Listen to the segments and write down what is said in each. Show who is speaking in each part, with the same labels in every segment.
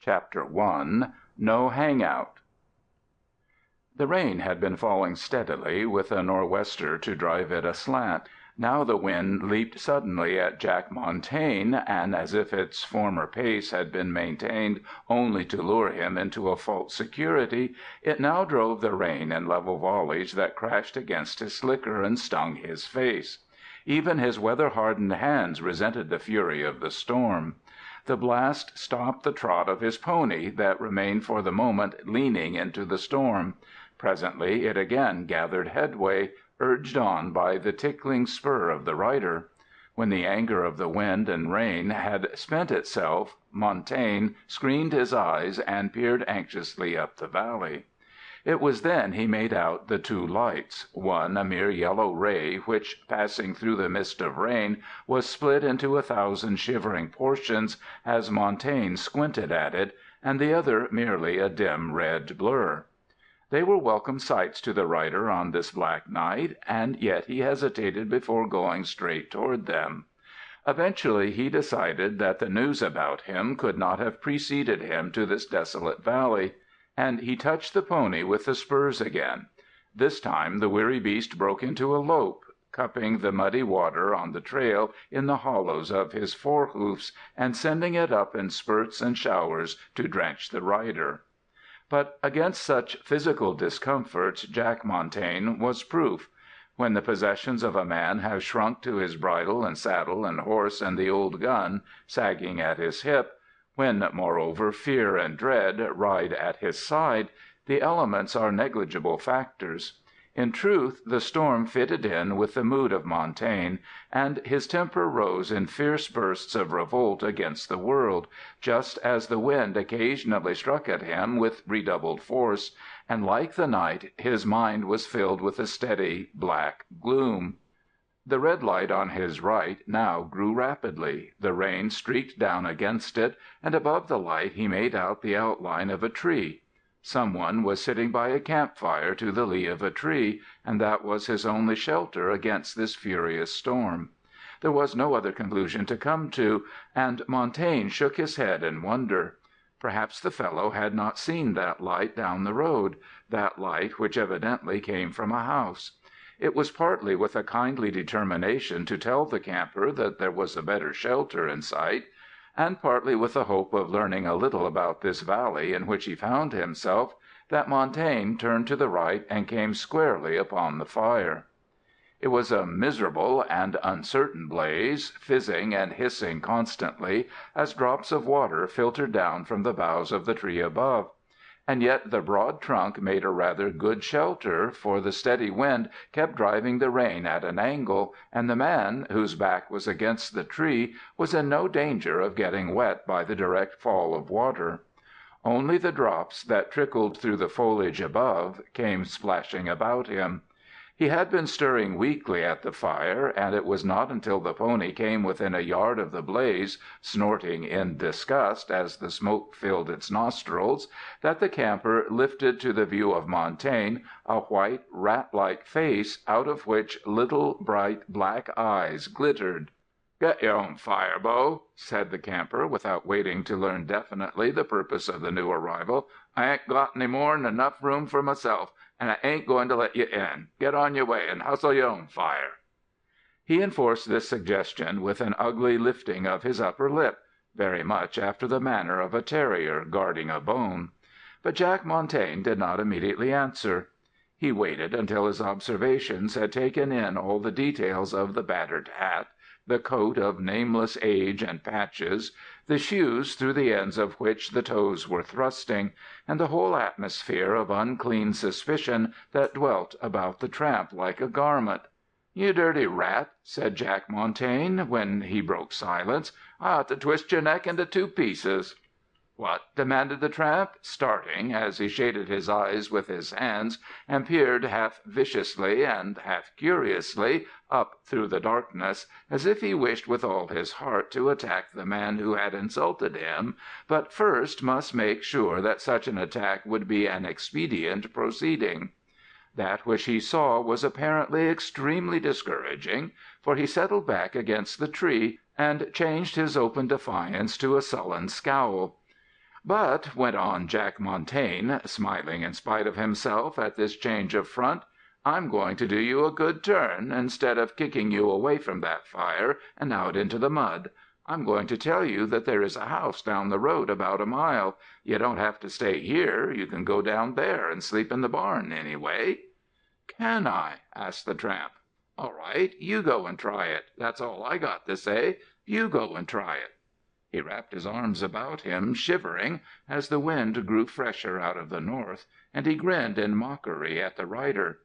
Speaker 1: Chapter I. No Hangout. The rain had been falling steadily, with a nor'wester to drive it aslant. Now the wind leaped suddenly at Jack Montaine, and as if its former pace had been maintained only to lure him into a false security, it now drove the rain in level volleys that crashed against his slicker and stung his face. Even his weather-hardened hands resented the fury of the storm. The blast stopped the trot of his pony, that remained for the moment leaning into the storm. Presently it again gathered headway, urged on by the tickling spur of the rider. When the anger of the wind and rain had spent itself, Montaine screened his eyes and peered anxiously up the valley. It was then he made out the two lights, one a mere yellow ray which, passing through the mist of rain, was split into 1,000 shivering portions as Montaine squinted at it, and the other merely a dim red blur. They were welcome sights to the rider on this black night, and yet he hesitated before going straight toward them. Eventually he decided that the news about him could not have preceded him to this desolate valley, and he touched the pony with the spurs again. This time the weary beast broke into a lope, cupping the muddy water on the trail in the hollows of his forehoofs, and sending it up in spurts and showers to drench the rider. But against such physical discomforts Jack Montaine was proof. When the possessions of a man have shrunk to his bridle and saddle and horse and the old gun sagging at his hip, when, moreover, fear and dread ride at his side, the elements are negligible factors. In truth, the storm fitted in with the mood of Montaine, and his temper rose in fierce bursts of revolt against the world, just as the wind occasionally struck at him with redoubled force, and like the night his mind was filled with a steady black gloom. The red light on his right now grew rapidly. The rain streaked down against it, and above the light he made out the outline of a tree. Some one was sitting by a campfire to the lee of a tree, and that was his only shelter against this furious storm. There was no other conclusion to come to, and Montaine shook his head in wonder. Perhaps the fellow had not seen that light down the road, that light which evidently came from a house. It was partly with a kindly determination to tell the camper that there was a better shelter in sight, and partly with the hope of learning a little about this valley in which he found himself, that Montaine turned to the right and came squarely upon the fire. It was a miserable and uncertain blaze, fizzing and hissing constantly as drops of water filtered down from the boughs of the tree above. And yet the broad trunk made a rather good shelter, for the steady wind kept driving the rain at an angle, and the man, whose back was against the tree, was in no danger of getting wet by the direct fall of water. Only the drops that trickled through the foliage above came splashing about him. He had been stirring weakly at the fire, and it was not until the pony came within a yard of the blaze, snorting in disgust as the smoke filled its nostrils, that the camper lifted to the view of Montaine a white, rat-like face out of which little bright black eyes glittered. "Get your own fire, Bo," said the camper, without waiting to learn definitely the purpose of the new arrival. "I ain't got any more'n enough room for myself, and I ain't going to let you in. Get on your way and hustle your own fire." He enforced this suggestion with an ugly lifting of his upper lip, very much after the manner of a terrier guarding a bone. But Jack Montaine did not immediately answer. He waited until his observations had taken in all the details of the battered hat, the coat of nameless age and patches, the shoes through the ends of which the toes were thrusting, and the whole atmosphere of unclean suspicion that dwelt about the tramp like a garment. "You dirty rat," said Jack Montaine, when he broke silence, "I ought to twist your neck into 2 pieces." "What?" demanded the tramp, starting as he shaded his eyes with his hands and peered half viciously and half curiously up through the darkness, as if he wished with all his heart to attack the man who had insulted him, but first must make sure that such an attack would be an expedient proceeding. That which he saw was apparently extremely discouraging, for he settled back against the tree and changed his open defiance to a sullen scowl. "But," went on Jack Montaine, smiling in spite of himself at this change of front, "I'm going to do you a good turn, instead of kicking you away from that fire and out into the mud. I'm going to tell you that there is a house down the road about a mile. You don't have to stay here. You can go down there and sleep in the barn, anyway." "Can I?" asked the tramp. "All right, you go and try it. That's all I got to say. You go and try it." He wrapped his arms about him, shivering, as the wind grew fresher out of the north, and he grinned in mockery at the rider.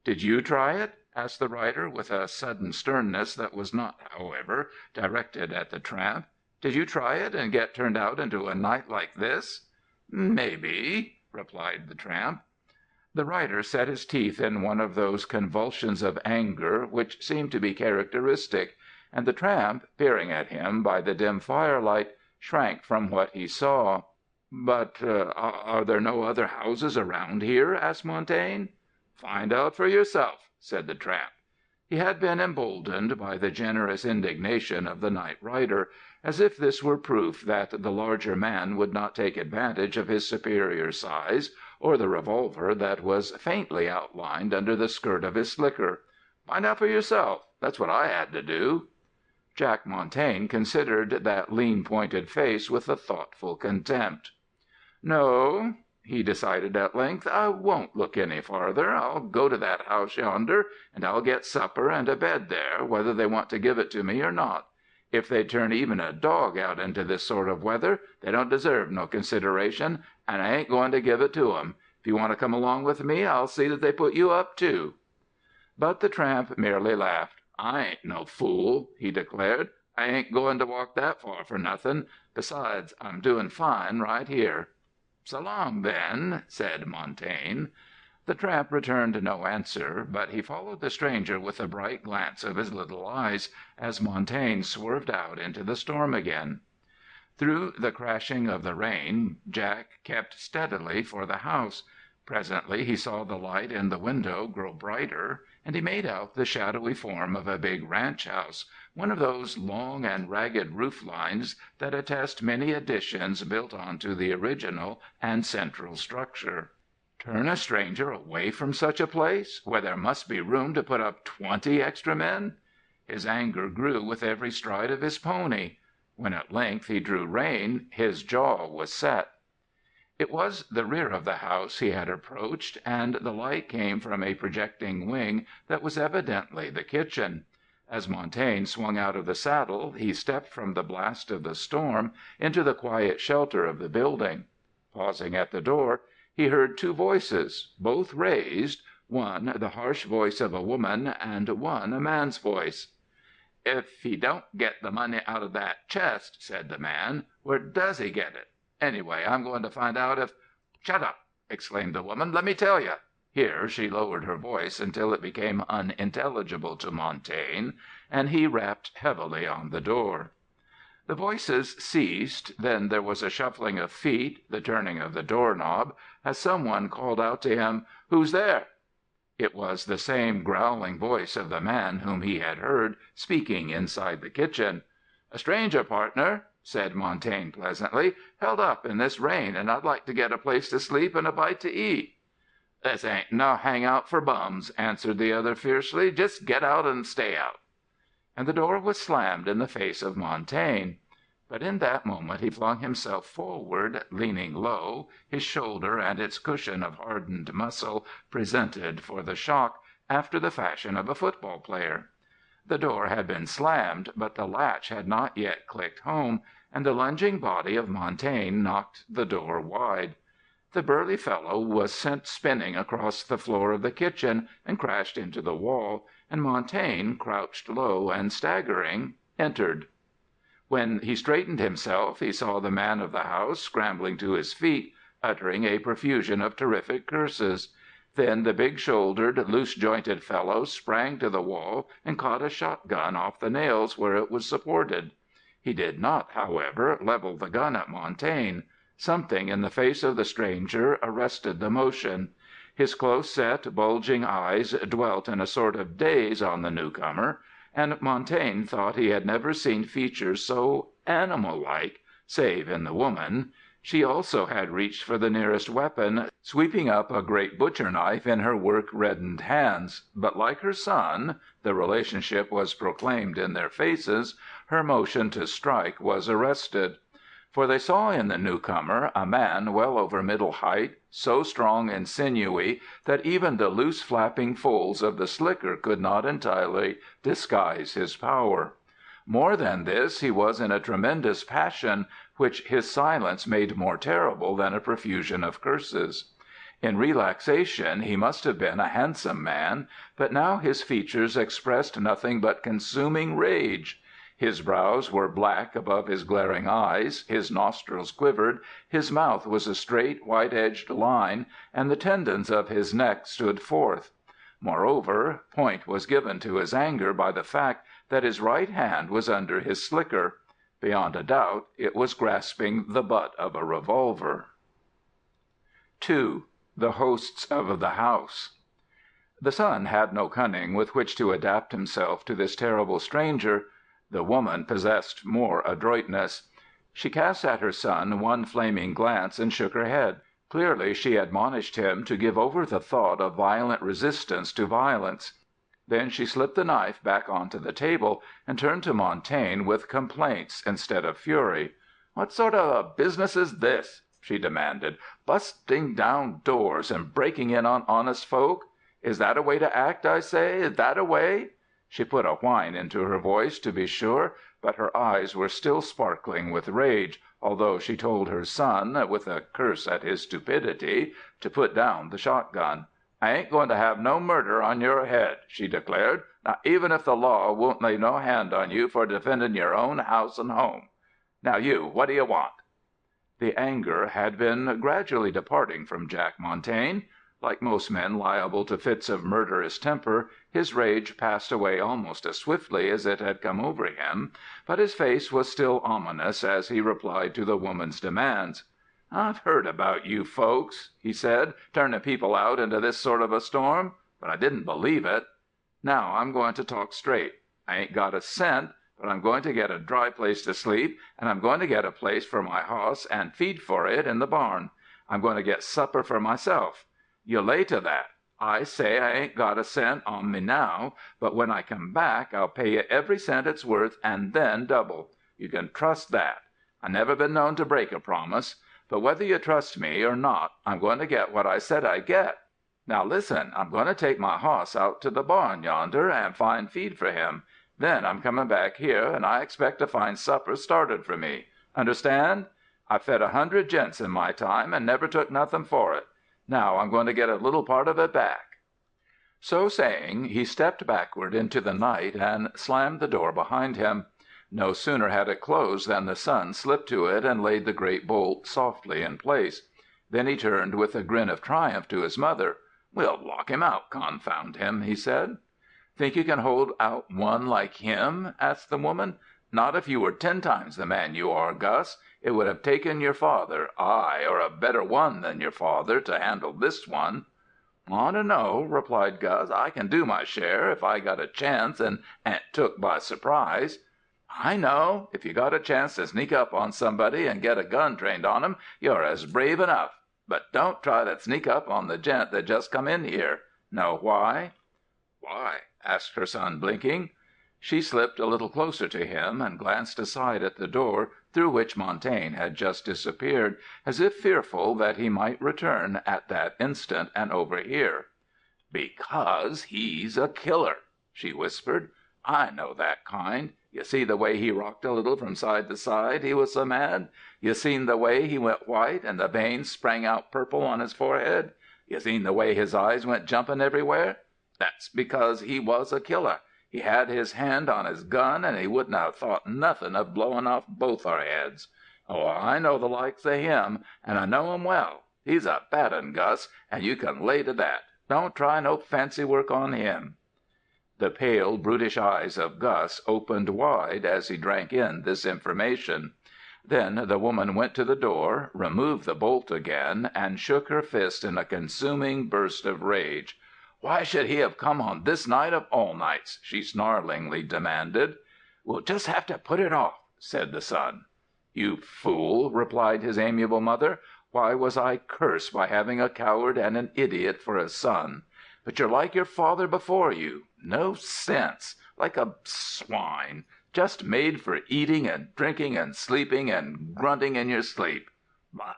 Speaker 1: "Did you try it?" asked the rider, with a sudden sternness that was not, however, directed at the tramp. "Did you try it and get turned out into a night like this?" "Maybe," replied the tramp. The rider set his teeth in one of those convulsions of anger which seemed to be characteristic, and the tramp, peering at him by the dim firelight, shrank from what he saw. "But are there no other houses around here?" asked Montaine. "Find out for yourself," said the tramp. He had been emboldened by the generous indignation of the night rider, as if this were proof that the larger man would not take advantage of his superior size or the revolver that was faintly outlined under the skirt of his slicker. "Find out for yourself. That's what I had to do." Jack Montaine considered that lean-pointed face with a thoughtful contempt. "No," he decided at length, "I won't look any farther. I'll go to that house yonder, and I'll get supper and a bed there, whether they want to give it to me or not. If they turn even a dog out into this sort of weather, they don't deserve no consideration, and I ain't going to give it to 'em. If you want to come along with me, I'll see that they put you up, too." But the tramp merely laughed. "I ain't no fool," he declared. "I ain't going to walk that far for nothing. Besides, I'm doing fine right here." "So long, then," said Montaine. The tramp returned no answer, but he followed the stranger with a bright glance of his little eyes, as Montaine swerved out into the storm again. Through the crashing of the rain, Jack kept steadily for the house. Presently he saw the light in the window grow brighter, and he made out the shadowy form of a big ranch house, one of those long and ragged roof lines that attest many additions built onto the original and central structure. Turn a stranger away from such a place, where there must be room to put up 20 extra men? His anger grew with every stride of his pony. When at length he drew rein, his jaw was set. It was the rear of the house he had approached, and the light came from a projecting wing that was evidently the kitchen. As Montaine swung out of the saddle, he stepped from the blast of the storm into the quiet shelter of the building. Pausing at the door, he heard two voices, both raised, one the harsh voice of a woman and one a man's voice. "If he don't get the money out of that chest," said the man, "where does he get it? Anyway, I'm going to find out if—" "Shut up!" exclaimed the woman. "Let me tell you." Here she lowered her voice until it became unintelligible to Montaine, and he rapped heavily on the door. The voices ceased, then there was a shuffling of feet, the turning of the doorknob, as someone called out to him, "Who's there?" It was the same growling voice of the man whom he had heard speaking inside the kitchen. "A stranger, partner," said Montaine pleasantly. "Held up in this rain, and I'd like to get a place to sleep and a bite to eat." "This ain't no hangout for bums," answered the other fiercely. "Just get out and stay out." And the door was slammed in the face of Montaine. But in that moment he flung himself forward, leaning low, his shoulder and its cushion of hardened muscle presented for the shock, after the fashion of a football player. The door had been slammed, but the latch had not yet clicked home, and the lunging body of Montaine knocked the door wide. The burly fellow was sent spinning across the floor of the kitchen and crashed into the wall, and Montaine, crouched low and staggering, entered. When he straightened himself, he saw the man of the house scrambling to his feet, uttering a profusion of terrific curses. Then the big-shouldered, loose-jointed fellow sprang to the wall and caught a shotgun off the nails where it was supported. He did not, however, level the gun at Montaine. Something in the face of the stranger arrested the motion. His close-set, bulging eyes dwelt in a sort of daze on the newcomer, and Montaine thought he had never seen features so animal-like, save in the woman. She also had reached for the nearest weapon, sweeping up a great butcher knife in her work-reddened hands, but like her son (the relationship was proclaimed in their faces), her motion to strike was arrested. For they saw in the newcomer a man well over middle height, so strong and sinewy that even the loose flapping folds of the slicker could not entirely disguise his power. More than this, he was in a tremendous passion, which his silence made more terrible than a profusion of curses. In relaxation he must have been a handsome man, but now his features expressed nothing but consuming rage. His brows were black above his glaring eyes, his nostrils quivered, his mouth was a straight, white-edged line, and the tendons of his neck stood forth. Moreover, point was given to his anger by the fact that his right hand was under his slicker. Beyond a doubt it was grasping the butt of a revolver. 2. The Hosts of the House. The son had no cunning with which to adapt himself to this terrible stranger. The woman possessed more adroitness. She cast at her son one flaming glance and shook her head. Clearly she admonished him to give over the thought of violent resistance to violence. Then she slipped the knife back onto the table and turned to Montaine with complaints instead of fury. "What sort of a business is this?" she demanded. "Busting down doors and breaking in on honest folk? Is that a way to act, I say? Is that a way?" She put a whine into her voice, to be sure, but her eyes were still sparkling with rage, although she told her son, with a curse at his stupidity, to put down the shotgun. "I ain't going to have no murder on your head," she declared, "not even if the law won't lay no hand on you for defending your own house and home. Now you, what do you want?" The anger had been gradually departing from Jack Montaine. Like most men liable to fits of murderous temper, his rage passed away almost as swiftly as it had come over him, but his face was still ominous as he replied to the woman's demands. "I've heard about you folks," he said, "turning people out into this sort of a storm, but I didn't believe it. Now I'm going to talk straight. I ain't got a cent, but I'm going to get a dry place to sleep, and I'm going to get a place for my hoss and feed for it in the barn. I'm going to get supper for myself. You lay to that. I say I ain't got a cent on me now, but when I come back I'll pay you every cent it's worth and then double. You can trust that. I never been known to break a promise. But whether you trust me or not, I'm going to get what I said I'd get. Now listen, I'm going to take my hoss out to the barn yonder and find feed for him. Then I'm coming back here, and I expect to find supper started for me. Understand? I've fed 100 gents in my time and never took nothing for it. Now I'm going to get a little part of it back." So saying, he stepped backward into the night and slammed the door behind him. No sooner had it closed than the son slipped to it and laid the great bolt softly in place. Then he turned with a grin of triumph to his mother. "We'll lock him out, confound him," he said. "Think you can hold out one like him?" asked the woman. "Not if you were 10 times the man you are, Gus. It would have taken your father, aye, or a better one than your father, to handle this one." "I dunno," replied Gus. "I can do my share, if I got a chance and ain't took by surprise." "I know. If you got a chance to sneak up on somebody and get a gun trained on 'em, you're as brave enough. But don't try to sneak up on the gent that just come in here. Know why?" "Why?" asked her son, blinking. She slipped a little closer to him and glanced aside at the door through which Montaine had just disappeared, as if fearful that he might return at that instant and overhear. "Because he's a killer," she whispered. "I know that kind. You see the way he rocked a little from side to side, he was so mad? You seen the way he went white and the veins sprang out purple on his forehead? You seen the way his eyes went jumping everywhere? That's because he was a killer. He had his hand on his gun, and he wouldn't have thought nothing of blowing off both our heads. Oh, I know the likes of him, and I know him well. He's a bad 'un, Gus, and you can lay to that. Don't try no fancy work on him." The pale, brutish eyes of Gus opened wide as he drank in this information. Then the woman went to the door, removed the bolt again, and shook her fist in a consuming burst of rage. "Why should he have come on this night of all nights?" she snarlingly demanded. "We'll just have to put it off," said the son. "You fool," replied his amiable mother. "Why was I cursed by having a coward and an idiot for a son? But you're like your father before you. No sense. Like a swine. Just made for eating and drinking and sleeping and grunting in your sleep. Bah!"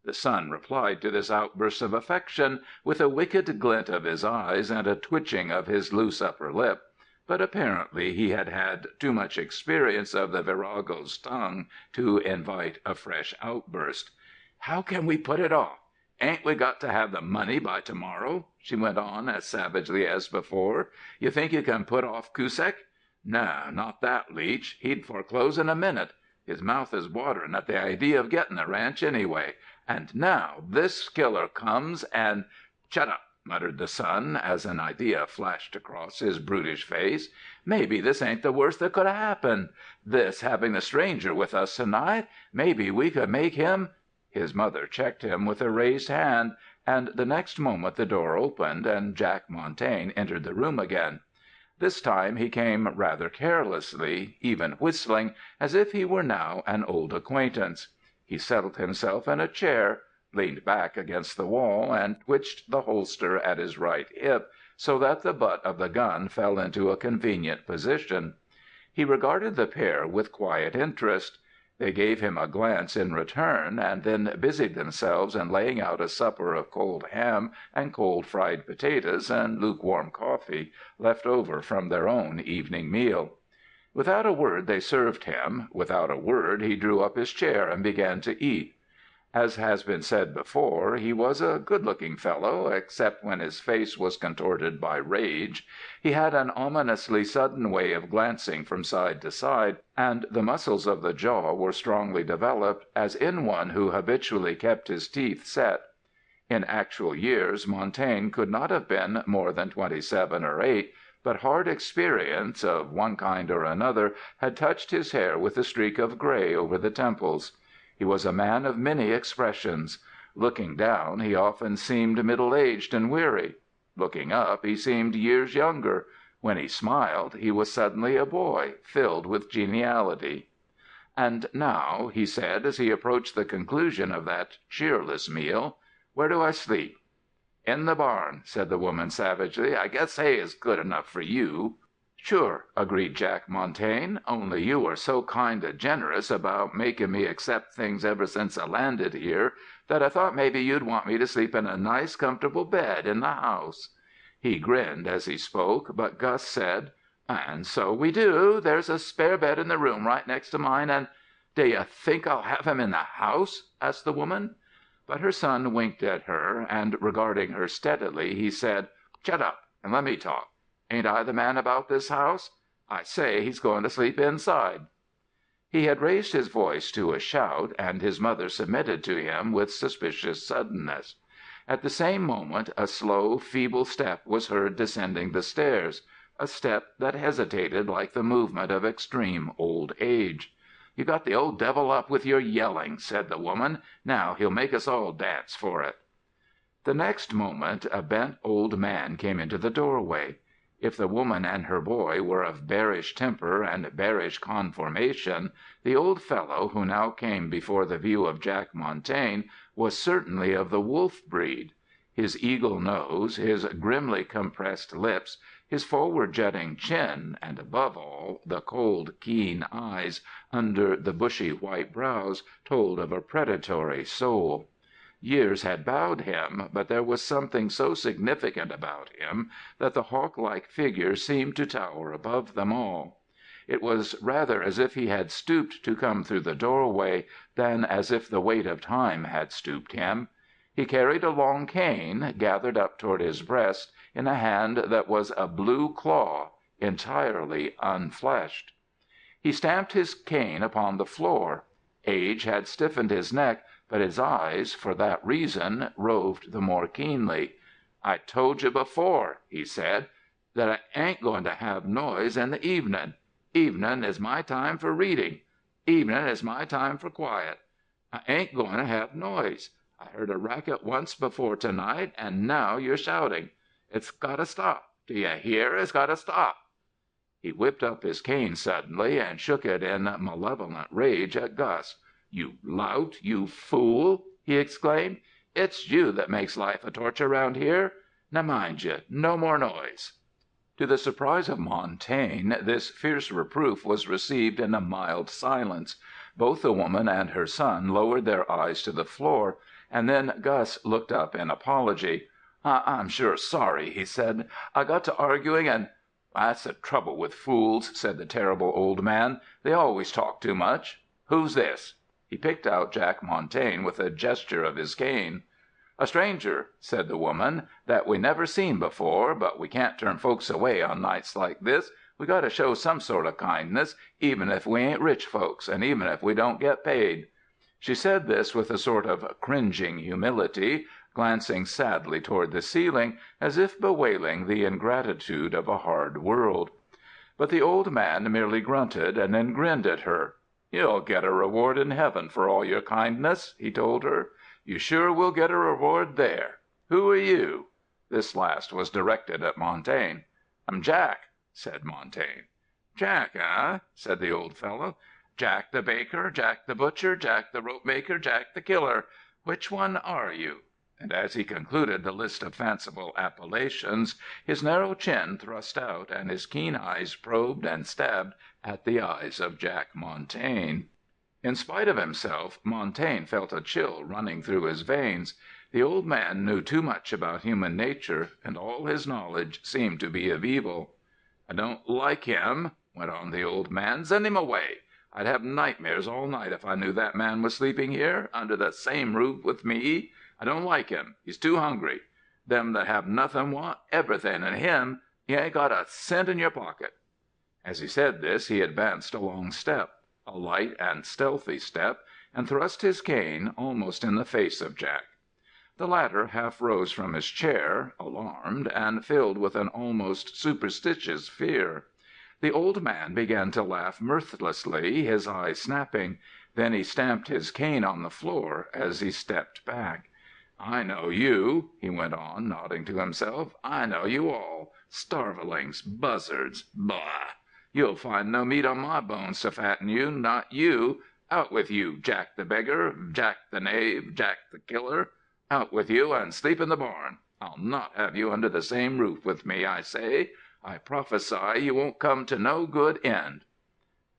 Speaker 1: The son replied to this outburst of affection with a wicked glint of his eyes and a twitching of his loose upper lip, but apparently he had had too much experience of the virago's tongue to invite a fresh outburst. "How can we put it off? Ain't we got to have the money by to-morrow?" she went on as savagely as before. "You think you can put off Cusack? No, not that leech. He'd foreclose in a minute. His mouth is watering at the idea of getting the ranch anyway. And now this killer comes and—" "Shut up!" muttered the son, as an idea flashed across his brutish face. "Maybe this ain't the worst that could have happened. This having the stranger with us to-night. Maybe we could make him—" His mother checked him with a raised hand, and the next moment the door opened and Jack Montaine entered the room again. This time he came rather carelessly, even whistling, as if he were now an old acquaintance. He settled himself in a chair, leaned back against the wall, and twitched the holster at his right hip so that the butt of the gun fell into a convenient position. He regarded the pair with quiet interest. They gave him a glance in return, and then busied themselves in laying out a supper of cold ham and cold fried potatoes and lukewarm coffee, left over from their own evening meal. Without a word they served him. Without a word he drew up his chair and began to eat. As has been said before, he was a good-looking fellow, except when his face was contorted by rage. He had an ominously sudden way of glancing from side to side, and the muscles of the jaw were strongly developed, as in one who habitually kept his teeth set. In actual years Montaigne could not have been more than 27 or 8, but hard experience, of one kind or another, had touched his hair with a streak of gray over the temples. He was a man of many expressions. Looking down, he often seemed middle-aged and weary. Looking up, he seemed years younger. When he smiled, he was suddenly a boy, filled with geniality. "And now," he said, as he approached the conclusion of that cheerless meal, "where do I sleep?" "In the barn," said the woman savagely. "I guess hay is good enough for you." "Sure," agreed Jack Montaine, "only you are so kind of generous about making me accept things ever since I landed here that I thought maybe you'd want me to sleep in a nice comfortable bed in the house." He grinned as he spoke, but Gus said, "And so we do. There's a spare bed in the room right next to mine, and—" "Do you think I'll have him in the house?" asked the woman. But her son winked at her, and regarding her steadily, he said, "Shut up, and let me talk. Ain't I the man about this house? I say he's going to sleep inside." He had raised his voice to a shout, and his mother submitted to him with suspicious suddenness. At the same moment a slow, feeble step was heard descending the stairs, a step that hesitated like the movement of extreme old age. "You got the old devil up with your yelling," said the woman. "Now he'll make us all dance for it." The next moment a bent old man came into the doorway. If the woman and her boy were of bearish temper and bearish conformation, the old fellow who now came before the view of Jack Montaine was certainly of the wolf breed. His eagle nose, his grimly compressed lips, his forward-jutting chin, and above all, the cold, keen eyes under the bushy white brows, told of a predatory soul. Years had bowed him, but there was something so significant about him that the hawk-like figure seemed to tower above them all. It was rather as if he had stooped to come through the doorway than as if the weight of time had stooped him. He carried a long cane, gathered up toward his breast, in a hand that was a blue claw, entirely unfleshed. He stamped his cane upon the floor. Age had stiffened his neck, but his eyes, for that reason, roved the more keenly. "I told you before," he said, "that I ain't going to have noise in the evening. Evening is my time for reading. Evening is my time for quiet. I ain't going to have noise. I heard a racket once before to-night, and now you're shouting. It's got to stop. Do you hear? It's got to stop." He whipped up his cane suddenly and shook it in malevolent rage at Gus. "You lout! You fool!" he exclaimed. "It's you that makes life a torture round here. Now mind you, no more noise." To the surprise of Montaine, this fierce reproof was received in a mild silence. Both the woman and her son lowered their eyes to the floor, and then Gus looked up in apology. "I'm sure sorry," he said. "I got to arguing and—" "That's the trouble with fools," said the terrible old man. "They always talk too much. Who's this?" He picked out Jack Montaine with a gesture of his cane. "A stranger," said the woman, "that we never seen before, but we can't turn folks away on nights like this. We got to show some sort of kindness, even if we ain't rich folks, and even if we don't get paid." She said this with a sort of cringing humility, glancing sadly toward the ceiling, as if bewailing the ingratitude of a hard world. But the old man merely grunted, and then grinned at her. "You'll get a reward in heaven for all your kindness," he told her. "You sure will get a reward there. Who are you?" This last was directed at Montaine. "I'm Jack," said Montaine. "Jack, eh?" said the old fellow. "Jack the baker, Jack the butcher, Jack the rope-maker, Jack the killer. Which one are you?" And as he concluded the list of fanciful appellations, his narrow chin thrust out, and his keen eyes probed and stabbed at the eyes of Jack Montaine. In spite of himself, Montaine felt a chill running through his veins. The old man knew too much about human nature, and all his knowledge seemed to be of evil. "I don't like him," went on the old man. "Send him away. I'd have nightmares all night if I knew that man was sleeping here, under the same roof with me. I don't like him. He's too hungry. Them that have nothing want everything, and him, you ain't got a cent in your pocket." As he said this, he advanced a long step, a light and stealthy step, and thrust his cane almost in the face of Jack. The latter half rose from his chair, alarmed, and filled with an almost superstitious fear. The old man began to laugh mirthlessly, his eyes snapping. Then he stamped his cane on the floor as he stepped back. "I know you," he went on, nodding to himself. "I know you all. Starvelings, buzzards, bah! You'll find no meat on my bones to fatten you, not you. Out with you, Jack the beggar, Jack the knave, Jack the killer. Out with you, and sleep in the barn. I'll not have you under the same roof with me, I say. I prophesy you won't come to no good end."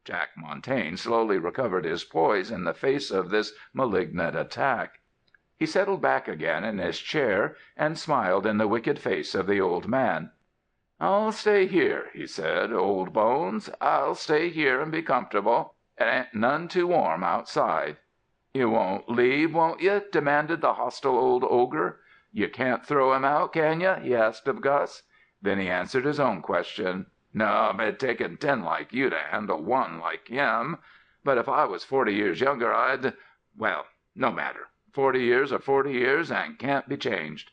Speaker 1: Jack Montaine slowly recovered his poise in the face of this malignant attack. He settled back again in his chair, and smiled in the wicked face of the old man. "I'll stay here," he said, "old bones. I'll stay here and be comfortable. It ain't none too warm outside." "You won't leave, won't you?" demanded the hostile old ogre. "You can't throw him out, can you?" he asked of Gus. Then he answered his own question. "No, it'd taken 10 like you to handle one like him. But if I was 40 years younger, I'd—well, no matter. 40 years are 40 years, and can't be changed."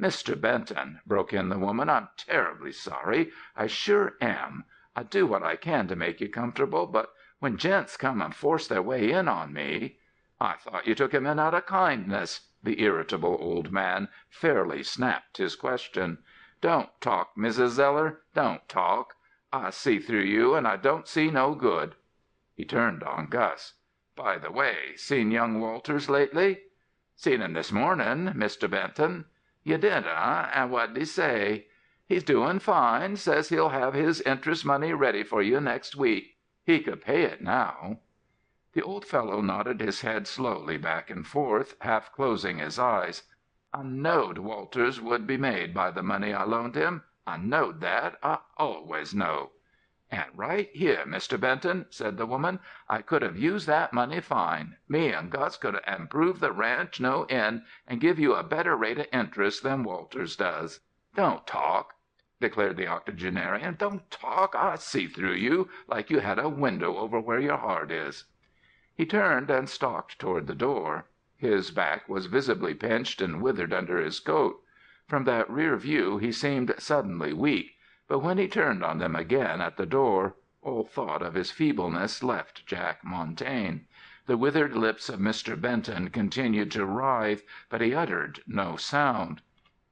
Speaker 1: "Mr. Benton," broke in the woman, "I'm terribly sorry. I sure am. I do what I can to make you comfortable, but when gents come and force their way in on me—" "I thought you took him in out of kindness." The irritable old man fairly snapped his question. "Don't talk, Mrs. Zeller. Don't talk. I see through you, and I don't see no good." He turned on Gus. "By the way, seen young Walters lately?" "Seen him this morning, Mr. Benton." "You did, eh? And what'd he say?" "He's doing fine. Says he'll have his interest money ready for you next week. He could pay it now." The old fellow nodded his head slowly back and forth, half closing his eyes. "I knowed Walters would be made by the money I loaned him. I knowed that. I always know." "And right here, Mr. Benton," said the woman, "I could have used that money fine. Me and Gus could have improved the ranch no end, and give you a better rate of interest than Walters does." "Don't talk," declared the octogenarian. "Don't talk. I see through you, like you had a window over where your heart is." He turned and stalked toward the door. His back was visibly pinched and withered under his coat. From that rear view he seemed suddenly weak, but when he turned on them again at the door, all thought of his feebleness left Jack Montaine. The withered lips of Mr. Benton continued to writhe, but he uttered no sound.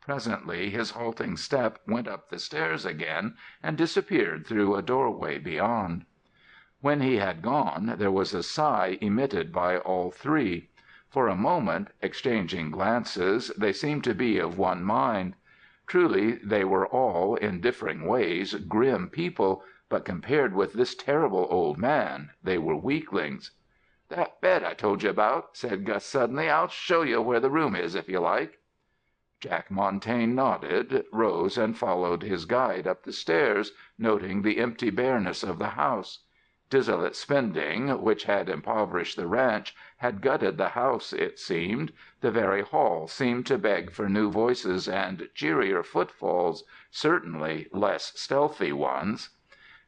Speaker 1: Presently his halting step went up the stairs again and disappeared through a doorway beyond. When he had gone, there was a sigh emitted by all three. For a moment, exchanging glances, they seemed to be of one mind. Truly they were all, in differing ways, grim people, but compared with this terrible old man, they were weaklings. "That bed I told you about," said Gus suddenly. "I'll show you where the room is, if you like." Jack Montaine nodded, rose, and followed his guide up the stairs, noting the empty bareness of the house. Dissolute spending, which had impoverished the ranch, had gutted the house, it seemed. The very hall seemed to beg for new voices and cheerier footfalls, certainly less stealthy ones.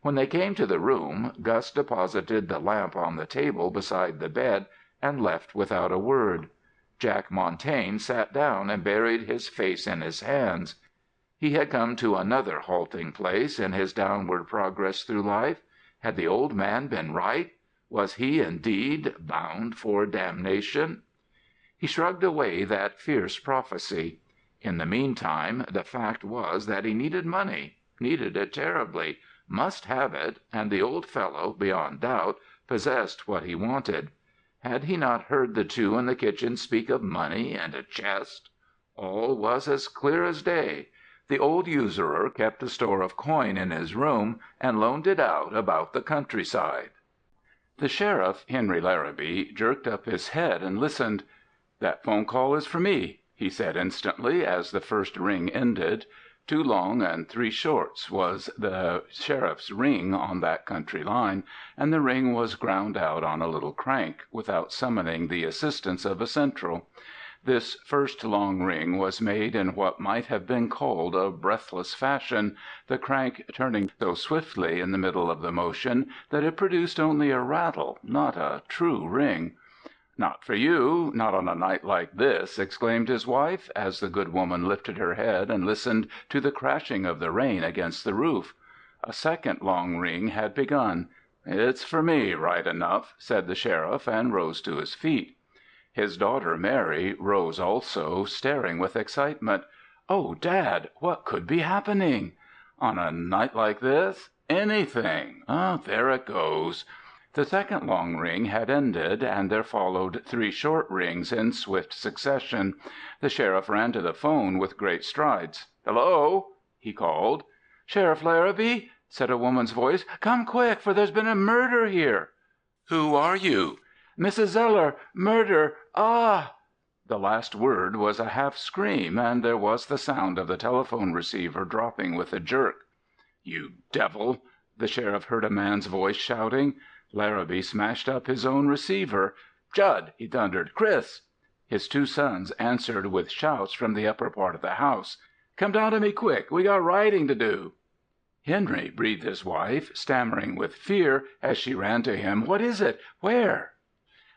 Speaker 1: When they came to the room, Gus deposited the lamp on the table beside the bed and left without a word. Jack Montaine sat down and buried his face in his hands. He had come to another halting place in his downward progress through life. Had the old man been right? Was he indeed bound for damnation? He shrugged away that fierce prophecy. In the meantime, the fact was that he needed money, needed it terribly, must have it, and the old fellow, beyond doubt, possessed what he wanted. Had he not heard the two in the kitchen speak of money and a chest? All was as clear as day. The old usurer kept a store of coin in his room and loaned it out about the countryside. The sheriff, Henry Larabee, jerked up his head and listened. "That phone call is for me," he said instantly, as the first ring ended. 2 long and 3 shorts was the sheriff's ring on that country line, and the ring was ground out on a little crank, without summoning the assistance of a central. This first long ring was made in what might have been called a breathless fashion, the crank turning so swiftly in the middle of the motion that it produced only a rattle, not a true ring. "Not for you, not on a night like this," exclaimed his wife, as the good woman lifted her head and listened to the crashing of the rain against the roof. A second long ring had begun. "It's for me, right enough," said the sheriff, and rose to his feet. His daughter Mary rose also, staring with excitement. "Oh, Dad, what could be happening?" "On a night like this? Anything. There it goes." The second long ring had ended, and there followed 3 short rings in swift succession. The sheriff ran to the phone with great strides. "Hello?" he called. "Sheriff Larabee?" said a woman's voice. "Come quick, for there's been a murder here." "Who are you?" "Mrs. Zeller. Murder. Ah!" The last word was a half scream, and there was the sound of the telephone receiver dropping with a jerk. "You devil!" the sheriff heard a man's voice shouting. Larabee smashed up his own receiver. "Judd!" he thundered. "Chris!" His 2 sons answered with shouts from the upper part of the house. "Come down to me quick. We got writing to do." "Henry," breathed his wife, stammering with fear as she ran to him. "What is it? Where?"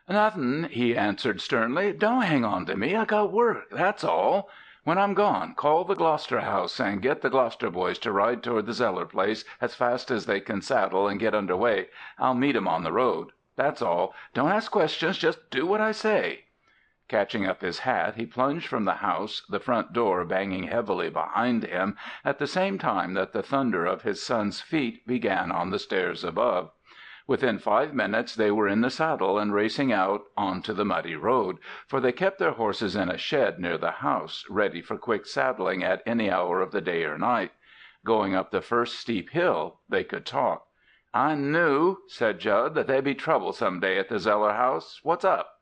Speaker 1: "Nothin'," he answered sternly. "Don't hang on to me. I got work, that's all. When I'm gone, call the Gloucester house and get the Gloucester boys to ride toward the Zeller place as fast as they can saddle and get under way. I'll meet 'em on the road. That's all. Don't ask questions. Just do what I say." Catching up his hat, he plunged from the house, the front door banging heavily behind him at the same time that the thunder of his sons' feet began on the stairs above. Within 5 minutes they were in the saddle and racing out onto the muddy road, for they kept their horses in a shed near the house, ready for quick saddling at any hour of the day or night. Going up the first steep hill, they could talk. "I knew," said Judd, "that there'd be trouble some day at the Zeller house. What's up?"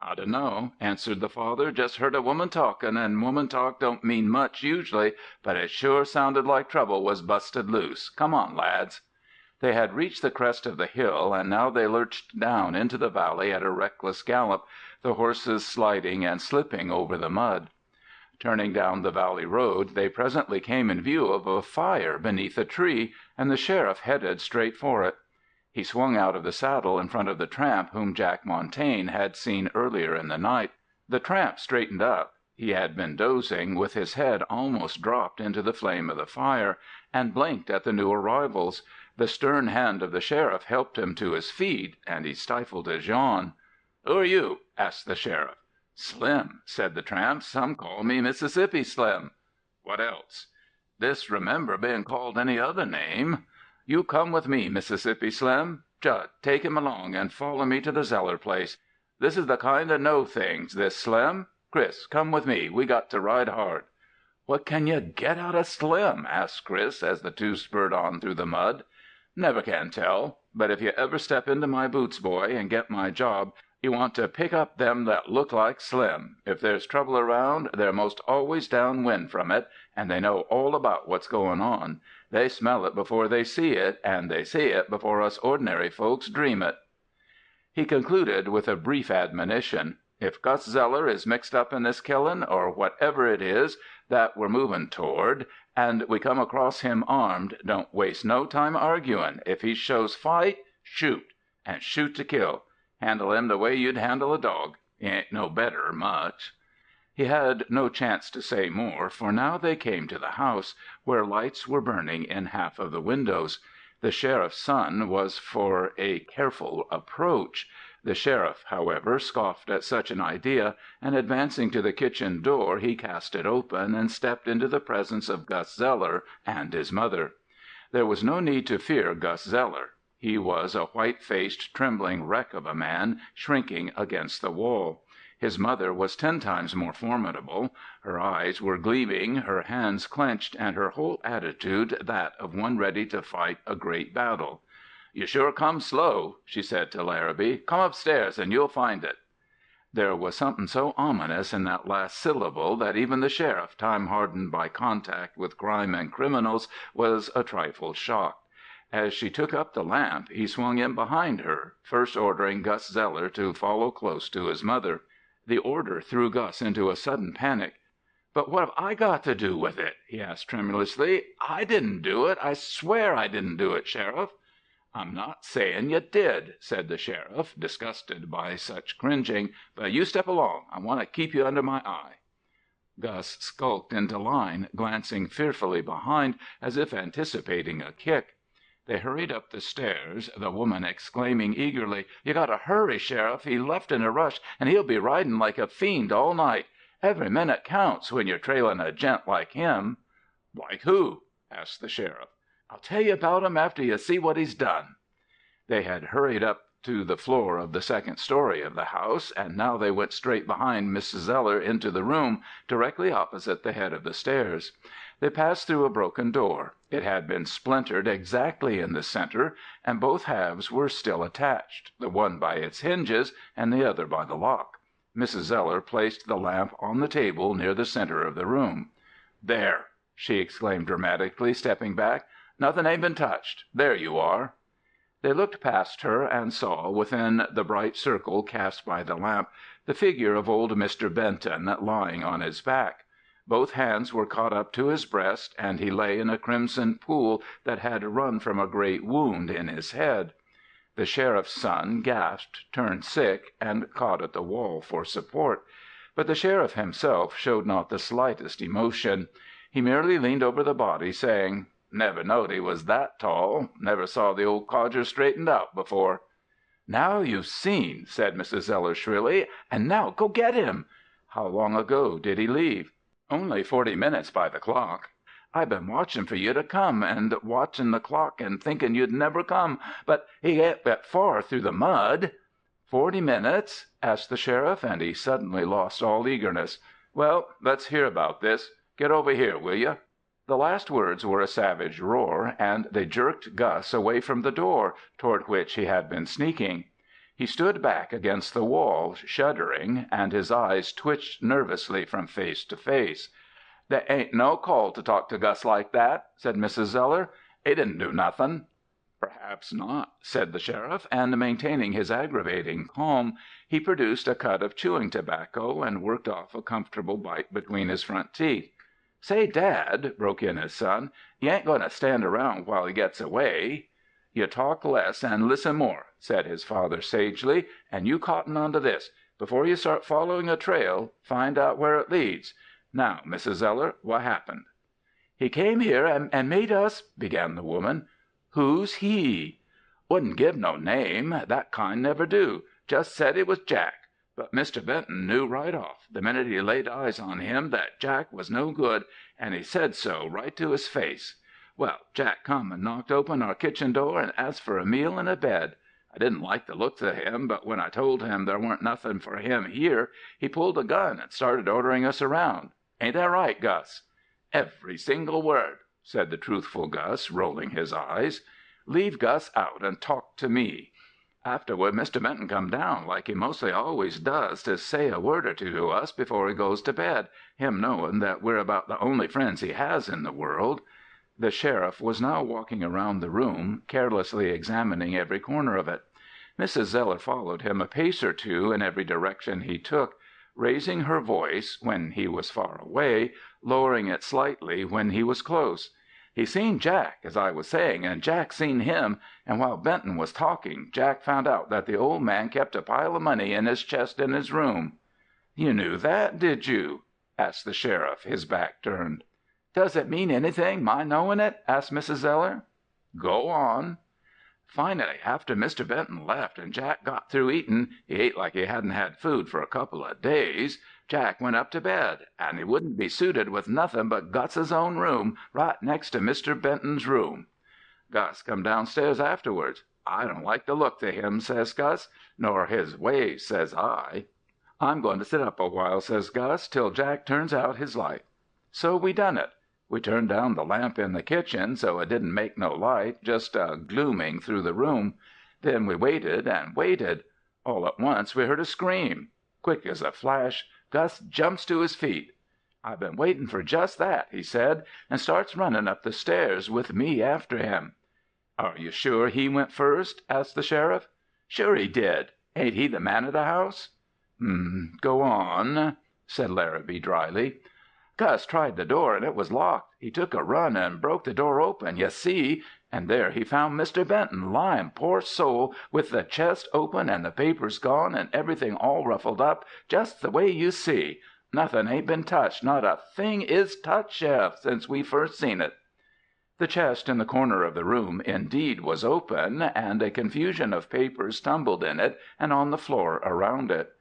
Speaker 1: "I dunno," answered the father. "Just heard a woman talkin', and woman talk don't mean much usually, but it sure sounded like trouble was busted loose. Come on, lads." They had reached the crest of the hill, and now they lurched down into the valley at a reckless gallop, the horses sliding and slipping over the mud. Turning down the valley road, they presently came in view of a fire beneath a tree, and the sheriff headed straight for it. He swung out of the saddle in front of the tramp whom Jack Montaine had seen earlier in the night. The tramp straightened up. He had been dozing, with his head almost dropped into the flame of the fire, and blinked at the new arrivals. The stern hand of the sheriff helped him to his feet, and he stifled his yawn. "Who are you?" asked the sheriff. "Slim," said the tramp. "Some call me Mississippi Slim." "What else?" "This remember being called any other name. You come with me, Mississippi Slim. Judd, take him along and follow me to the Zeller place. This is the kind that know things, this Slim. Chris, come with me. We got to ride hard." "What can you get out of Slim?" asked Chris, as the two spurred on through the mud. "Never can tell. But if you ever step into my boots, boy, and get my job, you want to pick up them that look like Slim. If there's trouble around, they're most always downwind from it, and they know all about what's going on. They smell it before they see it, and they see it before us ordinary folks dream it." He concluded with a brief admonition. "If Gus Zeller is mixed up in this killin', or whatever it is that we're movin' toward, and we come across him armed, don't waste no time arguin'. If he shows fight, shoot, and shoot to kill. Handle him the way you'd handle a dog. He ain't no better, much." He had no chance to say more, for now they came to the house, where lights were burning in half of the windows. The sheriff's son was for a careful approach. The sheriff, however, scoffed at such an idea, and advancing to the kitchen door, he cast it open and stepped into the presence of Gus Zeller and his mother. There was no need to fear Gus Zeller. He was a white-faced, trembling wreck of a man, shrinking against the wall. His mother was 10 times more formidable. Her eyes were gleaming, her hands clenched, and her whole attitude that of one ready to fight a great battle. "You sure come slow," she said to Larabee. "Come upstairs and you'll find it." There was something so ominous in that last syllable that even the sheriff, time-hardened by contact with crime and criminals, was a trifle shocked. As she took up the lamp, he swung in behind her, first ordering Gus Zeller to follow close to his mother. The order threw Gus into a sudden panic. "But what have I got to do with it?" he asked tremulously. "I didn't do it. I swear I didn't do it, Sheriff." "I'm not saying you did," said the sheriff, disgusted by such cringing, "but you step along. I want to keep you under my eye." Gus skulked into line, glancing fearfully behind, as if anticipating a kick. They hurried up the stairs, the woman exclaiming eagerly, "You got to hurry, Sheriff. He left in a rush, and he'll be riding like a fiend all night. Every minute counts when you're trailing a gent like him." "Like who?" asked the sheriff. "I'll tell you about him after you see what he's done." They had hurried up to the floor of the second story of the house, and now they went straight behind Mrs. Zeller into the room, directly opposite the head of the stairs. They passed through a broken door. It had been splintered exactly in the center, and both halves were still attached, the one by its hinges and the other by the lock. Mrs. Zeller placed the lamp on the table near the center of the room. "There!" she exclaimed dramatically, stepping back. "Nothing ain't been touched. There you are." They looked past her and saw, within the bright circle cast by the lamp, the figure of old Mr. Benton lying on his back. Both hands were caught up to his breast, and he lay in a crimson pool that had run from a great wound in his head. The sheriff's son gasped, turned sick, and caught at the wall for support. But the sheriff himself showed not the slightest emotion. He merely leaned over the body, saying, "Never knowed he was that tall. Never saw the old codger straightened out before." "Now you've seen," said Mrs. Zeller shrilly. "And now go get him." "How long ago did he leave?" "Only 40 minutes by the clock." "I've been watching for you to come, and watching the clock and thinking you'd never come. But he ain't got far through the mud." "40 minutes?" asked the sheriff, and he suddenly lost all eagerness. "Well, let's hear about this. Get over here, will you?" The last words were a savage roar, and they jerked Gus away from the door, toward which he had been sneaking. He stood back against the wall, shuddering, and his eyes twitched nervously from face to face. "There ain't no call to talk to Gus like that," said Mrs. Zeller. "He didn't do nothing." "Perhaps not," said the sheriff, and maintaining his aggravating calm, he produced a cut of chewing tobacco and worked off a comfortable bite between his front teeth. "Say, Dad," broke in his son, "you ain't going to stand around while he gets away." "You talk less and listen more," said his father sagely, "and you cotton on to this. Before you start following a trail, find out where it leads. Now, Mrs. Zeller, what happened?" "He came here and made us—" began the woman. "Who's he?" "Wouldn't give no name. That kind never do. Just said he was Jack. But Mr. Benton knew right off, the minute he laid eyes on him, that Jack was no good, and he said so right to his face. Well, Jack come and knocked open our kitchen door and asked for a meal and a bed. I didn't like the looks of him, but when I told him there weren't nothing for him here, he pulled a gun and started ordering us around. Ain't that right, Gus?" "Every single word," said the truthful Gus, rolling his eyes. "Leave Gus out and talk to me. Afterward, Mr. Benton come down, like he mostly always does, to say a word or two to us before he goes to bed, him knowing that we're about the only friends he has in the world." The sheriff was now walking around the room, carelessly examining every corner of it. Mrs. Zeller followed him a pace or two in every direction he took, raising her voice when he was far away, lowering it slightly when he was close. "He seen Jack, as I was saying, and Jack seen him, and while Benton was talking, Jack found out that the old man kept a pile of money in his chest in his room." "You knew that, did you?" asked the sheriff, his back turned. "Does it mean anything, my knowing it?" asked Mrs. Zeller. "Go on." "Finally, after Mr. Benton left and Jack got through eatin', he ate like he hadn't had food for a couple of days, Jack went up to bed, and he wouldn't be suited with nothin' but Gus's own room, right next to Mr. Benton's room. Gus come downstairs afterwards. 'I don't like the look to him,' says Gus, 'nor his ways,' says I. 'I'm going to sit up a while,' says Gus, 'till Jack turns out his light.' So we done it. We turned down the lamp in the kitchen, so it didn't make no light, just a glooming through the room. Then we waited and waited. All at once we heard a scream. Quick as a flash, Gus jumps to his feet. 'I've been waiting for just that,' he said, and starts running up the stairs with me after him." "Are you sure he went first?" asked the sheriff. "Sure he did. Ain't he the man of the house?" "Go on," said Larabee dryly. "Gus tried the door, and it was locked. He took a run and broke the door open, you see, and there he found Mr. Benton lying, poor soul, with the chest open and the papers gone and everything all ruffled up, just the way you see. Nothing ain't been touched, not a thing is touched, Sheriff, since we first seen it." The chest in the corner of the room indeed was open, and a confusion of papers tumbled in it and on the floor around it.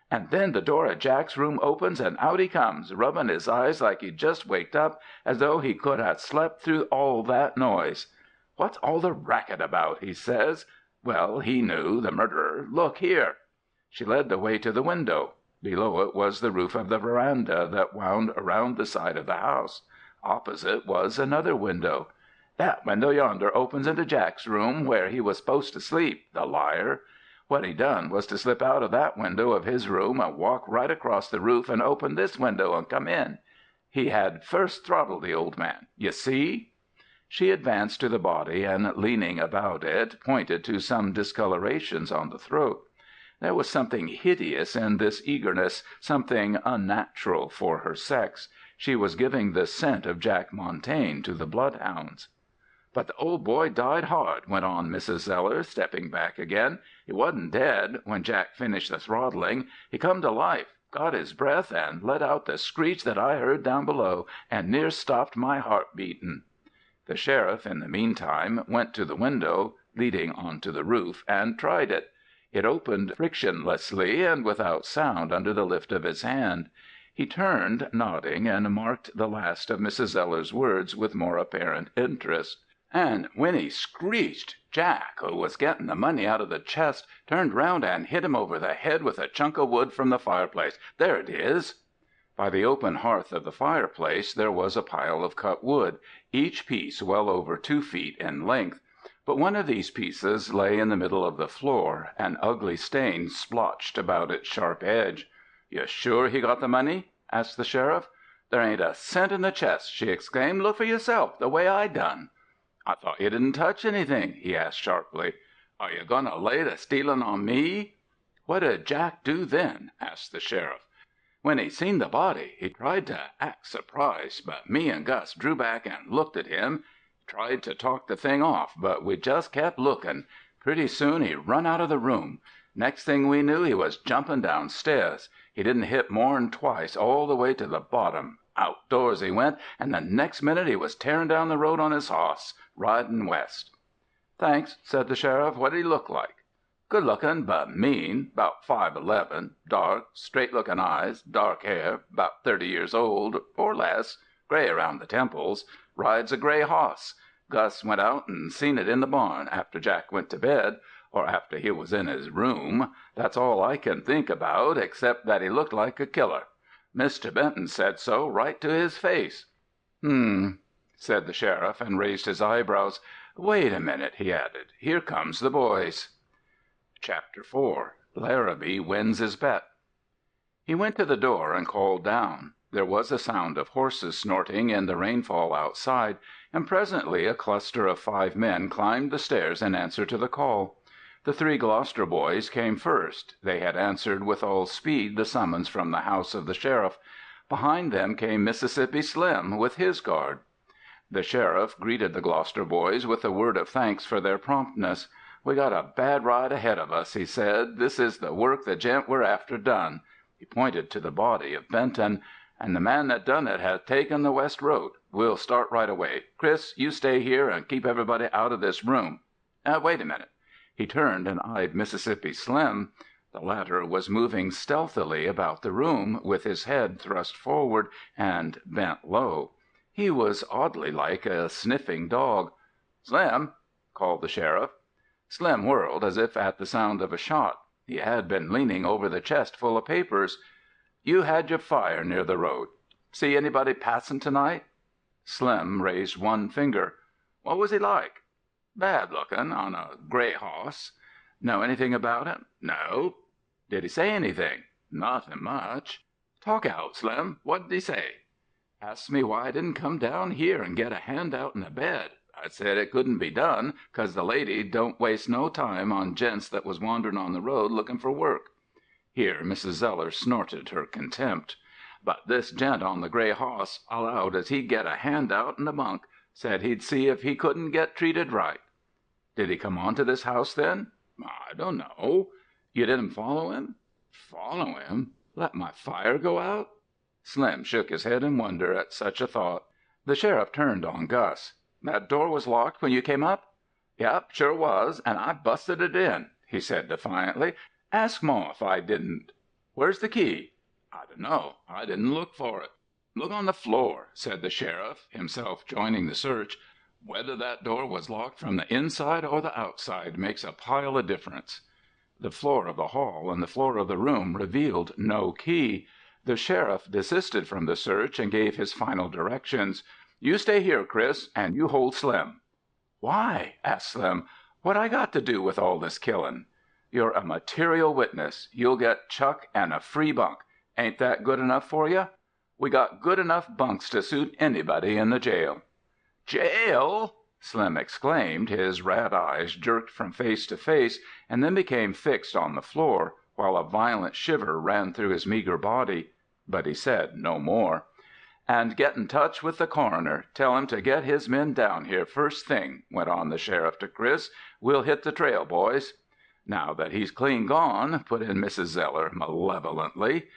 Speaker 1: "And then the door of Jack's room opens, and out he comes, rubbing his eyes like he'd just waked up, as though he could have slept through all that noise. 'What's all the racket about?' he says. Well, he knew, the murderer. 'Look here.' She led the way to the window. Below it was the roof of the veranda that wound around the side of the house. Opposite was another window. 'That window yonder opens into Jack's room, where he was supposed to sleep, the liar. What he done was to slip out of that window of his room and walk right across the roof and open this window and come in. He had first throttled the old man. You see?" She advanced to the body and, leaning about it, pointed to some discolorations on the throat. There was something hideous in this eagerness, something unnatural for her sex. She was giving the scent of Jack Montaine to the bloodhounds. "But the old boy died hard," went on Mrs. Zeller, stepping back again. "He wasn't dead when Jack finished the throttling. He come to life, got his breath, and let out the screech that I heard down below, and near stopped my heart beatin'." The sheriff, in the meantime, went to the window, leading on to the roof, and tried it. It opened frictionlessly and without sound under the lift of his hand. He turned, nodding, and marked the last of Mrs. Zeller's words with more apparent interest. "And when he screeched, Jack, who was getting the money out of the chest, turned round and hit him over the head with a chunk of wood from the fireplace. There it is." By the open hearth of the fireplace there was a pile of cut wood, each piece well over 2 feet in length. But one of these pieces lay in the middle of the floor, an ugly stain splotched about its sharp edge. "You sure he got the money?" asked the sheriff. "There ain't a cent in the chest," she exclaimed. "Look for yourself, the way I done." "I thought you didn't touch anything?" he asked sharply. "Are you going to lay the stealing on me?" "What did Jack do then?" asked the sheriff. "When he seen the body, he tried to act surprised, but me and Gus drew back and looked at him. He tried to talk the thing off, but we just kept looking. Pretty soon he run out of the room. Next thing we knew, he was jumping downstairs. He didn't hit more'n twice all the way to the bottom. Outdoors he went, and the next minute he was tearing down the road on his hoss, riding west." "Thanks," said the sheriff. "What did he look like?" Good looking, but mean, 'bout 5'11", dark, straight-looking eyes, dark hair, 'bout 30 years old, or less, gray around the temples, rides a gray hoss. Gus went out and seen it in the barn, after Jack went to bed, or after he was in his room. That's all I can think about, except that he looked like a killer. Mr. Bentons said so right to his face." Said the sheriff, and raised his eyebrows. "Wait a minute," he added. "Here comes the boys." Chapter 4. Larabee Wins His Bet. He went to the door and called down. There was a sound of horses snorting in the rainfall outside, and presently a cluster of 5 men climbed the stairs in answer to the call. The 3 Gloucester boys came first. They had answered with all speed the summons from the house of the sheriff. Behind them came Mississippi Slim with his guard. The sheriff greeted the Gloucester boys with a word of thanks for their promptness. "We got a bad ride ahead of us," he said. "This is the work the gent we're after done." He pointed to the body of Benton. "And the man that done it has taken the west road. We'll start right away. Chris, you stay here and keep everybody out of this room. Wait a minute." He turned and eyed Mississippi Slim. The latter was moving stealthily about the room, with his head thrust forward and bent low. He was oddly like a sniffing dog. "Slim!" called the sheriff. Slim whirled as if at the sound of a shot. He had been leaning over the chest full of papers. "You had your fire near the road. See anybody passing tonight?" Slim raised one finger. "What was he like?" "Bad looking, on a gray hoss." "Know anything about him?" "No." "Did he say anything?" "Nothing much." "Talk out, Slim. What did he say?" "Asked me why I didn't come down here and get a hand out in the bed. I said it couldn't be done, 'cause the lady don't waste no time on gents that was wandering on the road looking for work." Here Mrs. Zeller snorted her contempt. "But this gent on the gray hoss allowed as he'd get a hand out in the bunk. Said he'd see if he couldn't get treated right." "Did he come on to this house then?" "I don't know." "You didn't follow him?" "Follow him? Let my fire go out?" Slim shook his head in wonder at such a thought. The sheriff turned on Gus. "That door was locked when you came up?" "Yep, sure was, and I busted it in," he said defiantly. "Ask Ma if I didn't." "Where's the key?" "I dunno. I didn't look for it." "Look on the floor," said the sheriff, himself joining the search. "Whether that door was locked from the inside or the outside makes a pile of difference." The floor of the hall and the floor of the room revealed no key. The sheriff desisted from the search and gave his final directions. "You stay here, Chris, and you hold Slim." "Why?" asked Slim. "What I got to do with all this killing?" "You're a material witness. You'll get chuck and a free bunk. Ain't that good enough for you?" "We got good enough bunks to suit anybody in the jail." "Jail!" Slim exclaimed. His rat eyes jerked from face to face and then became fixed on the floor, while a violent shiver ran through his meager body. But he said no more. "And get in touch with the coroner. Tell him to get his men down here first thing," went on the sheriff to Chris. "We'll hit the trail, boys." "Now that he's clean gone," put in Mrs. Zeller malevolently.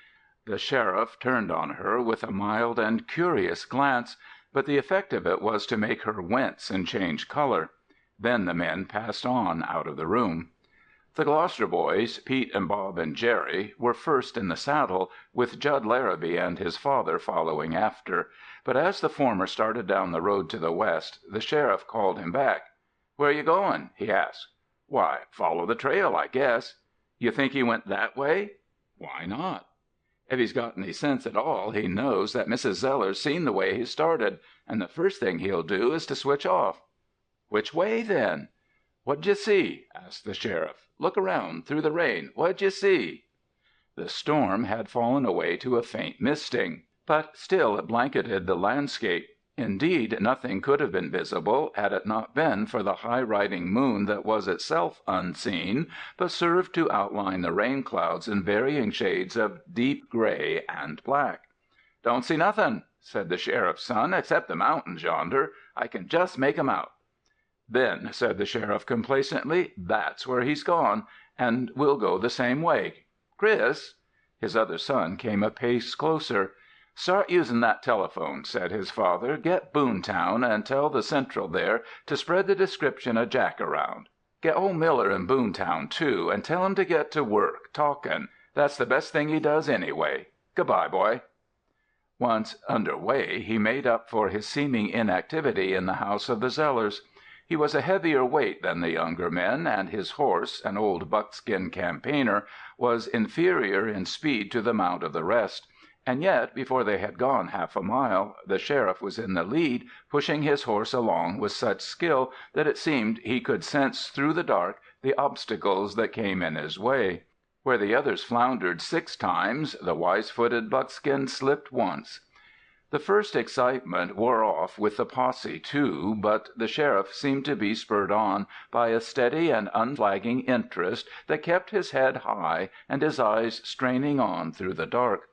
Speaker 1: The sheriff turned on her with a mild and curious glance, but the effect of it was to make her wince and change color. Then the men passed on out of the room. The Gloucester boys, Pete and Bob and Jerry, were first in the saddle, with Jud Larabee and his father following after. But as the former started down the road to the west, the sheriff called him back. "Where you going?" he asked. "Why, follow the trail, I guess." "You think he went that way?" "Why not?" "If he's got any sense at all, he knows that Mrs. Zeller's seen the way he started, and the first thing he'll do is to switch off." "Which way, then?" "What'd you see?" asked the sheriff. "Look around through the rain. What'd you see?" The storm had fallen away to a faint misting, but still it blanketed the landscape. Indeed, nothing could have been visible had it not been for the high-riding moon that was itself unseen, but served to outline the rain clouds in varying shades of deep gray and black. "Don't see nothing," said the sheriff's son, "except the mountains yonder. I can just make 'em out." "Then," said the sheriff complacently, "that's where he's gone, and we'll go the same way. Chris!" His other son came a pace closer. "Start using that telephone," said his father. "Get Boontown and tell the Central there to spread the description of Jack around." Get old Miller in Boontown, too, and tell him to get to work, talking. That's the best thing he does anyway. Good-bye, boy." Once under way, he made up for his seeming inactivity in the house of the Zellers. He was a heavier weight than the younger men, and his horse, an old buckskin campaigner, was inferior in speed to the mount of the rest. And yet, before they had gone half a mile, the sheriff was in the lead, pushing his horse along with such skill that it seemed he could sense through the dark the obstacles that came in his way. Where the others floundered 6 times, the wise-footed buckskin slipped once. The first excitement wore off with the posse, too, but the sheriff seemed to be spurred on by a steady and unflagging interest that kept his head high and his eyes straining on through the dark.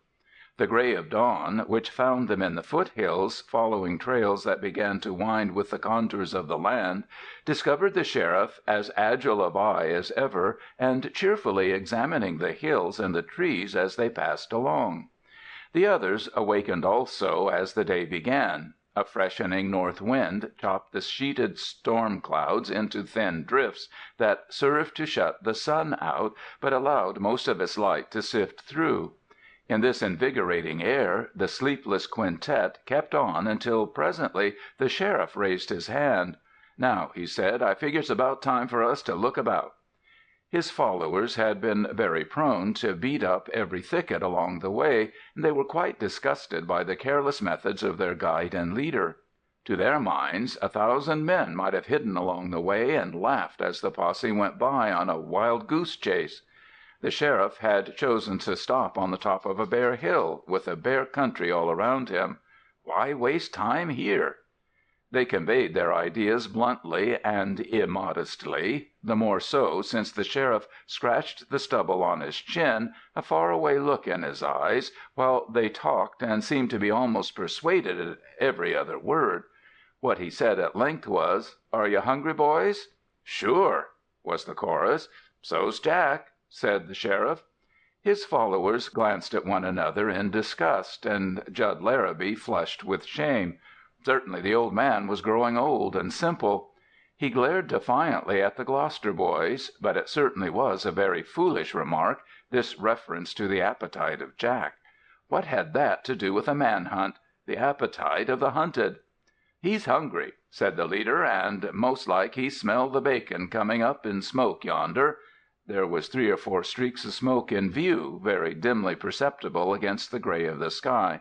Speaker 1: The gray of dawn, which found them in the foothills, following trails that began to wind with the contours of the land, discovered the sheriff as agile of eye as ever and cheerfully examining the hills and the trees as they passed along. The others awakened also as the day began. A freshening north wind chopped the sheeted storm clouds into thin drifts that served to shut the sun out, but allowed most of its light to sift through. In this invigorating air, the sleepless quintet kept on until presently the sheriff raised his hand. "Now," he said, "I figure it's about time for us to look about." His followers had been very prone to beat up every thicket along the way, and they were quite disgusted by the careless methods of their guide and leader. To their minds, 1,000 men might have hidden along the way and laughed as the posse went by on a wild goose chase. The sheriff had chosen to stop on the top of a bare hill, with a bare country all around him. Why waste time here? They conveyed their ideas bluntly and immodestly, the more so since the sheriff scratched the stubble on his chin, a far-away look in his eyes, while they talked and seemed to be almost persuaded at every other word. What he said at length was, "Are you hungry, boys?" "Sure," was the chorus. "So's Jack," said the sheriff. His followers glanced at one another in disgust, and Jud Larabee flushed with shame. Certainly the old man was growing old and simple. He glared defiantly at the Gloucester boys, but it certainly was a very foolish remark, this reference to the appetite of Jack. What had that to do with a man-hunt, the appetite of the hunted? "He's hungry," said the leader, "and most like he smelled the bacon coming up in smoke yonder." There was 3 or 4 streaks of smoke in view, very dimly perceptible against the gray of the sky.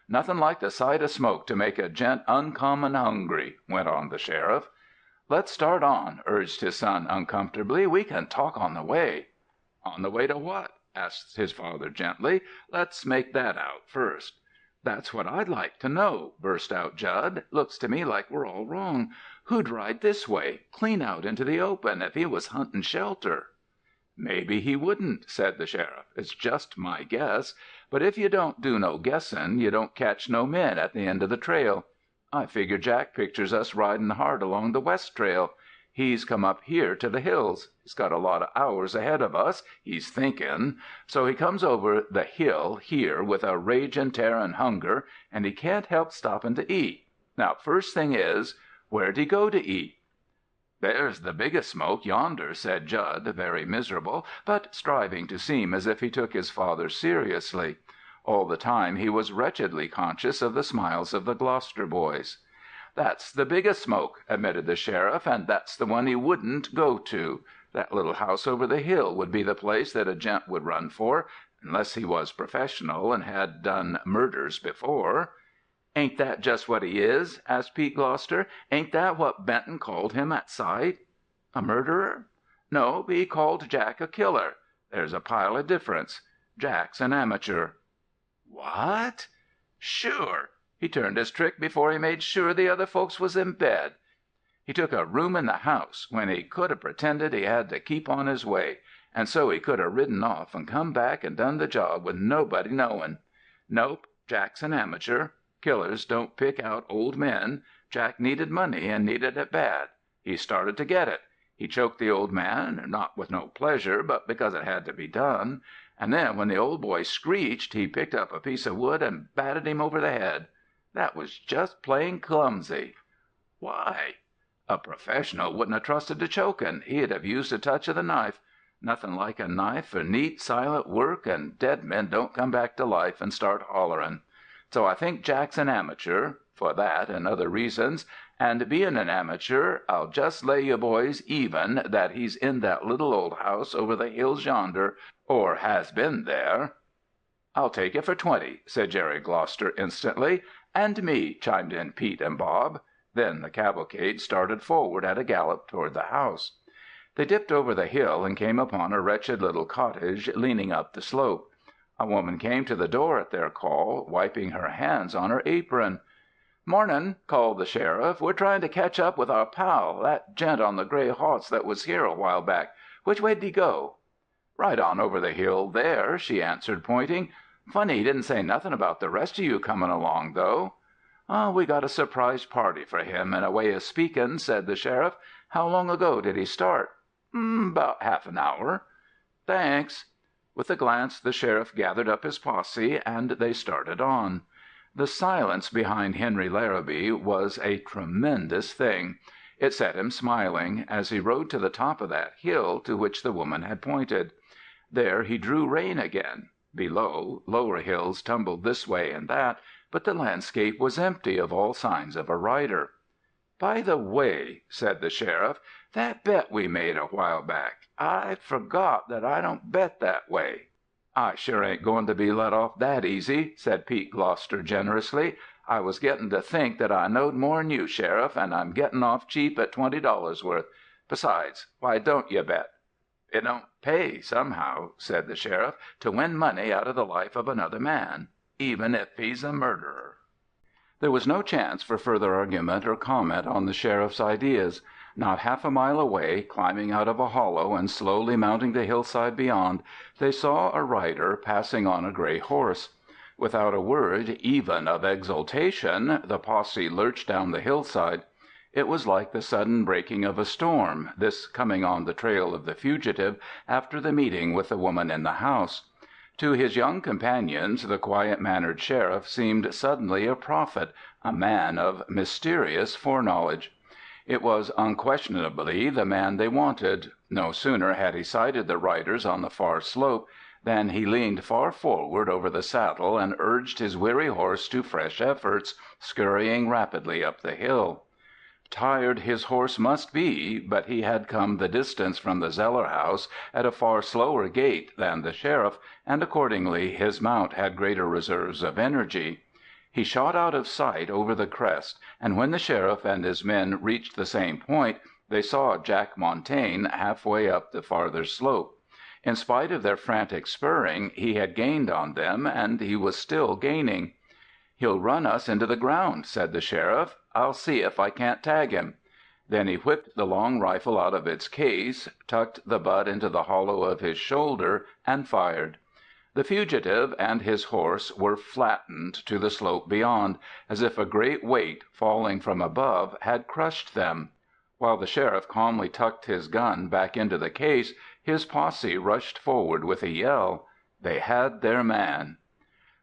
Speaker 1: "Nothing like the sight of smoke to make a gent uncommon hungry," went on the sheriff. "Let's start on," urged his son uncomfortably. "We can talk on the way." "On the way to what?" asked his father gently. "Let's make that out first." "That's what I'd like to know," burst out Jud. "Looks to me like we're all wrong. Who'd ride this way, clean out into the open, if he was hunting shelter?" "Maybe he wouldn't," said the sheriff. "It's just my guess. But if you don't do no guessin', you don't catch no men at the end of the trail. I figure Jack pictures us riding hard along the west trail. He's come up here to the hills. He's got a lot of hours ahead of us, he's thinkin'. So he comes over the hill here with a ragin', tearin' hunger, and he can't help stoppin' to eat. Now, first thing is, where'd he go to eat?" "There's the biggest smoke yonder," said Jud, very miserable, but striving to seem as if he took his father seriously. All the time he was wretchedly conscious of the smiles of the Gloucester boys. "That's the biggest smoke," admitted the sheriff, "and that's the one he wouldn't go to. That little house over the hill would be the place that a gent would run for, unless he was professional and had done murders before." "Ain't that just what he is?" asked Pete Gloucester. "Ain't that what Benton called him at sight?" "A murderer?" "No, he called Jack a killer. There's a pile of difference. Jack's an amateur." "What?" "Sure. He turned his trick before he made sure the other folks was in bed. He took a room in the house when he could have pretended he had to keep on his way, and so he could have ridden off and come back and done the job with nobody knowin'. Nope, Jack's an amateur. Killers don't pick out old men. Jack needed money, and needed it bad. He started to get it. He choked the old man, not with no pleasure, but because it had to be done. And then when the old boy screeched, he picked up a piece of wood and batted him over the head. That was just plain clumsy." "Why?" "A professional wouldn't have trusted to chokin'. He'd have used a touch of the knife. Nothin' like a knife for neat, silent work, and dead men don't come back to life and start hollerin'. So I think Jack's an amateur, for that and other reasons, and bein' an amateur, I'll just lay you boys even that he's in that little old house over the hills yonder, or has been there." "I'll take it for 20," said Jerry Gloucester instantly. "And me," chimed in Pete and Bob. Then the cavalcade started forward at a gallop toward the house. They dipped over the hill and came upon a wretched little cottage leaning up the slope. A woman came to the door at their call, wiping her hands on her apron. "Mornin'," called the sheriff. "We're trying to catch up with our pal, that gent on the gray hoss that was here a while back. Which way'd he go?" "Right on over the hill there," she answered, pointing. "Funny he didn't say nothin' about the rest of you comin' along, though." "We got a surprise party for him, in a way of speakin'," said the sheriff. "How long ago did he start?" "'Bout half an hour." "Thanks." With a glance the sheriff gathered up his posse, and they started on. The silence behind Henry Larabee was a tremendous thing. It set him smiling, as he rode to the top of that hill to which the woman had pointed. There he drew rein again. Below, lower hills tumbled this way and that, but the landscape was empty of all signs of a rider. "By the way," said the sheriff, "that bet we made a while back, I forgot that I don't bet that way." "I sure ain't going to be let off that easy," said Pete Gloucester generously. "I was gettin' to think that I knowed more'n you, Sheriff, and I'm gettin' off cheap at $20 worth. Besides, why don't you bet?" "It don't pay, somehow," said the sheriff, "to win money out of the life of another man, even if he's a murderer." There was no chance for further argument or comment on the sheriff's ideas. Not half a mile away, climbing out of a hollow and slowly mounting the hillside beyond, they saw a rider passing on a gray horse. Without a word, even of exultation, the posse lurched down the hillside. It was like the sudden breaking of a storm, this coming on the trail of the fugitive after the meeting with the woman in the house. To his young companions the quiet-mannered sheriff seemed suddenly a prophet, a man of mysterious foreknowledge. It was unquestionably the man they wanted. No sooner had he sighted the riders on the far slope than he leaned far forward over the saddle and urged his weary horse to fresh efforts, scurrying rapidly up the hill. Tired his horse must be, but he had come the distance from the Zeller house at a far slower gait than the sheriff, and accordingly his mount had greater reserves of energy. He shot out of sight over the crest, and when the sheriff and his men reached the same point, they saw Jack Montaine halfway up the farther slope. In spite of their frantic spurring, he had gained on them, and he was still gaining. "He'll run us into the ground," said the sheriff. "I'll see if I can't tag him." Then he whipped the long rifle out of its case, tucked the butt into the hollow of his shoulder, and fired. The fugitive and his horse were flattened to the slope beyond, as if a great weight, falling from above, had crushed them. While the sheriff calmly tucked his gun back into the case, his posse rushed forward with a yell. They had their man.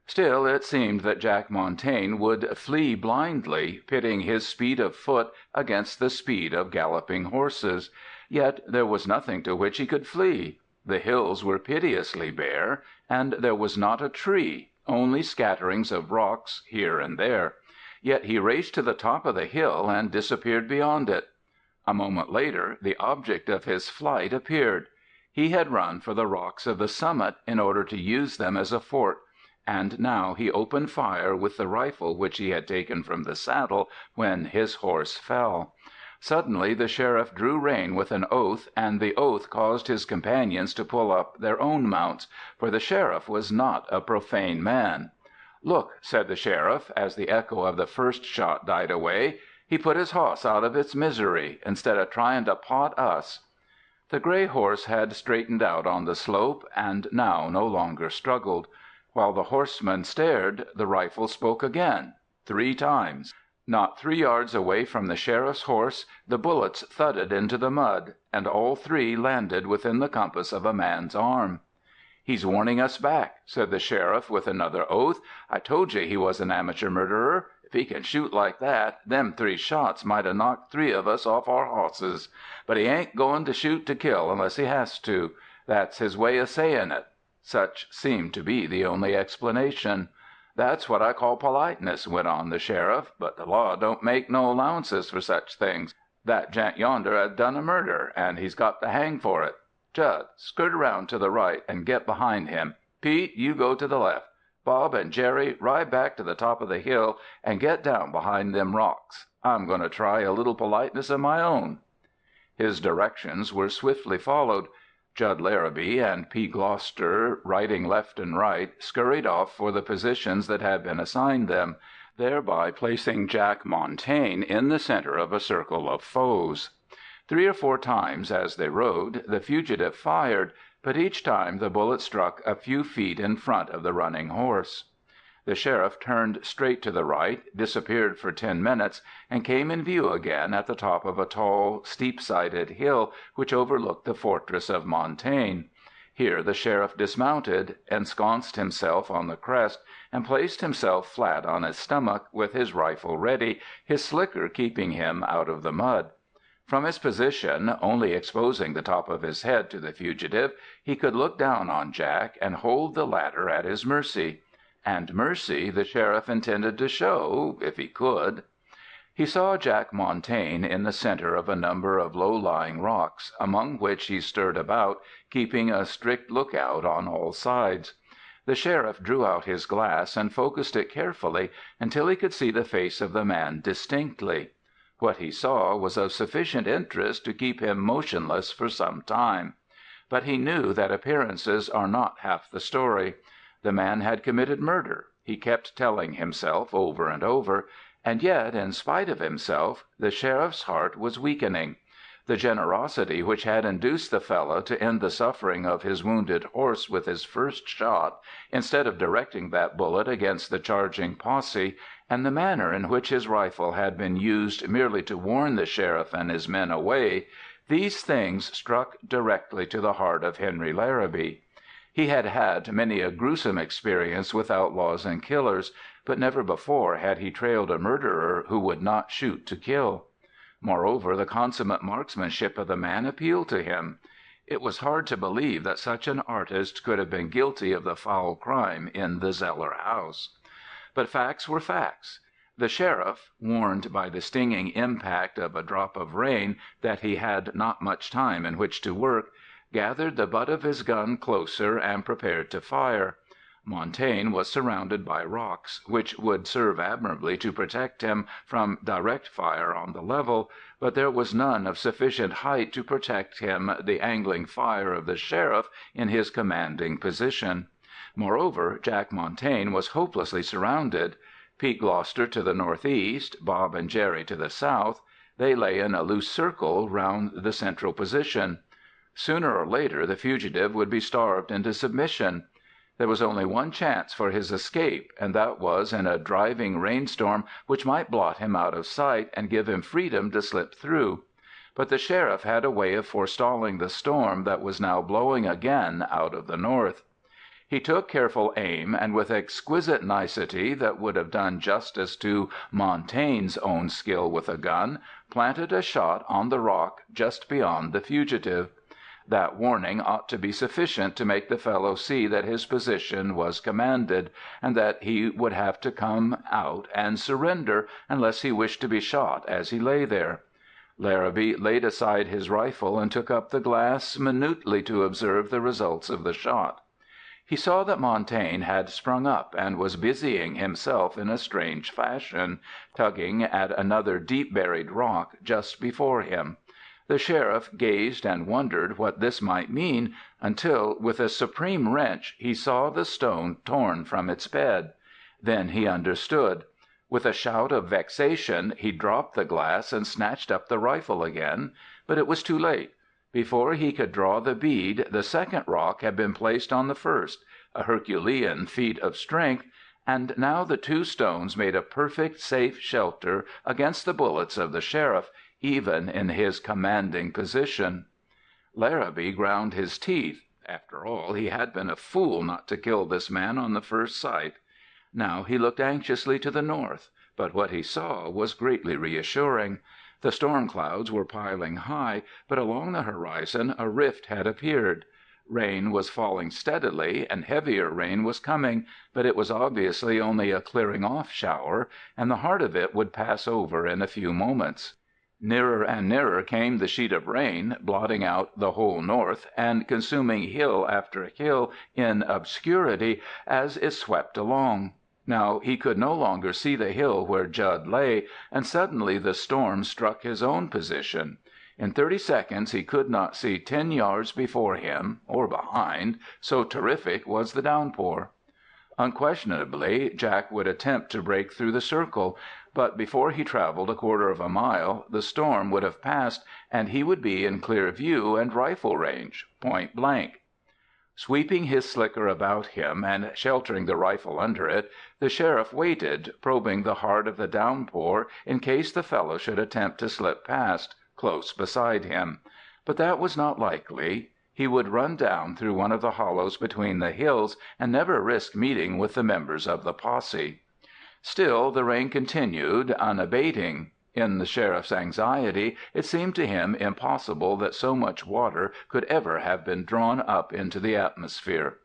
Speaker 1: Still, it seemed that Jack Montaine would flee blindly, pitting his speed of foot against the speed of galloping horses. Yet there was nothing to which he could flee. The hills were piteously bare, and there was not a tree, only scatterings of rocks here and there. Yet he raced to the top of the hill and disappeared beyond it. A moment later the object of his flight appeared. He had run for the rocks of the summit in order to use them as a fort, and now he opened fire with the rifle which he had taken from the saddle when his horse fell. Suddenly the sheriff drew rein with an oath, and the oath caused his companions to pull up their own mounts, for the sheriff was not a profane man. "Look," said the sheriff, as the echo of the first shot died away, "he put his hoss out of its misery, instead of tryin' to pot us." The gray horse had straightened out on the slope, and now no longer struggled. While the horseman stared, the rifle spoke again, 3 times. Not 3 yards away from the sheriff's horse, the bullets thudded into the mud, and all 3 landed within the compass of a man's arm. "He's warning us back," said the sheriff with another oath. "I told you he was an amateur murderer. If he can shoot like that, them 3 shots might have knocked 3 of us off our hosses. But he ain't goin' to shoot to kill unless he has to. That's his way of sayin' it." Such seemed to be the only explanation. "That's what I call politeness," went on the sheriff, "but the law don't make no allowances for such things. That gent yonder has done a murder, and he's got to hang for it. Judd, skirt around to the right and get behind him. Pete, you go to the left. Bob and Jerry, ride back to the top of the hill and get down behind them rocks. I'm going to try a little politeness of my own." His directions were swiftly followed. Jud Larabee and Pete Gloucester, riding left and right, scurried off for the positions that had been assigned them, thereby placing Jack Montaine in the center of a circle of foes. 3 or 4 times as they rode, the fugitive fired, but each time the bullet struck a few feet in front of the running horse. The sheriff turned straight to the right, disappeared for 10 minutes, and came in view again at the top of a tall, steep-sided hill which overlooked the fortress of Montaine. Here the sheriff dismounted, ensconced himself on the crest, and placed himself flat on his stomach, with his rifle ready, his slicker keeping him out of the mud. From his position, only exposing the top of his head to the fugitive, he could look down on Jack and hold the latter at his mercy. And mercy the sheriff intended to show, if he could. He saw Jack Montaine in the center of a number of low-lying rocks, among which he stirred about, keeping a strict lookout on all sides. The sheriff drew out his glass and focused it carefully until he could see the face of the man distinctly. What he saw was of sufficient interest to keep him motionless for some time. But he knew that appearances are not half the story. The man had committed murder, he kept telling himself over and over, and yet, in spite of himself, the sheriff's heart was weakening. The generosity which had induced the fellow to end the suffering of his wounded horse with his first shot, instead of directing that bullet against the charging posse, and the manner in which his rifle had been used merely to warn the sheriff and his men away, these things struck directly to the heart of Henry Larabee. He had had many a gruesome experience with outlaws and killers, but never before had he trailed a murderer who would not shoot to kill. Moreover, the consummate marksmanship of the man appealed to him. It was hard to believe that such an artist could have been guilty of the foul crime in the Zeller house. But facts were facts. The sheriff, warned by the stinging impact of a drop of rain that he had not much time in which to work, gathered the butt of his gun closer and prepared to fire. Montaine was surrounded by rocks, which would serve admirably to protect him from direct fire on the level, but there was none of sufficient height to protect him the angling fire of the sheriff in his commanding position. Moreover, Jack Montaine was hopelessly surrounded. Pete Gloucester to the northeast, Bob and Jerry to the south, they lay in a loose circle round the central position. Sooner or later the fugitive would be starved into submission. There was only one chance for his escape, and that was in a driving rainstorm which might blot him out of sight and give him freedom to slip through. But the sheriff had a way of forestalling the storm that was now blowing again out of the north. He took careful aim, and with exquisite nicety that would have done justice to Montaigne's own skill with a gun, planted a shot on the rock just beyond the fugitive. That warning ought to be sufficient to make the fellow see that his position was commanded, and that he would have to come out and surrender unless he wished to be shot as he lay there. Larabee laid aside his rifle and took up the glass minutely to observe the results of the shot. He saw that Montaine had sprung up and was busying himself in a strange fashion, tugging at another deep-buried rock just before him. The sheriff gazed and wondered what this might mean, until, with a supreme wrench, he saw the stone torn from its bed. Then he understood. With a shout of vexation, he dropped the glass and snatched up the rifle again. But it was too late. Before he could draw the bead, the second rock had been placed on the first, a Herculean feat of strength, and now the 2 stones made a perfect, safe shelter against the bullets of the sheriff, even in his commanding position. Larabee ground his teeth. After all, he had been a fool not to kill this man on the first sight. Now he looked anxiously to the north, But what he saw was greatly reassuring. The storm clouds were piling high, but along the horizon a rift had appeared. Rain was falling steadily, and heavier rain was coming, but it was obviously only a clearing-off shower, and the heart of it would pass over in a few moments. Nearer and nearer came the sheet of rain, blotting out the whole north and consuming hill after hill in obscurity as it swept along. Now he could no longer see the hill where Judd lay, and suddenly the storm struck his own position. In 30 seconds he could not see 10 yards before him or behind, so terrific was the downpour. Unquestionably, Jack would attempt to break through the circle, but before he traveled a quarter of a mile, the storm would have passed and he would be in clear view and rifle range, point blank. Sweeping his slicker about him and sheltering the rifle under it, the sheriff waited, probing the heart of the downpour in case the fellow should attempt to slip past, close beside him. But that was not likely. He would run down through one of the hollows between the hills and never risk meeting with the members of the posse. Still the rain continued, unabating. In the sheriff's anxiety, it seemed to him impossible that so much water could ever have been drawn up into the atmosphere.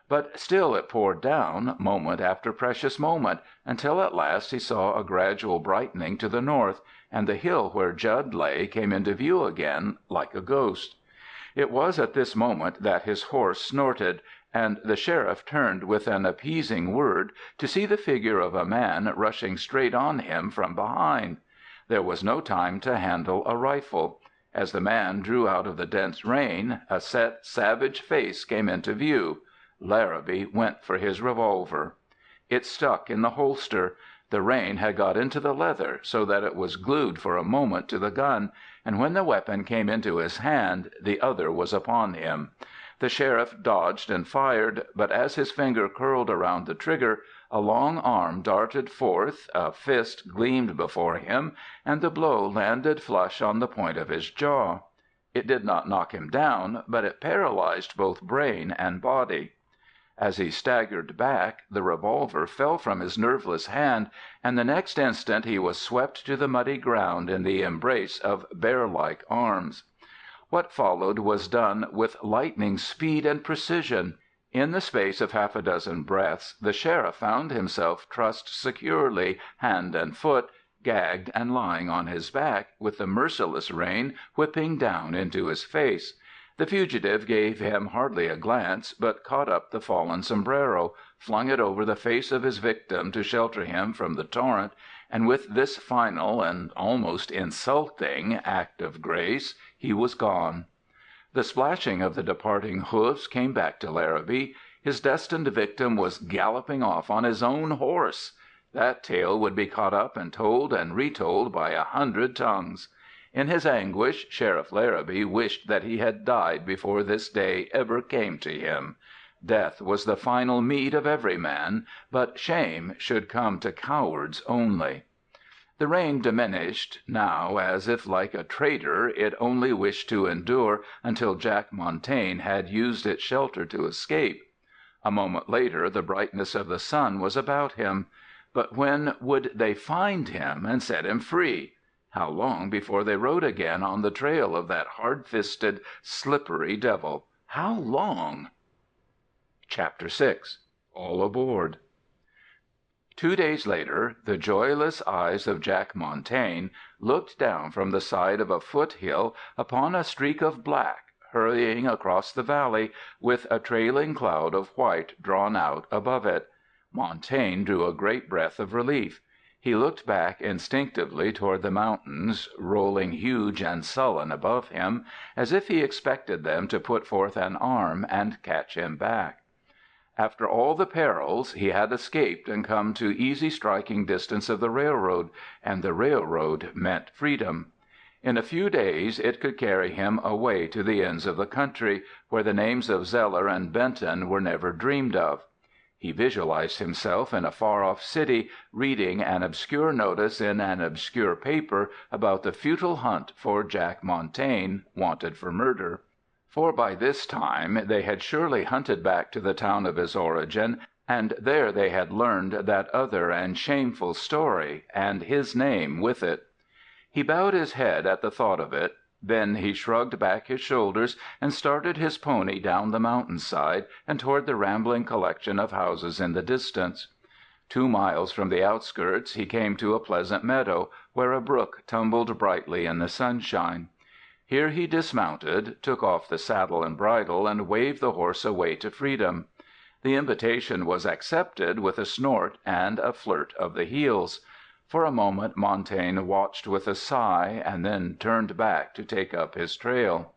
Speaker 1: But still it poured down, moment after precious moment, until at last he saw a gradual brightening to the north, and the hill where Judd lay came into view again like a ghost. It was at this moment that his horse snorted, and the sheriff turned with an appeasing word to see the figure of a man rushing straight on him from behind. There was no time to handle a rifle. As the man drew out of the dense rain, a set, savage face came into view. Larabee went for his revolver. It stuck in the holster. The rain had got into the leather so that it was glued for a moment to the gun, and when the weapon came into his hand, the other was upon him. The sheriff dodged and fired, but as his finger curled around the trigger, a long arm darted forth, a fist gleamed before him, and the blow landed flush on the point of his jaw. It did not knock him down, but it paralyzed both brain and body. As he staggered back, the revolver fell from his nerveless hand, and the next instant he was swept to the muddy ground in the embrace of bear-like arms. What followed was done with lightning speed and precision. In the space of half a dozen breaths, the sheriff found himself trussed securely, hand and foot, gagged and lying on his back, with the merciless rain whipping down into his face. The fugitive gave him hardly a glance, but caught up the fallen sombrero, flung it over the face of his victim to shelter him from the torrent, and with this final and almost insulting act of grace, he was gone. The splashing of the departing hoofs came back to Larabee. His destined victim was galloping off on his own horse. That tale would be caught up and told and retold by 100 tongues. In his anguish, Sheriff Larabee wished that he had died before this day ever came to him. Death was the final meed of every man, but shame should come to cowards only. The rain diminished, now, as if like a traitor it only wished to endure until Jack Montaine had used its shelter to escape. A moment later the brightness of the sun was about him. But when would they find him and set him free? How long before they rode again on the trail of that hard-fisted, slippery devil? How long? Chapter 6. All Aboard. 2 days later, the joyless eyes of Jack Montaine looked down from the side of a foothill upon a streak of black hurrying across the valley, with a trailing cloud of white drawn out above it. Montaine drew a great breath of relief. He looked back instinctively toward the mountains, rolling huge and sullen above him, as if he expected them to put forth an arm and catch him back. After all the perils, he had escaped and come to easy striking distance of the railroad, and the railroad meant freedom. In a few days it could carry him away to the ends of the country, where the names of Zeller and Benton were never dreamed of. He visualized himself in a far-off city, reading an obscure notice in an obscure paper about the futile hunt for Jack Montaine, wanted for murder. For by this time they had surely hunted back to the town of his origin And there they had learned that other and shameful story, and his name with it. He bowed his head at the thought of it. Then he shrugged back his shoulders and started his pony down the mountainside and toward the rambling collection of houses in the distance. 2 miles from the outskirts he came to a pleasant meadow, where a brook tumbled brightly in the sunshine. Here he dismounted, took off the saddle and bridle, and waved the horse away to freedom. The invitation was accepted with a snort and a flirt of the heels. For a moment Montaine watched with a sigh, and then turned back to take up his trail.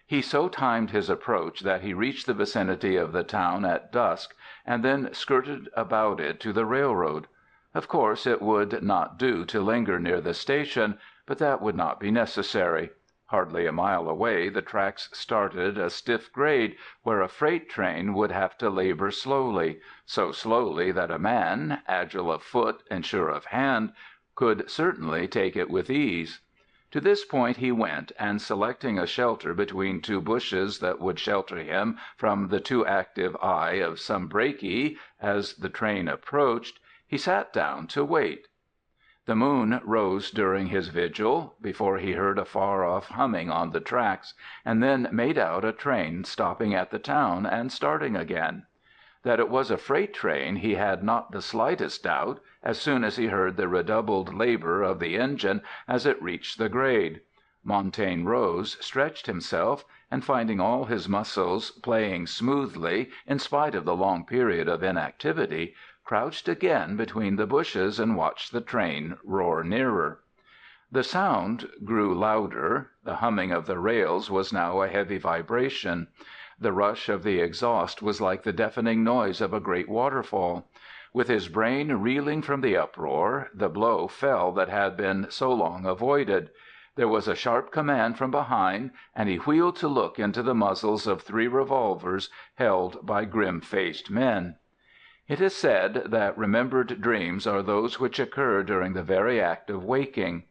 Speaker 1: He so timed his approach that he reached the vicinity of the town at dusk, and then skirted about it to the railroad. Of course it would not do to linger near the station, but that would not be necessary. Hardly a mile away the tracks started a stiff grade, where a freight train would have to labor slowly, so slowly that a man, agile of foot and sure of hand, could certainly take it with ease. To this point he went, and selecting a shelter between 2 bushes that would shelter him from the too active eye of some brakie as the train approached, he sat down to wait. The moon rose during his vigil, before he heard a far-off humming on the tracks, and then made out a train stopping at the town and starting again. That it was a freight train he had not the slightest doubt as soon as he heard the redoubled labor of the engine as it reached the grade. Montaine rose, stretched himself, and finding all his muscles playing smoothly in spite of the long period of inactivity, crouched again between the bushes and watched the train roar nearer. The sound grew louder. The humming of the rails was now a heavy vibration. The rush of the exhaust was like the deafening noise of a great waterfall. With his brain reeling from the uproar, the blow fell that had been so long avoided. There was a sharp command from behind, and he wheeled to look into the muzzles of 3 revolvers held by grim-faced men. It is said that remembered dreams are those which occur during the very act of waking.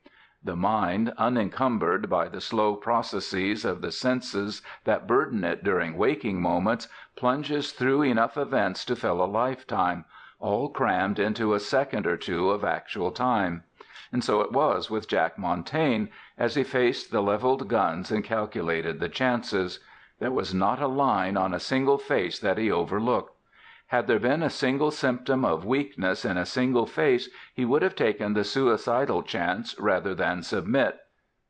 Speaker 1: The mind, unencumbered by the slow processes of the senses that burden it during waking moments, plunges through enough events to fill a lifetime, all crammed into a second or 2 of actual time. And so it was with Jack Montaine, as he faced the leveled guns and calculated the chances. There was not a line on a single face that he overlooked. Had there been a single symptom of weakness in a single face, he would have taken the suicidal chance rather than submit.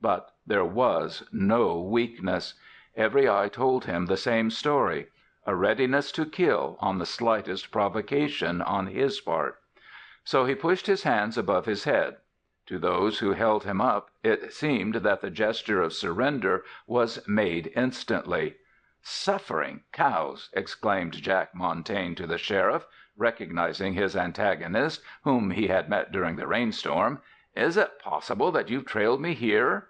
Speaker 1: But there was no weakness. Every eye told him the same story, a readiness to kill on the slightest provocation on his part. So he pushed his hands above his head. To those who held him up, it seemed that the gesture of surrender was made instantly. "Suffering cows!" exclaimed Jack Montaine to the sheriff, recognizing his antagonist, whom he had met during the rainstorm. "Is it possible that you've trailed me here?"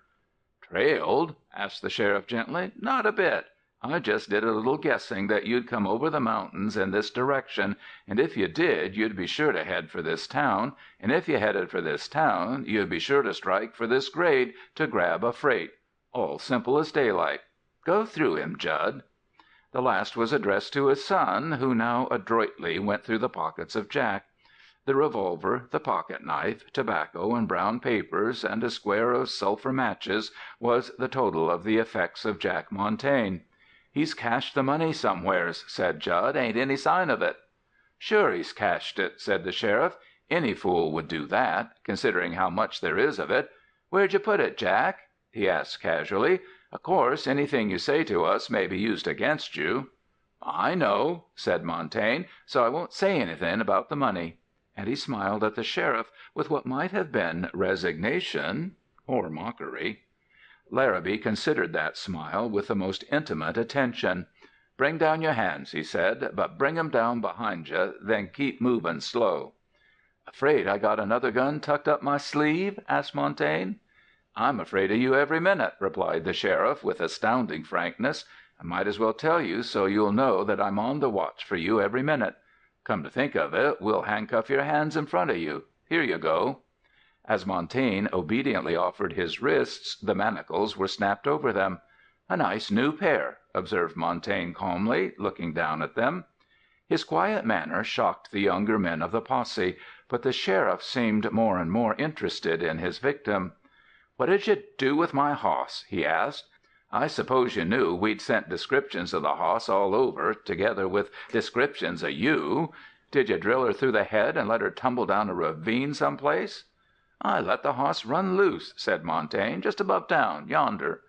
Speaker 1: "Trailed?" asked the sheriff gently. "Not a bit. I just did a little guessing that you'd come over the mountains in this direction, and if you did, you'd be sure to head for this town, and if you headed for this town, you'd be sure to strike for this grade to grab a freight. All simple as daylight. Go through him, Judd." The last was addressed to his son, who now adroitly went through the pockets of Jack. The revolver, the pocket-knife, tobacco and brown papers, and a square of sulphur matches was the total of the effects of Jack Montaine. "He's cached the money somewheres," said Judd. "Ain't any sign of it." "Sure he's cached it," said the sheriff. "Any fool would do that, considering how much there is of it. Where'd you put it, Jack?" he asked casually. "Of course, anything you say to us may be used against you." "I know," said Montaine, "so I won't say anything about the money." And he smiled at the sheriff with what might have been resignation or mockery. Larabee considered that smile with the most intimate attention. "Bring down your hands," he said, "but bring 'em down behind you, then keep moving slow." "Afraid I got another gun tucked up my sleeve?" asked Montaine. "I'm afraid of you every minute," replied the sheriff with astounding frankness. "I might as well tell you so you'll know that I'm on the watch for you every minute. Come to think of it, we'll handcuff your hands in front of you. Here you go." As Montaine obediently offered his wrists, the manacles were snapped over them. "A nice new pair," observed Montaine calmly, looking down at them. His quiet manner shocked the younger men of the posse, but the sheriff seemed more and more interested in his victim. "What did you do with my hoss?" he asked. "I suppose you knew we'd sent descriptions of the hoss all over, together with descriptions of you. Did you drill her through the head and let her tumble down a ravine some place?" "I let the hoss run loose," said Montaine, "just above town, yonder."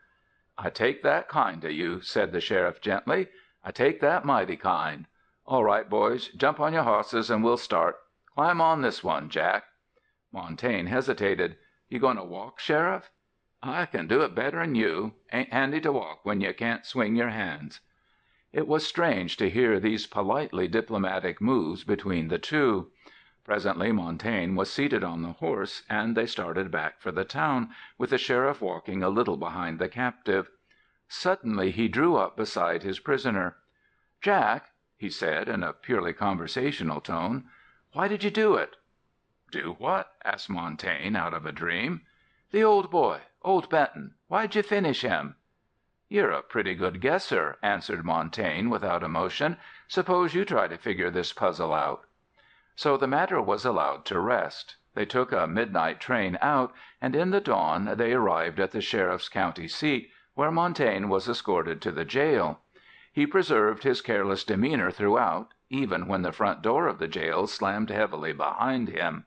Speaker 1: "I take that kind of you," said the sheriff gently. "I take that mighty kind. All right, boys, jump on your hosses and we'll start. Climb on this one, Jack." Montaine hesitated. "You going to walk, Sheriff?" "I can do it better'n you. Ain't handy to walk when you can't swing your hands." It was strange to hear these politely diplomatic moves between the two. Presently Montaine was seated on the horse, and they started back for the town, with the sheriff walking a little behind the captive. Suddenly he drew up beside his prisoner. "Jack," he said in a purely conversational tone, "why did you do it?" "Do what?" asked Montaine, out of a dream. "The old boy, old Benton. Why'd you finish him?" "You're a pretty good guesser," answered Montaine without emotion. "Suppose you try to figure this puzzle out." So the matter was allowed to rest. They took a midnight train out, and in the dawn they arrived at the sheriff's county seat, where Montaine was escorted to the jail. He preserved his careless demeanor throughout, even when the front door of the jail slammed heavily behind him.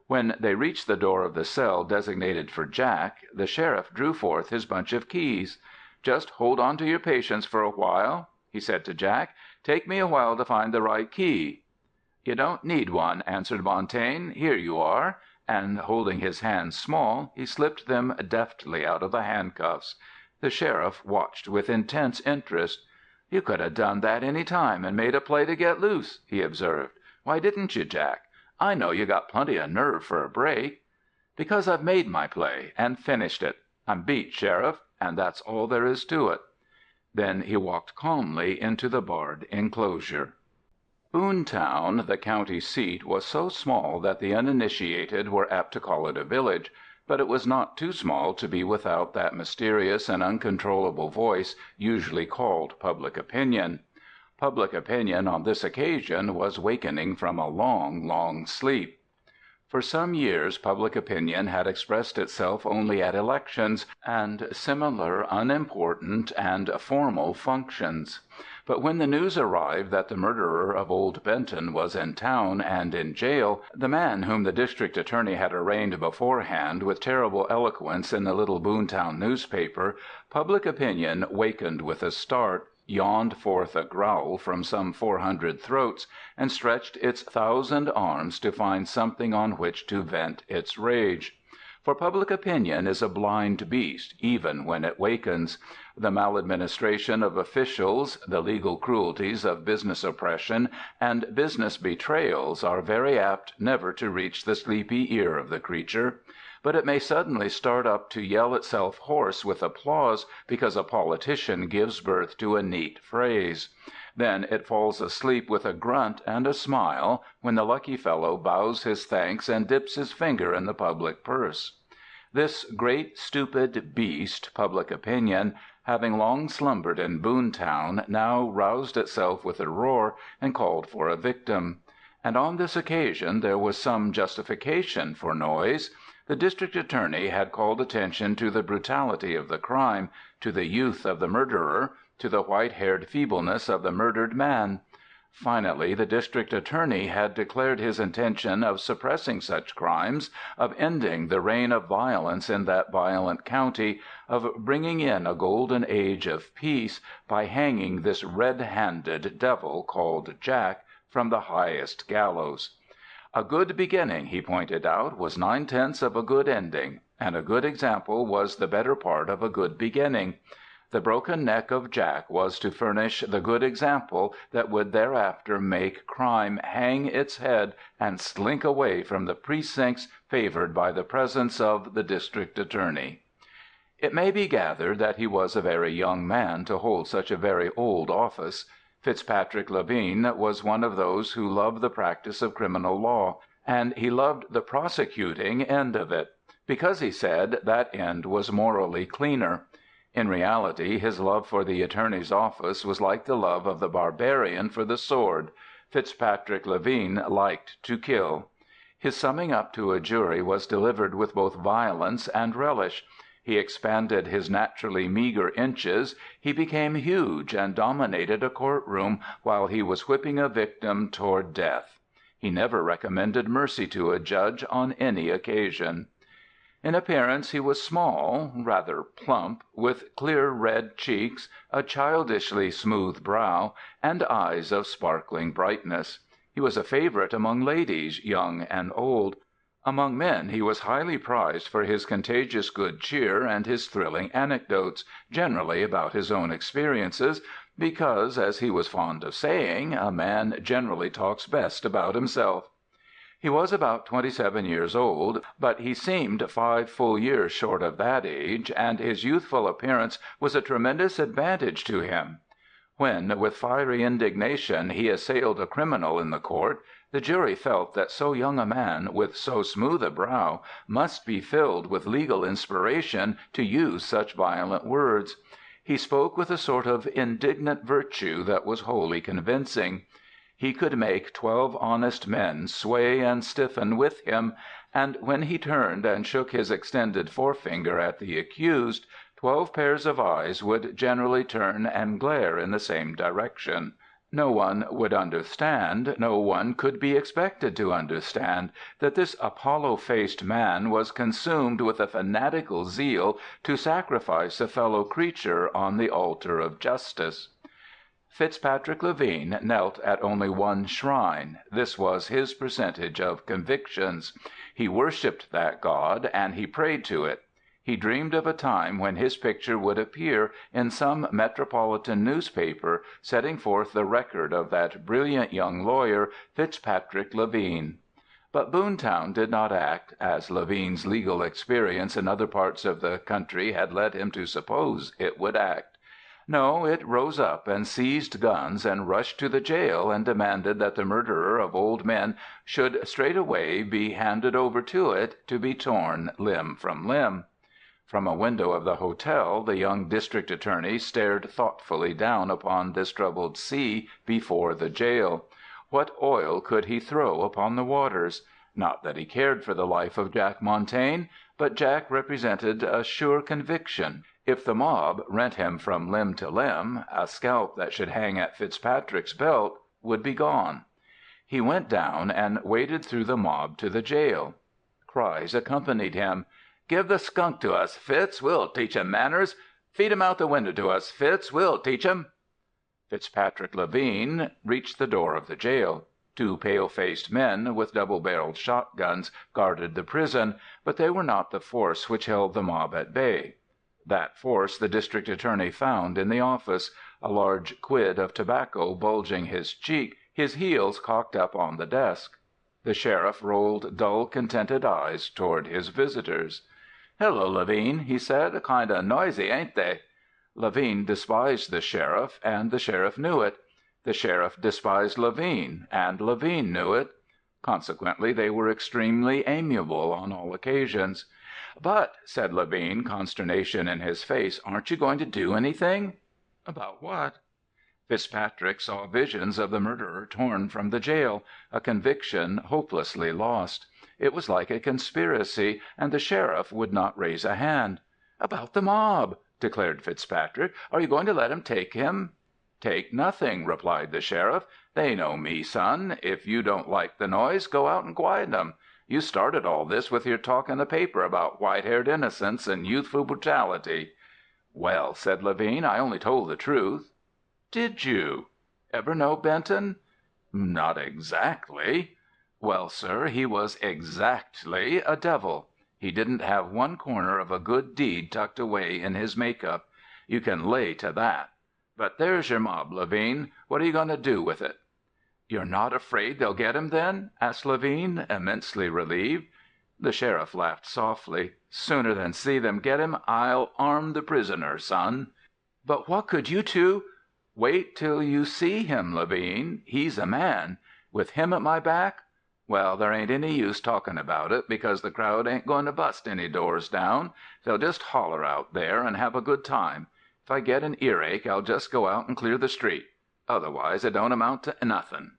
Speaker 1: When they reached the door of the cell designated for Jack, the sheriff drew forth his bunch of keys. "Just hold on to your patience for a while," he said to Jack. "Take me a while to find the right key." "You don't need one," answered Montaine. "Here you are," and holding his hands small, he slipped them deftly out of the handcuffs. The sheriff watched with intense interest. "You could have done that any time and made a play to get loose," he observed. "Why didn't you, Jack? I know you got plenty of nerve for a break." "Because I've made my play and finished it. I'm beat, Sheriff, and that's all there is to it." Then he walked calmly into the barred enclosure. Boontown, the county seat, was so small that the uninitiated were apt to call it a village, but it was not too small to be without that mysterious and uncontrollable voice usually called public opinion. Public opinion on this occasion was wakening from a long, long sleep. For some years public opinion had expressed itself only at elections and similar unimportant and formal functions. But when the news arrived that the murderer of old Benton was in town and in jail, the man whom the district attorney had arraigned beforehand with terrible eloquence in the little Boontown newspaper, public opinion wakened with a start, yawned forth a growl from some 400 throats, and stretched its 1,000 arms to find something on which to vent its rage. For public opinion is a blind beast, even when it wakens. The maladministration of officials, the legal cruelties of business oppression, and business betrayals are very apt never to reach the sleepy ear of the creature. But it may suddenly start up to yell itself hoarse with applause because a politician gives birth to a neat phrase. Then it falls asleep with a grunt and a smile when the lucky fellow bows his thanks and dips his finger in the public purse. This great stupid beast, public opinion, having long slumbered in Boontown, now roused itself with a roar and called for a victim. And on this occasion there was some justification for noise. The district attorney had called attention to the brutality of the crime, to the youth of the murderer, to the white-haired feebleness of the murdered man. Finally, the district attorney had declared his intention of suppressing such crimes, of ending the reign of violence in that violent county, of bringing in a golden age of peace by hanging this red-handed devil called Jack from the highest gallows. A good beginning, he pointed out, was 9/10 of a good ending, and a good example was the better part of a good beginning. The broken neck of Jack was to furnish the good example that would thereafter make crime hang its head and slink away from the precincts favored by the presence of the district attorney. It may be gathered that he was a very young man to hold such a very old office. Fitzpatrick Levine was one of those who love the practice of criminal law, and he loved the prosecuting end of it, because he said that end was morally cleaner. In reality, his love for the attorney's office was like the love of the barbarian for the sword. Fitzpatrick Levine liked to kill. His summing up to a jury was delivered with both violence and relish. He expanded his naturally meager inches, he became huge and dominated a courtroom while he was whipping a victim toward death. He never recommended mercy to a judge on any occasion. In appearance he was small, rather plump, with clear red cheeks, a childishly smooth brow, and eyes of sparkling brightness. He was a favorite among ladies, young and old. Among men he was highly prized for his contagious good cheer and his thrilling anecdotes, generally about his own experiences, because, as he was fond of saying, a man generally talks best about himself. He was about 27 years old, but he seemed 5 full years short of that age, and his youthful appearance was a tremendous advantage to him. When, with fiery indignation, he assailed a criminal in the court, the jury felt that so young a man, with so smooth a brow, must be filled with legal inspiration to use such violent words. He spoke with a sort of indignant virtue that was wholly convincing. He could make 12 honest men sway and stiffen with him, and when he turned and shook his extended forefinger at the accused, 12 pairs of eyes would generally turn and glare in the same direction. No one would understand, no one could be expected to understand, that this Apollo-faced man was consumed with a fanatical zeal to sacrifice a fellow creature on the altar of justice. Fitzpatrick Levine knelt at only one shrine. This was his percentage of convictions. He worshipped that god, and he prayed to it. He dreamed of a time when his picture would appear in some metropolitan newspaper, setting forth the record of that brilliant young lawyer, Fitzpatrick Levine. But Boontown did not act as Levine's legal experience in other parts of the country had led him to suppose it would act. No, it rose up and seized guns and rushed to the jail and demanded that the murderer of old men should straightway be handed over to it to be torn limb from limb. From a window of the hotel the young district attorney stared thoughtfully down upon this troubled sea before the jail. What oil could he throw upon the waters? Not that he cared for the life of Jack Montaine, but Jack represented a sure conviction. If the mob rent him from limb to limb, a scalp that should hang at Fitzpatrick's belt would be gone. He went down and waded through the mob to the jail. Cries accompanied him. "Give the skunk to us, Fitz. We'll teach him manners. Feed him out the window to us, Fitz. We'll teach him." Fitzpatrick Levine reached the door of the jail. 2 pale-faced men with double-barreled shotguns guarded the prison, but they were not the force which held the mob at bay. That force the district attorney found in the office, a large quid of tobacco bulging his cheek, his heels cocked up on the desk. The sheriff rolled dull, contented eyes toward his visitors. "Hello, Levine," he said. "Kind of noisy, ain't they?" Levine despised the sheriff, and the sheriff knew it. The sheriff despised Levine, and Levine knew it. Consequently, they were extremely amiable on all occasions. "But," said Levine, consternation in his face, "aren't you going to do anything?" "About what?" Fitzpatrick saw visions of the murderer torn from the jail, a conviction hopelessly lost. It was like a conspiracy, and the sheriff would not raise a hand. "About the mob," declared Fitzpatrick. "Are you going to let 'em take him?" "Take nothing," replied the sheriff. "They know me, son. If you don't like the noise, go out and quiet 'em. You started all this with your talk in the paper about white-haired innocence and youthful brutality." "Well," said Levine, "I only told the truth." "Did you? Ever know Benton?" "Not exactly." "Well, sir, he was exactly a devil. He didn't have one corner of a good deed tucked away in his make-up. You can lay to that. But there's your mob, Levine. What are you going to do with it?" "You're not afraid they'll get him, then?" asked Levine, immensely relieved. The sheriff laughed softly. "Sooner than see them get him, I'll arm the prisoner, son." "But what could you two—" "Wait till you see him, Levine. He's a man. With him at my back, well, there ain't any use talking about it, because the crowd ain't going to bust any doors down. They'll just holler out there and have a good time. If I get an earache, I'll just go out and clear the street. Otherwise, it don't amount to nothing."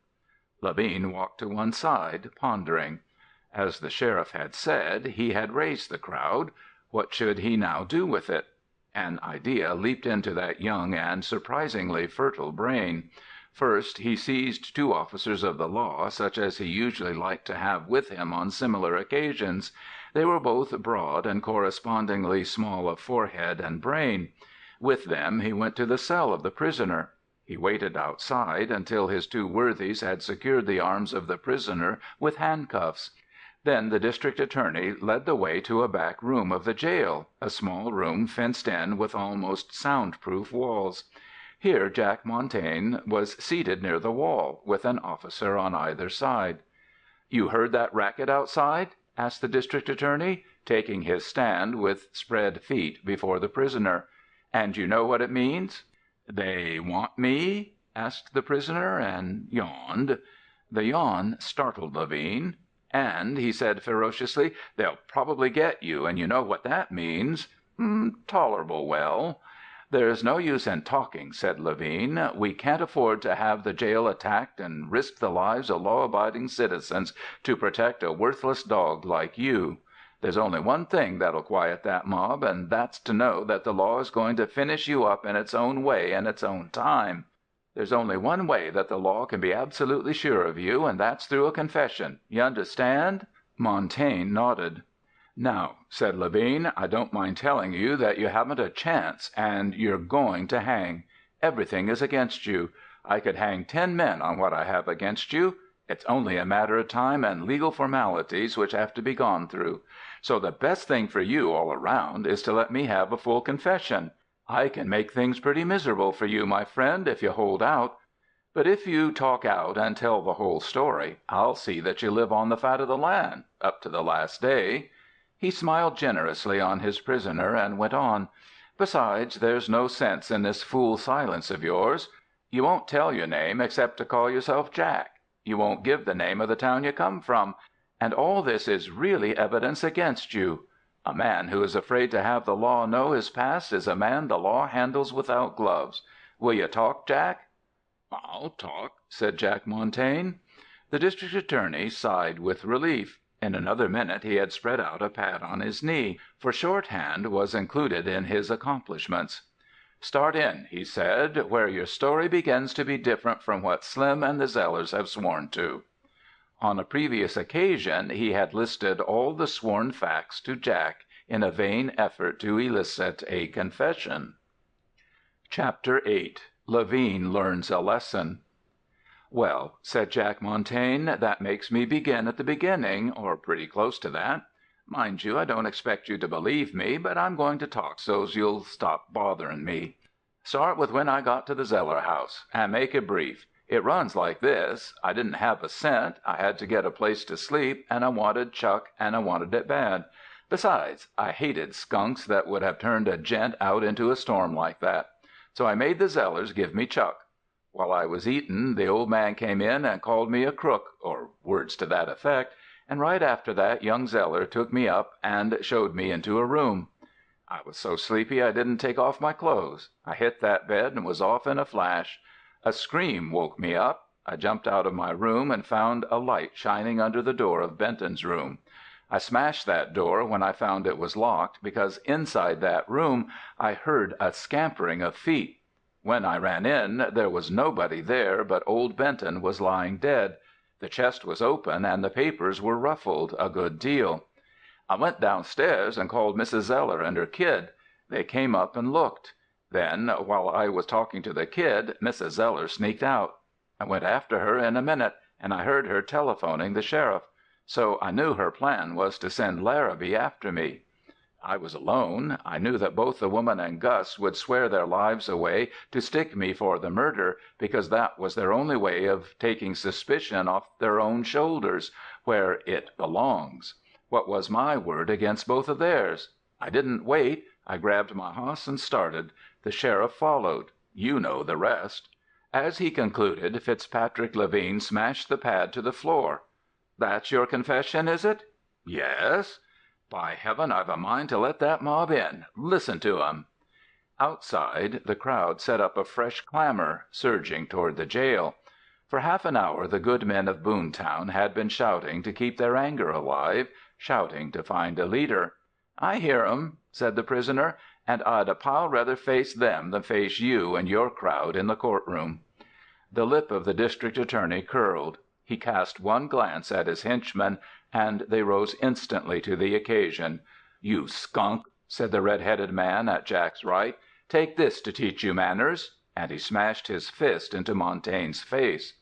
Speaker 1: Levine walked to one side, pondering. As the sheriff had said, he had raised the crowd. What should he now do with it? An idea leaped into that young and surprisingly fertile brain. First, he seized two officers of the law, such as he usually liked to have with him on similar occasions. They were both broad and correspondingly small of forehead and brain. With them he went to the cell of the prisoner. He waited outside until his two worthies had secured the arms of the prisoner with handcuffs. Then the district attorney led the way to a back room of the jail, a small room fenced in with almost soundproof walls. Here Jack Montaine was seated near the wall, with an officer on either side. "You heard that racket outside?" asked the district attorney, taking his stand with spread feet before the prisoner. "And you know what it means?" "They want me?" asked the prisoner, and yawned. The yawn startled Levine. "And," he said ferociously, "they'll probably get you, and you know what that means." "Tolerable well." "There's no use in talking," said Levine. "We can't afford to have the jail attacked and risk the lives of law-abiding citizens to protect a worthless dog like you. There's only one thing that'll quiet that mob, and that's to know that the law is going to finish you up in its own way and its own time. There's only one way that the law can be absolutely sure of you, and that's through a confession. You understand?" Montaine nodded. "Now," said Levine, "I don't mind telling you that you haven't a chance, and you're going to hang. Everything is against you. I could hang 10 men on what I have against you. It's only a matter of time and legal formalities which have to be gone through. So the best thing for you all around is to let me have a full confession. I can make things pretty miserable for you, my friend, if you hold out. But if you talk out and tell the whole story, I'll see that you live on the fat of the land, up to the last day." He smiled generously on his prisoner and went on. "Besides, there's no sense in this fool silence of yours. You won't tell your name except to call yourself Jack. You won't give the name of the town you come from. And all this is really evidence against you. A man who is afraid to have the law know his past is a man the law handles without gloves. Will you talk, Jack?" "I'll talk," said Jack Montaine. The district attorney sighed with relief. In another minute he had spread out a pad on his knee, for shorthand was included in his accomplishments. "Start in," he said, "where your story begins to be different from what Slim and the Zellers have sworn to." On a previous occasion he had listed all the sworn facts to Jack in a vain effort to elicit a confession. Chapter 8. Levine Learns a Lesson. "Well," said Jack Montaine, "that makes me begin at the beginning, or pretty close to that. Mind you, I don't expect you to believe me, but I'm going to talk so's you'll stop bothering me. Start with when I got to the Zeller house, and make it brief. It runs like this. I didn't have a cent, I had to get a place to sleep, and I wanted chuck, and I wanted it bad. Besides, I hated skunks that would have turned a gent out into a storm like that. So I made the Zellers give me chuck. While I was eatin', the old man came in and called me a crook, or words to that effect, and right after that young Zeller took me up and showed me into a room. I was so sleepy I didn't take off my clothes. I hit that bed and was off in a flash. A scream woke me up. I jumped out of my room and found a light shining under the door of Bentons' room. I smashed that door when I found it was locked, because inside that room I heard a scampering of feet. When I ran in, there was nobody there, but old Benton was lying dead. The chest was open, and the papers were ruffled a good deal. I went downstairs and called Mrs. Zeller and her kid. They came up and looked. Then, while I was talking to the kid, Mrs. Zeller sneaked out. I went after her in a minute, and I heard her telephoning the sheriff. So I knew her plan was to send Larabee after me. I was alone. I knew that both the woman and Gus would swear their lives away to stick me for the murder, because that was their only way of taking suspicion off their own shoulders, where it belongs. What was my word against both of theirs? I didn't wait. I grabbed my hoss and started. The sheriff followed. You know the rest. As he concluded, Fitzpatrick Levine smashed the pad to the floor. "That's your confession, is it?" "Yes." "By heaven, I've a mind to let that mob in. Listen to 'em." Outside, the crowd set up a fresh clamor, surging toward the jail. For half an hour the good men of Boontown had been shouting to keep their anger alive, shouting to find a leader. "I hear 'em," said the prisoner, "and I'd a pile rather face them than face you and your crowd in the courtroom." The lip of the district attorney curled. He cast one glance at his henchmen, and they rose instantly to the occasion. "You skunk," said the red-headed man at Jack's right, "take this to teach you manners," and he smashed his fist into Montaigne's face.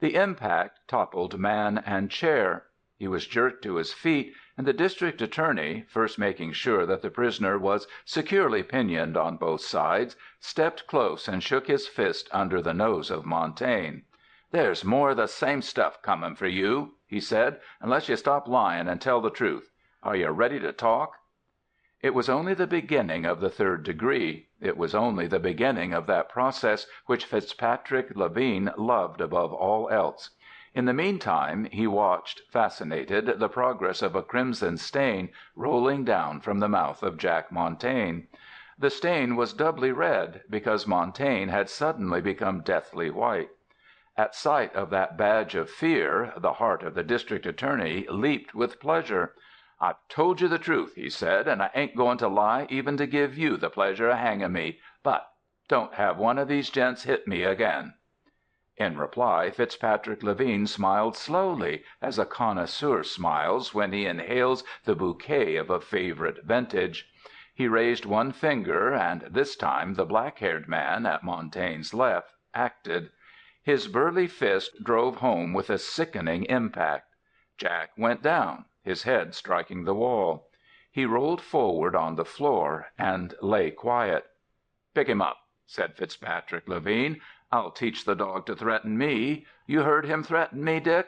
Speaker 1: The impact toppled man and chair. He was jerked to his feet, and the district attorney, first making sure that the prisoner was securely pinioned on both sides, stepped close and shook his fist under the nose of Montaine. "There's more of the same stuff comin' for you," he said, "unless you stop lyin' and tell the truth. Are you ready to talk?" It was only the beginning of the third degree. It was only the beginning of that process which Fitzpatrick Levine loved above all else. In the meantime he watched, fascinated, the progress of a crimson stain rolling down from the mouth of Jack Montaine. The stain was doubly red, because Montaine had suddenly become deathly white. At sight of that badge of fear, the heart of the district attorney leaped with pleasure. "I've told you the truth," he said, "and I ain't goin' to lie even to give you the pleasure of hangin' me, but don't have one of these gents hit me again." In reply, Fitzpatrick Levine smiled slowly, as a connoisseur smiles when he inhales the bouquet of a favorite vintage. He raised one finger, and this time the black-haired man at Montaigne's left acted. His burly fist drove home with a sickening impact. Jack went down, his head striking the wall. He rolled forward on the floor and lay quiet. "Pick him up," said Fitzpatrick Levine. "I'll teach the dog to threaten me. You heard him threaten me, Dick?"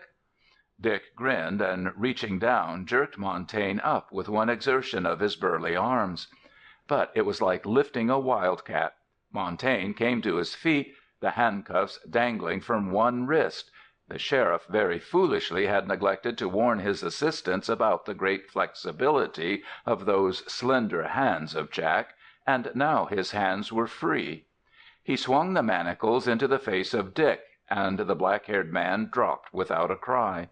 Speaker 1: Dick grinned, and reaching down, jerked Montaine up with one exertion of his burly arms. But it was like lifting a wildcat. Montaine came to his feet, the handcuffs dangling from one wrist. The sheriff very foolishly had neglected to warn his assistants about the great flexibility of those slender hands of Jack, and now his hands were free. He swung the manacles into the face of Dick, and the black-haired man dropped without a cry.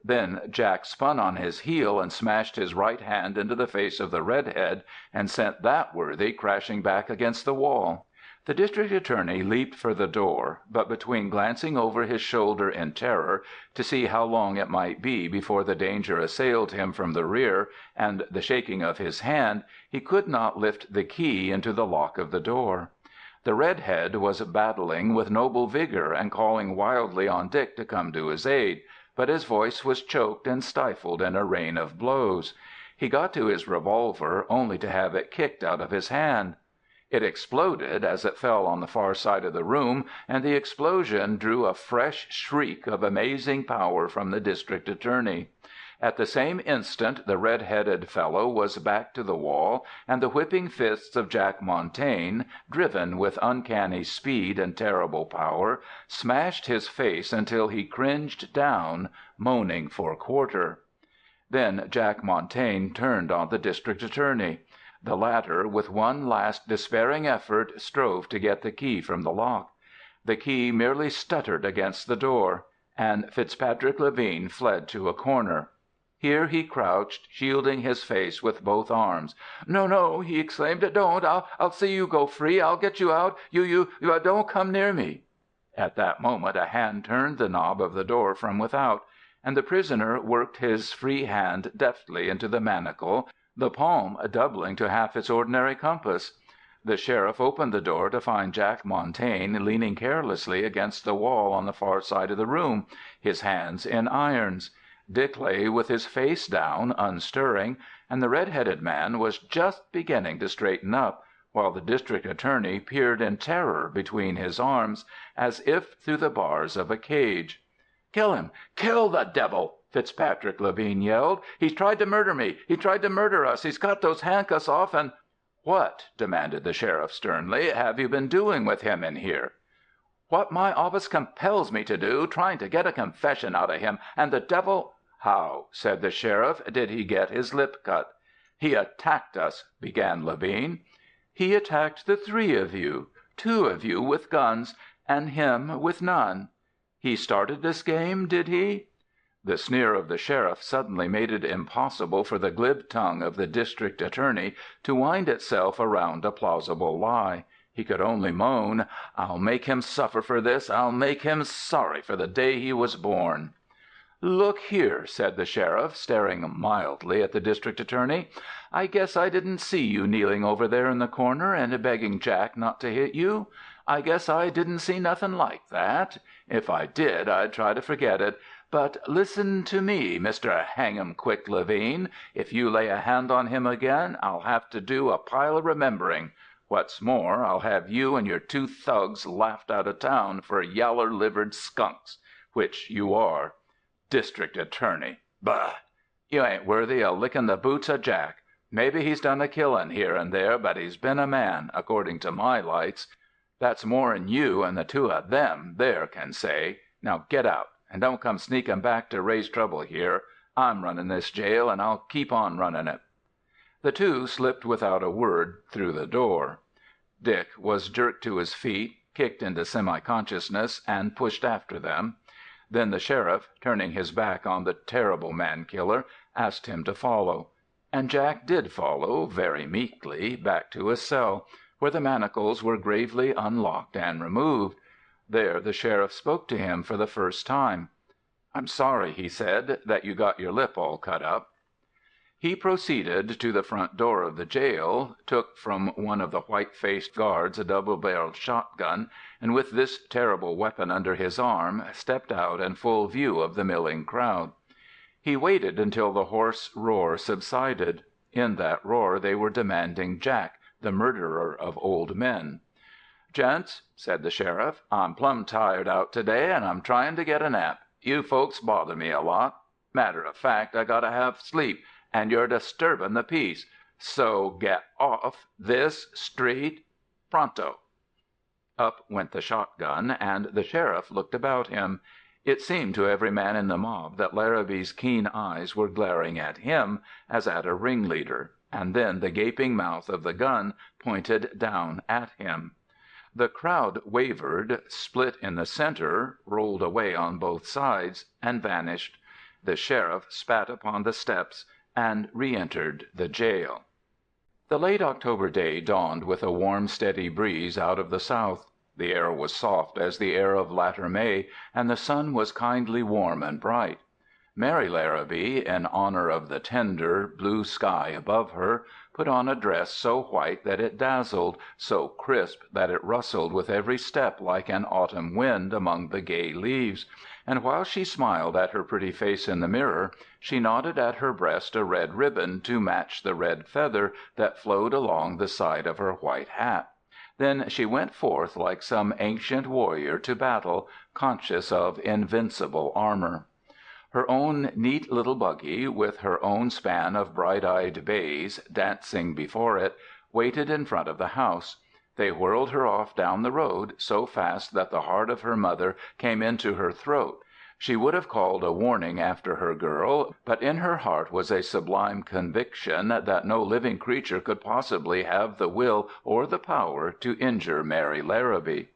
Speaker 1: Then Jack spun on his heel and smashed his right hand into the face of the redhead, and sent that worthy crashing back against the wall. The district attorney leaped for the door, but between glancing over his shoulder in terror to see how long it might be before the danger assailed him from the rear, and the shaking of his hand, he could not lift the key into the lock of the door. The redhead was battling with noble vigor and calling wildly on Dick to come to his aid, but his voice was choked and stifled in a rain of blows. He got to his revolver only to have it kicked out of his hand. It exploded as it fell on the far side of the room, and the explosion drew a fresh shriek of amazing power from the district attorney. At the same instant the red-headed fellow was back to the wall, and the whipping fists of Jack Montaine, driven with uncanny speed and terrible power, smashed his face until he cringed down, moaning for quarter. Then Jack Montaine turned on the district attorney. The latter, with one last despairing effort, strove to get the key from the lock. The key merely stuttered against the door, and Fitzpatrick Levine fled to a corner. Here he crouched, shielding his face with both arms. "No, no!" he exclaimed. "Don't! I'll see you go free! I'll get you out! You don't come near me!" At that moment a hand turned the knob of the door from without, and the prisoner worked his free hand deftly into the manacle, the palm doubling to half its ordinary compass. The sheriff opened the door to find Jack Montaine leaning carelessly against the wall on the far side of the room, his hands in irons. Dick lay with his face down, unstirring, and the red-headed man was just beginning to straighten up, while the district attorney peered in terror between his arms, as if through the bars of a cage. "Kill him! Kill the devil!" Fitzpatrick Levine yelled. "He's tried to murder me! He tried to murder us! He's got those handcuffs off and—" "What," demanded the sheriff sternly, "have you been doing with him in here?" "What my office compels me to do, trying to get a confession out of him, and the devil—" "How," said the sheriff, "did he get his lip cut?" "He attacked us," began Levine. "He attacked the three of you, two of you with guns, and him with none. He started this game, did he?" The sneer of the sheriff suddenly made it impossible for the glib tongue of the district attorney to wind itself around a plausible lie. He could only moan, "I'll make him suffer for this. I'll make him sorry for the day he was born." "Look here," said the sheriff, staring mildly at the district attorney, "I guess I didn't see you kneeling over there in the corner and begging Jack not to hit you. I guess I didn't see nothing like that. If I did, I'd try to forget it. But listen to me, Mr. Hang-'em-Quick Levine. If you lay a hand on him again, I'll have to do a pile of remembering. What's more, I'll have you and your 2 thugs laughed out of town for yaller-livered skunks, which you are. District attorney! Bah! You ain't worthy of licking the boots of Jack. Maybe he's done a killin' here and there, but he's been a man, according to my lights. That's more'n you and the 2 of them there can say. Now get out, and don't come sneaking back to raise trouble here. I'm running this jail, and I'll keep on running it." The 2 slipped without a word through the door. Dick was jerked to his feet, kicked into semi-consciousness, and pushed after them. Then the sheriff, turning his back on the terrible man-killer, asked him to follow. And Jack did follow, very meekly, back to his cell, where the manacles were gravely unlocked and removed. There the sheriff spoke to him for the first time. "I'm sorry," he said, "that you got your lip all cut up." He proceeded to the front door of the jail, took from one of the white-faced guards a double-barreled shotgun, and with this terrible weapon under his arm, stepped out in full view of the milling crowd. He waited until the hoarse roar subsided. In that roar they were demanding Jack, the murderer of old men. "Gents," said the sheriff, "I'm plumb tired out today, and I'm trying to get a nap. You folks bother me a lot. Matter of fact, I gotta have sleep, and you're disturbing the peace. So get off this street pronto." Up went the shotgun, and the sheriff looked about him. It seemed to every man in the mob that Larabee's keen eyes were glaring at him as at a ringleader, and then the gaping mouth of the gun pointed down at him. The crowd wavered, split in the center, rolled away on both sides, and vanished. The sheriff spat upon the steps and re-entered the jail. The late October day dawned with a warm, steady breeze out of the south. The air was soft as the air of latter May, and the sun was kindly warm and bright. Mary Larabee, in honor of the tender, blue sky above her, put on a dress so white that it dazzled, so crisp that it rustled with every step like an autumn wind among the gay leaves, and while she smiled at her pretty face in the mirror, she knotted at her breast a red ribbon to match the red feather that flowed along the side of her white hat. Then she went forth like some ancient warrior to battle, conscious of invincible armor. Her own neat little buggy, with her own span of bright-eyed bays dancing before it, waited in front of the house. They whirled her off down the road so fast that the heart of her mother came into her throat. She would have called a warning after her girl, but in her heart was a sublime conviction that no living creature could possibly have the will or the power to injure Mary Larabee.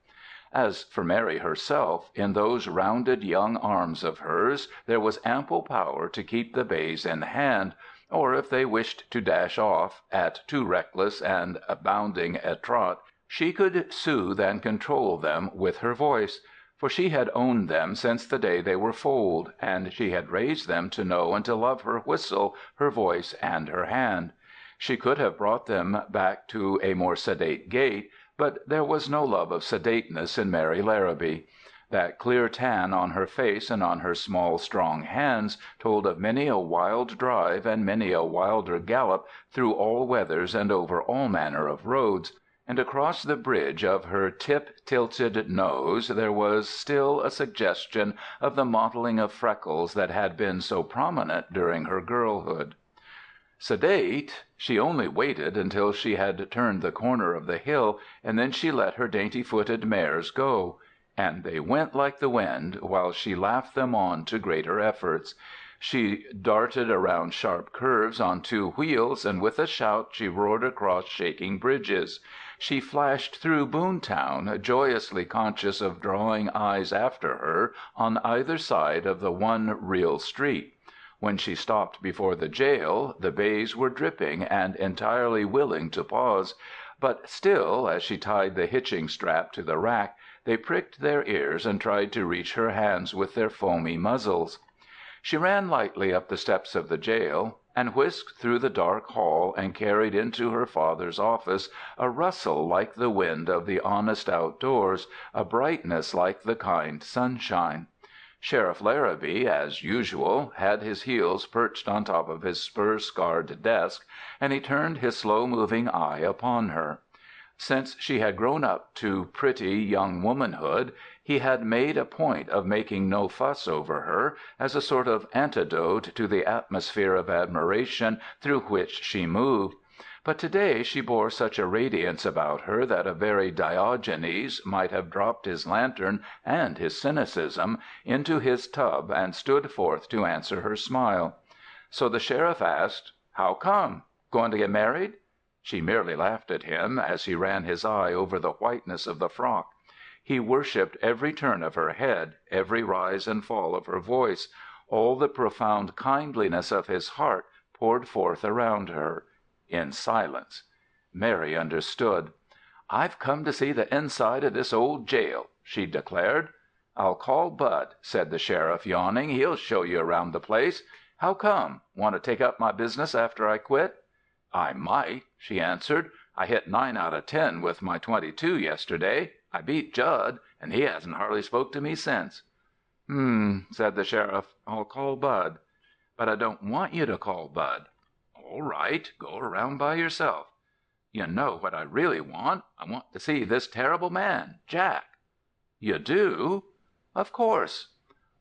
Speaker 1: As for Mary herself, in those rounded young arms of hers there was ample power to keep the bays in hand, or if they wished to dash off at too reckless and bounding a trot, she could soothe and control them with her voice. For she had owned them since the day they were foaled, and she had raised them to know and to love her whistle, her voice, and her hand. She could have brought them back to a more sedate gait, but there was no love of sedateness in Mary Larabee. That clear tan on her face and on her small, strong hands told of many a wild drive and many a wilder gallop through all weathers and over all manner of roads, and across the bridge of her tip-tilted nose there was still a suggestion of the mottling of freckles that had been so prominent during her girlhood. Sedate? She only waited until she had turned the corner of the hill, and then she let her dainty-footed mares go. And they went like the wind, while she laughed them on to greater efforts. She darted around sharp curves on two wheels, and with a shout she roared across shaking bridges. She flashed through Boontown, joyously conscious of drawing eyes after her on either side of the one real street. When she stopped before the jail, the bays were dripping and entirely willing to pause, but still, as she tied the hitching strap to the rack, they pricked their ears and tried to reach her hands with their foamy muzzles. She ran lightly up the steps of the jail, and whisked through the dark hall and carried into her father's office a rustle like the wind of the honest outdoors, a brightness like the kind sunshine. Sheriff Larabee, as usual, had his heels perched on top of his spur-scarred desk, and he turned his slow-moving eye upon her. Since she had grown up to pretty young womanhood, he had made a point of making no fuss over her, as a sort of antidote to the atmosphere of admiration through which she moved. But today she bore such a radiance about her that a very Diogenes might have dropped his lantern and his cynicism into his tub and stood forth to answer her smile. So the sheriff asked, "How come? Going to get married?" She merely laughed at him as he ran his eye over the whiteness of the frock. He worshipped every turn of her head, every rise and fall of her voice. All the profound kindliness of his heart poured forth around her. In silence. Mary understood. "I've come to see the inside of this old jail," she declared. "I'll call Bud," said the sheriff, yawning. "He'll show you around the place. How come? Want to take up my business after I quit?" "I might," she answered. "I hit 9 out of 10 with my .22 yesterday. I beat Judd, and he hasn't hardly spoke to me since." Said the sheriff. "I'll call Bud." "But I don't want you to call Bud." "All right. Go around by yourself." "You know what I really want? I want to see this terrible man, Jack." "You do?" "Of course."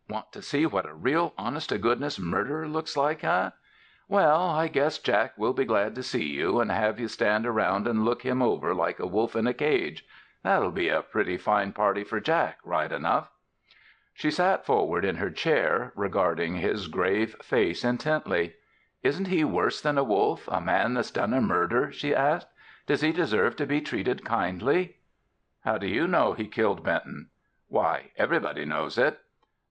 Speaker 1: "Want to see what a real honest-to-goodness murderer looks like, huh? Well, I guess Jack will be glad to see you and have you stand around and look him over like a wolf in a cage. That'll be a pretty fine party for Jack, right enough." She sat forward in her chair, regarding his grave face intently. "Isn't he worse than a wolf, a man that's done a murder?" she asked. "Does he deserve to be treated kindly?" "How do you know he killed Benton?" "Why, everybody knows it."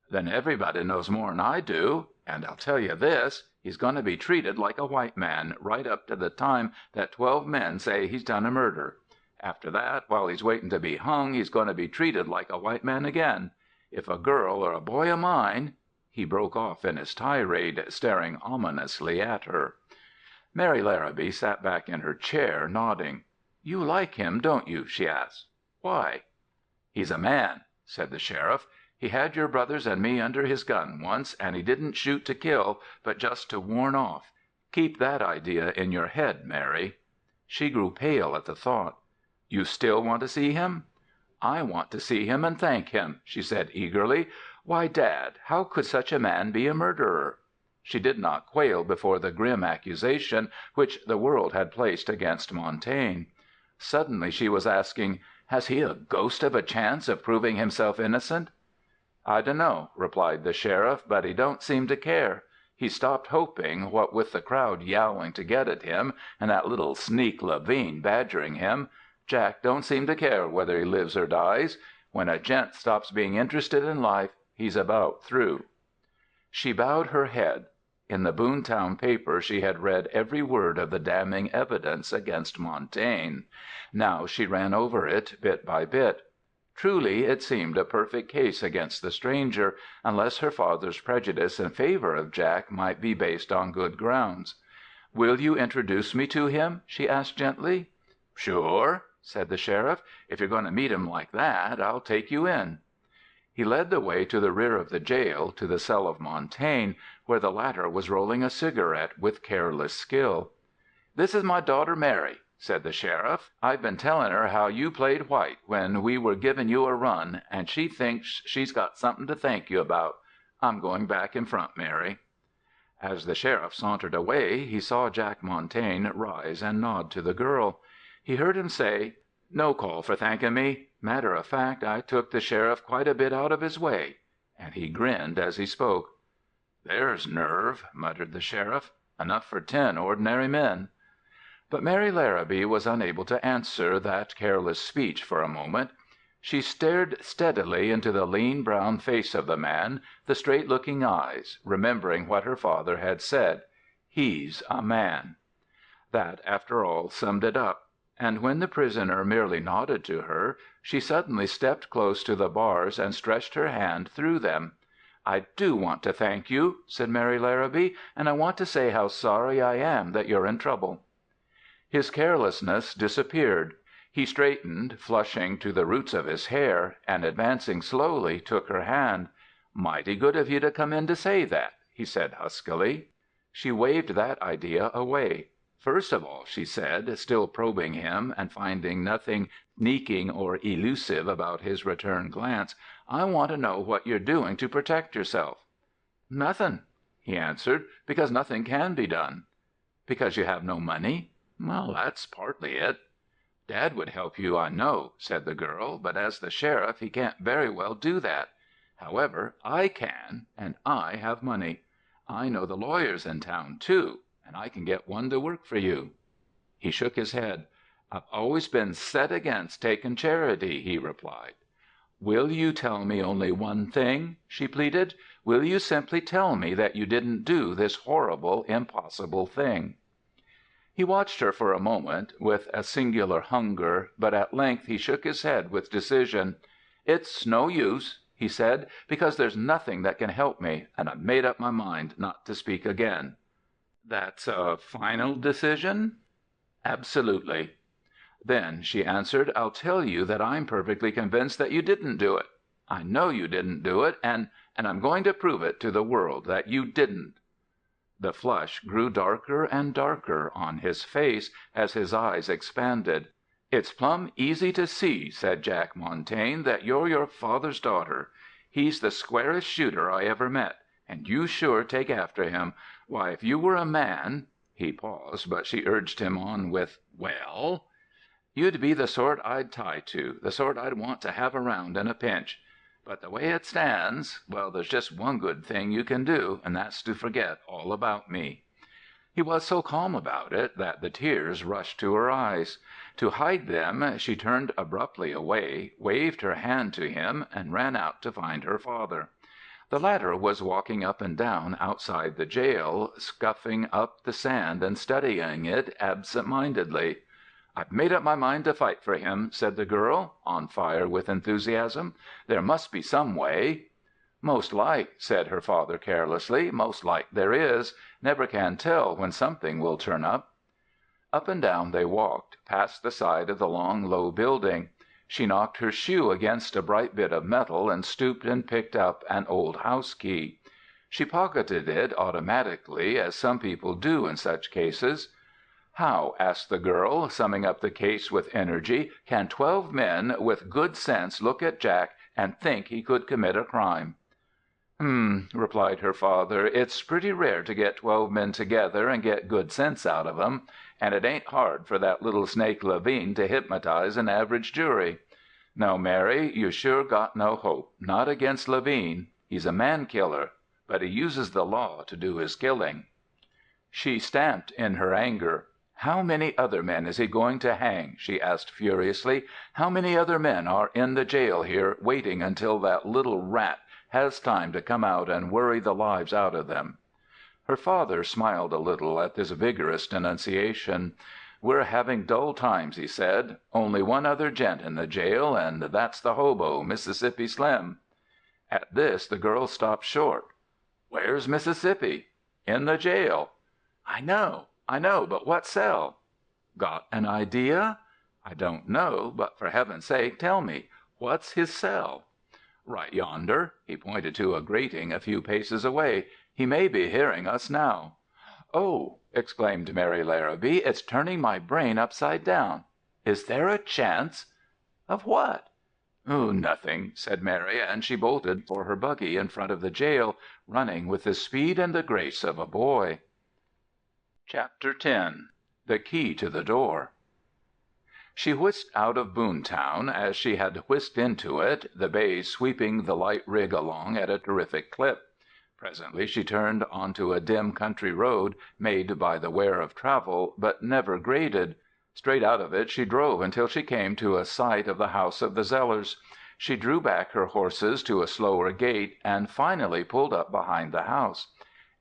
Speaker 1: "Then everybody knows more'n I do. And I'll tell you this, he's going to be treated like a white man right up to the time that 12 men say he's done a murder. After that, while he's waiting to be hung, he's going to be treated like a white man again. If a girl or a boy of mine—" He broke off in his tirade, staring ominously at her. Mary Larabee sat back in her chair, nodding. "You like him, don't you?" she asked. "Why?" "He's a man," said the sheriff. "He had your brothers and me under his gun once, and he didn't shoot to kill, but just to warn off. Keep that idea in your head, Mary." She grew pale at the thought. "You still want to see him?" "I want to see him and thank him," she said eagerly. "Why, Dad, how could such a man be a murderer?" She did not quail before the grim accusation which the world had placed against Montaine. Suddenly she was asking, "Has he a ghost of a chance of proving himself innocent?" "I dunno," replied the sheriff, "but he don't seem to care. He stopped hoping, what with the crowd yowling to get at him, and that little sneak Levine badgering him. Jack don't seem to care whether he lives or dies. When a gent stops being interested in life, he's about through." She bowed her head. In the Boontown paper she had read every word of the damning evidence against Montaine. Now she ran over it bit by bit. Truly it seemed a perfect case against the stranger, unless her father's prejudice in favor of Jack might be based on good grounds. "Will you introduce me to him?" she asked gently. "Sure," said the sheriff. "If you're going to meet him like that, I'll take you in." He led the way to the rear of the jail, to the cell of Montaine, where the latter was rolling a cigarette with careless skill. "This is my daughter Mary," said the sheriff. "I've been telling her how you played white when we were giving you a run, and she thinks she's got something to thank you about. I'm going back in front, Mary." As the sheriff sauntered away, he saw Jack Montaine rise and nod to the girl. He heard him say, "No call for thanking me. Matter of fact, I took the sheriff quite a bit out of his way," and he grinned as he spoke. "There's nerve," muttered the sheriff. "Enough for 10 ordinary men." But Mary Larrabee was unable to answer that careless speech for a moment. She stared steadily into the lean brown face of the man, the straight-looking eyes, remembering what her father had said. "He's a man." That, after all, summed it up. And when the prisoner merely nodded to her, she suddenly stepped close to the bars and stretched her hand through them. "I do want to thank you," said Mary Larrabee, "and I want to say how sorry I am that you're in trouble." His carelessness disappeared. He straightened, flushing to the roots of his hair, and advancing slowly, took her hand. "Mighty good of you to come in to say that," he said huskily. She waved that idea away. "First of all," she said, still probing him and finding nothing sneaking or elusive about his return glance, "I want to know what you're doing to protect yourself." "Nothing," he answered, "because nothing can be done." "Because you have no money?" "Well, that's partly it." "Dad would help you, I know," said the girl, "but as the sheriff he can't very well do that. However, I can, and I have money. I know the lawyers in town, too, and I can get one to work for you." He shook his head. "I've always been set against taking charity," he replied. "Will you tell me only one thing?" she pleaded. "Will you simply tell me that you didn't do this horrible, impossible thing?" He watched her for a moment with a singular hunger, but at length he shook his head with decision. "It's no use," he said, "because there's nothing that can help me, and I've made up my mind not to speak again." "That's a final decision?" "Absolutely." "Then," she answered, "I'll tell you that I'm perfectly convinced that you didn't do it. I know you didn't do it, and I'm going to prove it to the world that you didn't." The flush grew darker and darker on his face as his eyes expanded. "It's plumb easy to see," said Jack Montaine, "that you're your father's daughter. He's the squarest shooter I ever met, and you sure take after him. Why, if you were a man—" He paused, but she urged him on with, "Well?" "You'd be the sort I'd tie to, the sort I'd want to have around in a pinch. But the way it stands—well, there's just one good thing you can do, and that's to forget all about me." He was so calm about it that the tears rushed to her eyes. To hide them, she turned abruptly away, waved her hand to him, and ran out to find her father. The latter was walking up and down outside the jail, scuffing up the sand and studying it absent-mindedly. "I've made up my mind to fight for him," said the girl, on fire with enthusiasm. "There must be some way." "Most like," said her father carelessly, "most like there is. Never can tell when something will turn up." Up and down they walked, past the side of the long, low building. She knocked her shoe against a bright bit of metal and stooped and picked up an old house key. She pocketed it automatically, as some people do in such cases. "How," asked the girl, summing up the case with energy, "can 12 men with good sense look at Jack and think he could commit a crime?" Replied her father, "it's pretty rare to get 12 men together and get good sense out of 'em. And it ain't hard for that little snake Levine to hypnotize an average jury. No, Mary, you sure got no hope, not against Levine. He's a man-killer, but he uses the law to do his killing." She stamped in her anger. "How many other men is he going to hang?" she asked furiously. "How many other men are in the jail here waiting until that little rat has time to come out and worry the lives out of them?" Her father smiled a little at this vigorous denunciation. "We're having dull times," he said. "Only one other gent in the jail, and that's the hobo, Mississippi Slim." At this the girl stopped short. "Where's Mississippi?" "In the jail." I know, but what cell?" "Got an idea?" "I don't know, but for heaven's sake tell me. What's his cell?" "Right yonder." He pointed to a grating a few paces away. "He may be hearing us now." "Oh!" exclaimed Mary Larrabee, "it's turning my brain upside down. Is there a chance—" "Of what?" "Nothing," said Mary, and she bolted for her buggy in front of the jail, running with the speed and the grace of a boy. Chapter 10. The Key to the Door. She whisked out of Boontown as she had whisked into it, the bays sweeping the light rig along at a terrific clip. Presently she turned onto a dim country road made by the wear of travel, but never graded. Straight out of it she drove until she came to a sight of the house of the Zellers. She drew back her horses to a slower gait and finally pulled up behind the house.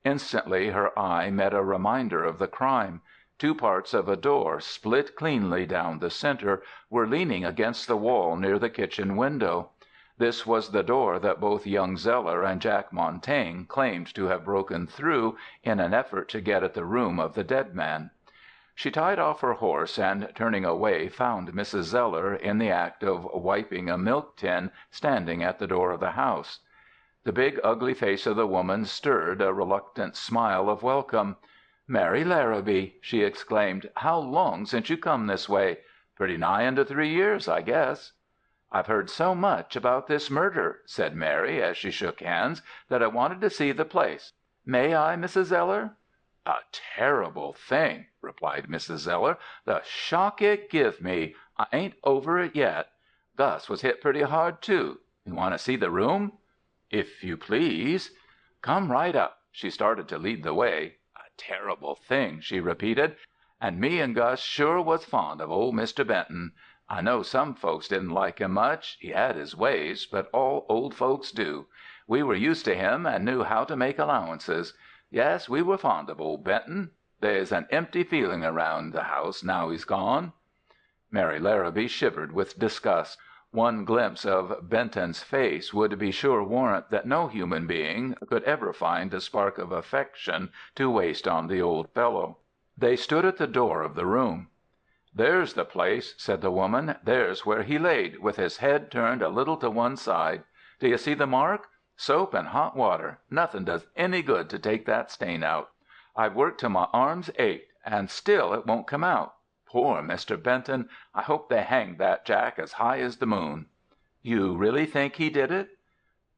Speaker 1: Instantly her eye met a reminder of the crime. Two parts of a door, split cleanly down the center, were leaning against the wall near the kitchen window. This was the door that both young Zeller and Jack Montaine claimed to have broken through in an effort to get at the room of the dead man. She tied off her horse and, turning away, found Mrs. Zeller in the act of wiping a milk tin standing at the door of the house. The big, ugly face of the woman stirred a reluctant smile of welcome. "Mary Larabee!" she exclaimed. "How long since you come this way? Pretty nigh into 3 years, I guess." "I've heard so much about this murder," said Mary, as she shook hands, "that I wanted to see the place. May I, Mrs. Zeller?" "A terrible thing," replied Mrs. Zeller. "The shock it give me! I ain't over it yet. Gus was hit pretty hard, too. You want to see the room?" "If you please." "Come right up." She started to lead the way. "A terrible thing," she repeated. "And me and Gus sure was fond of old Mr. Benton. I know some folks didn't like him much. He had his ways, but all old folks do. We were used to him and knew how to make allowances. Yes, we were fond of old Benton. There's an empty feeling around the house now he's gone." Mary Larabee shivered with disgust. One glimpse of Benton's face would be sure warrant that no human being could ever find a spark of affection to waste on the old fellow. They stood at the door of the room. "There's the place," said the woman. "There's where he laid, with his head turned a little to one side. Do you see the mark? Soap and hot water. Nothing does any good to take that stain out. I've worked till my arms ached, and still it won't come out. Poor Mr. Benton! I hope they hanged that Jack as high as the moon." "You really think he did it?"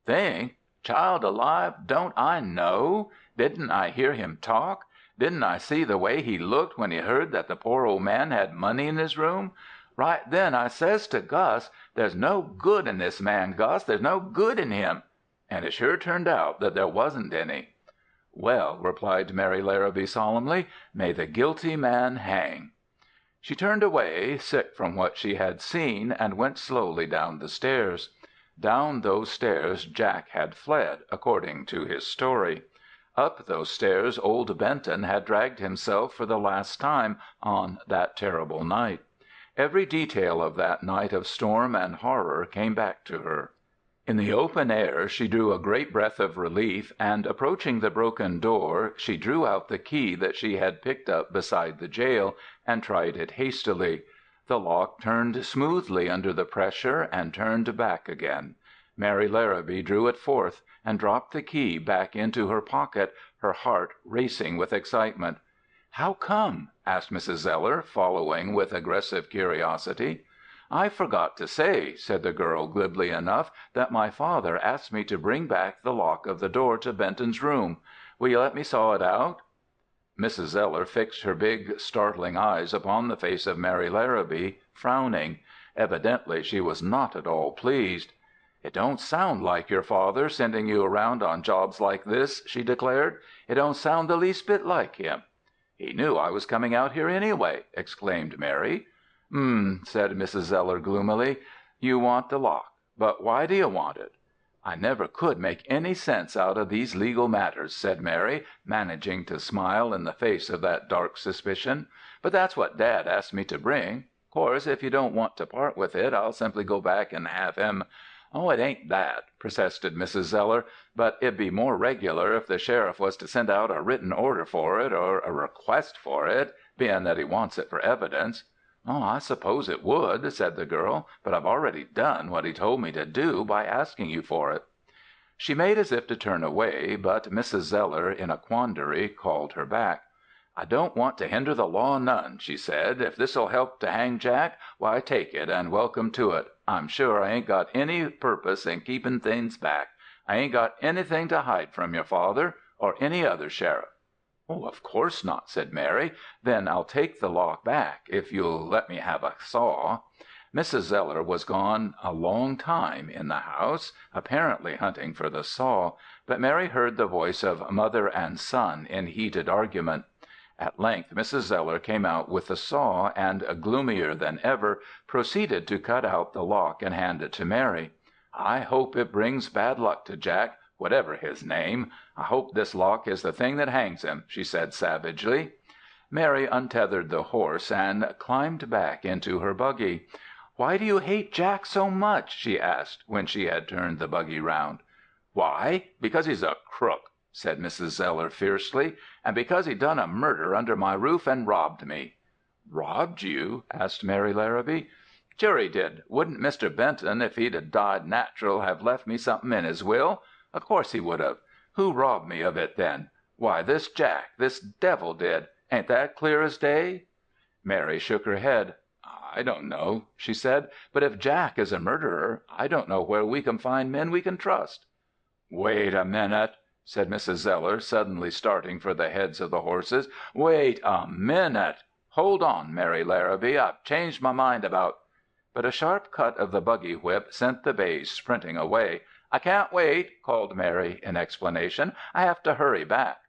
Speaker 1: "Think? Child alive, don't I know? Didn't I hear him talk? Didn't I see the way he looked when he heard that the poor old man had money in his room? Right then I says to Gus, 'There's no good in this man, Gus, there's no good in him.' And it sure turned out that there wasn't any." "Well," replied Mary Larabee solemnly, "may the guilty man hang." She turned away, sick from what she had seen, and went slowly down the stairs. Down those stairs Jack had fled, according to his story. Up those stairs old Benton had dragged himself for the last time on that terrible night. Every detail of that night of storm and horror came back to her. In the open air she drew a great breath of relief, and approaching the broken door, she drew out the key that she had picked up beside the jail, and tried it hastily. The lock turned smoothly under the pressure and turned back again. Mary Larabee drew it forth and dropped the key back into her pocket, her heart racing with excitement. "How come?" asked Mrs. Zeller, following with aggressive curiosity. "I forgot to say," said the girl glibly enough, "that my father asked me to bring back the lock of the door to Benton's room. Will you let me saw it out?" Mrs. Zeller fixed her big, startling eyes upon the face of Mary Larabee, frowning. Evidently she was not at all pleased. "It don't sound like your father, sending you around on jobs like this," she declared. "It don't sound the least bit like him." "He knew I was coming out here anyway," exclaimed Mary. Said Mrs. Zeller gloomily. "You want the lock. But why do you want it?" "I never could make any sense out of these legal matters," said Mary, managing to smile in the face of that dark suspicion. "But that's what Dad asked me to bring. Course, if you don't want to part with it, I'll simply go back and have him—" "Oh, it ain't that," persisted Mrs. Zeller, "but it'd be more regular if the sheriff was to send out a written order for it, or a request for it, bein' that he wants it for evidence." "Oh, I suppose it would," said the girl, "but I've already done what he told me to do by asking you for it." She made as if to turn away, but Mrs. Zeller, in a quandary, called her back. "I don't want to hinder the law none," she said. "If this'll help to hang Jack, why take it, and welcome to it. I'm sure I ain't got any purpose in keeping things back. I ain't got anything to hide from your father, or any other sheriff." "Oh, of course not," said Mary. "Then I'll take the lock back, if you'll let me have a saw." Mrs. Zeller was gone a long time in the house, apparently hunting for the saw, but Mary heard the voice of mother and son in heated argument. At length Mrs. Zeller came out with the saw and, gloomier than ever, proceeded to cut out the lock and hand it to Mary. "I hope it brings bad luck to Jack, whatever his name. I hope this lock is the thing that hangs him," she said savagely. Mary untethered the horse and climbed back into her buggy. "Why do you hate Jack so much?" she asked, when she had turned the buggy round. "Why? Because he's a crook," said Mrs. Zeller fiercely, "and because he done a murder under my roof and robbed me." "Robbed you?" asked Mary Larabee. "Sure he did. Wouldn't Mr. Benton, if he'd died natural, have left me something in his will? Of course he would have. Who robbed me of it then? Why, this Jack, this devil did. Ain't that clear as day?" Mary shook her head. "I don't know," she said, "but if Jack is a murderer, I don't know where we can find men we can trust." "Wait a minute," said Mrs. Zeller, suddenly starting for the heads of the horses. "Wait a minute. Hold on, Mary Larabee. I've changed my mind about—" But a sharp cut of the buggy whip sent the bays sprinting away. "I can't wait," called Mary in explanation. "I have to hurry back."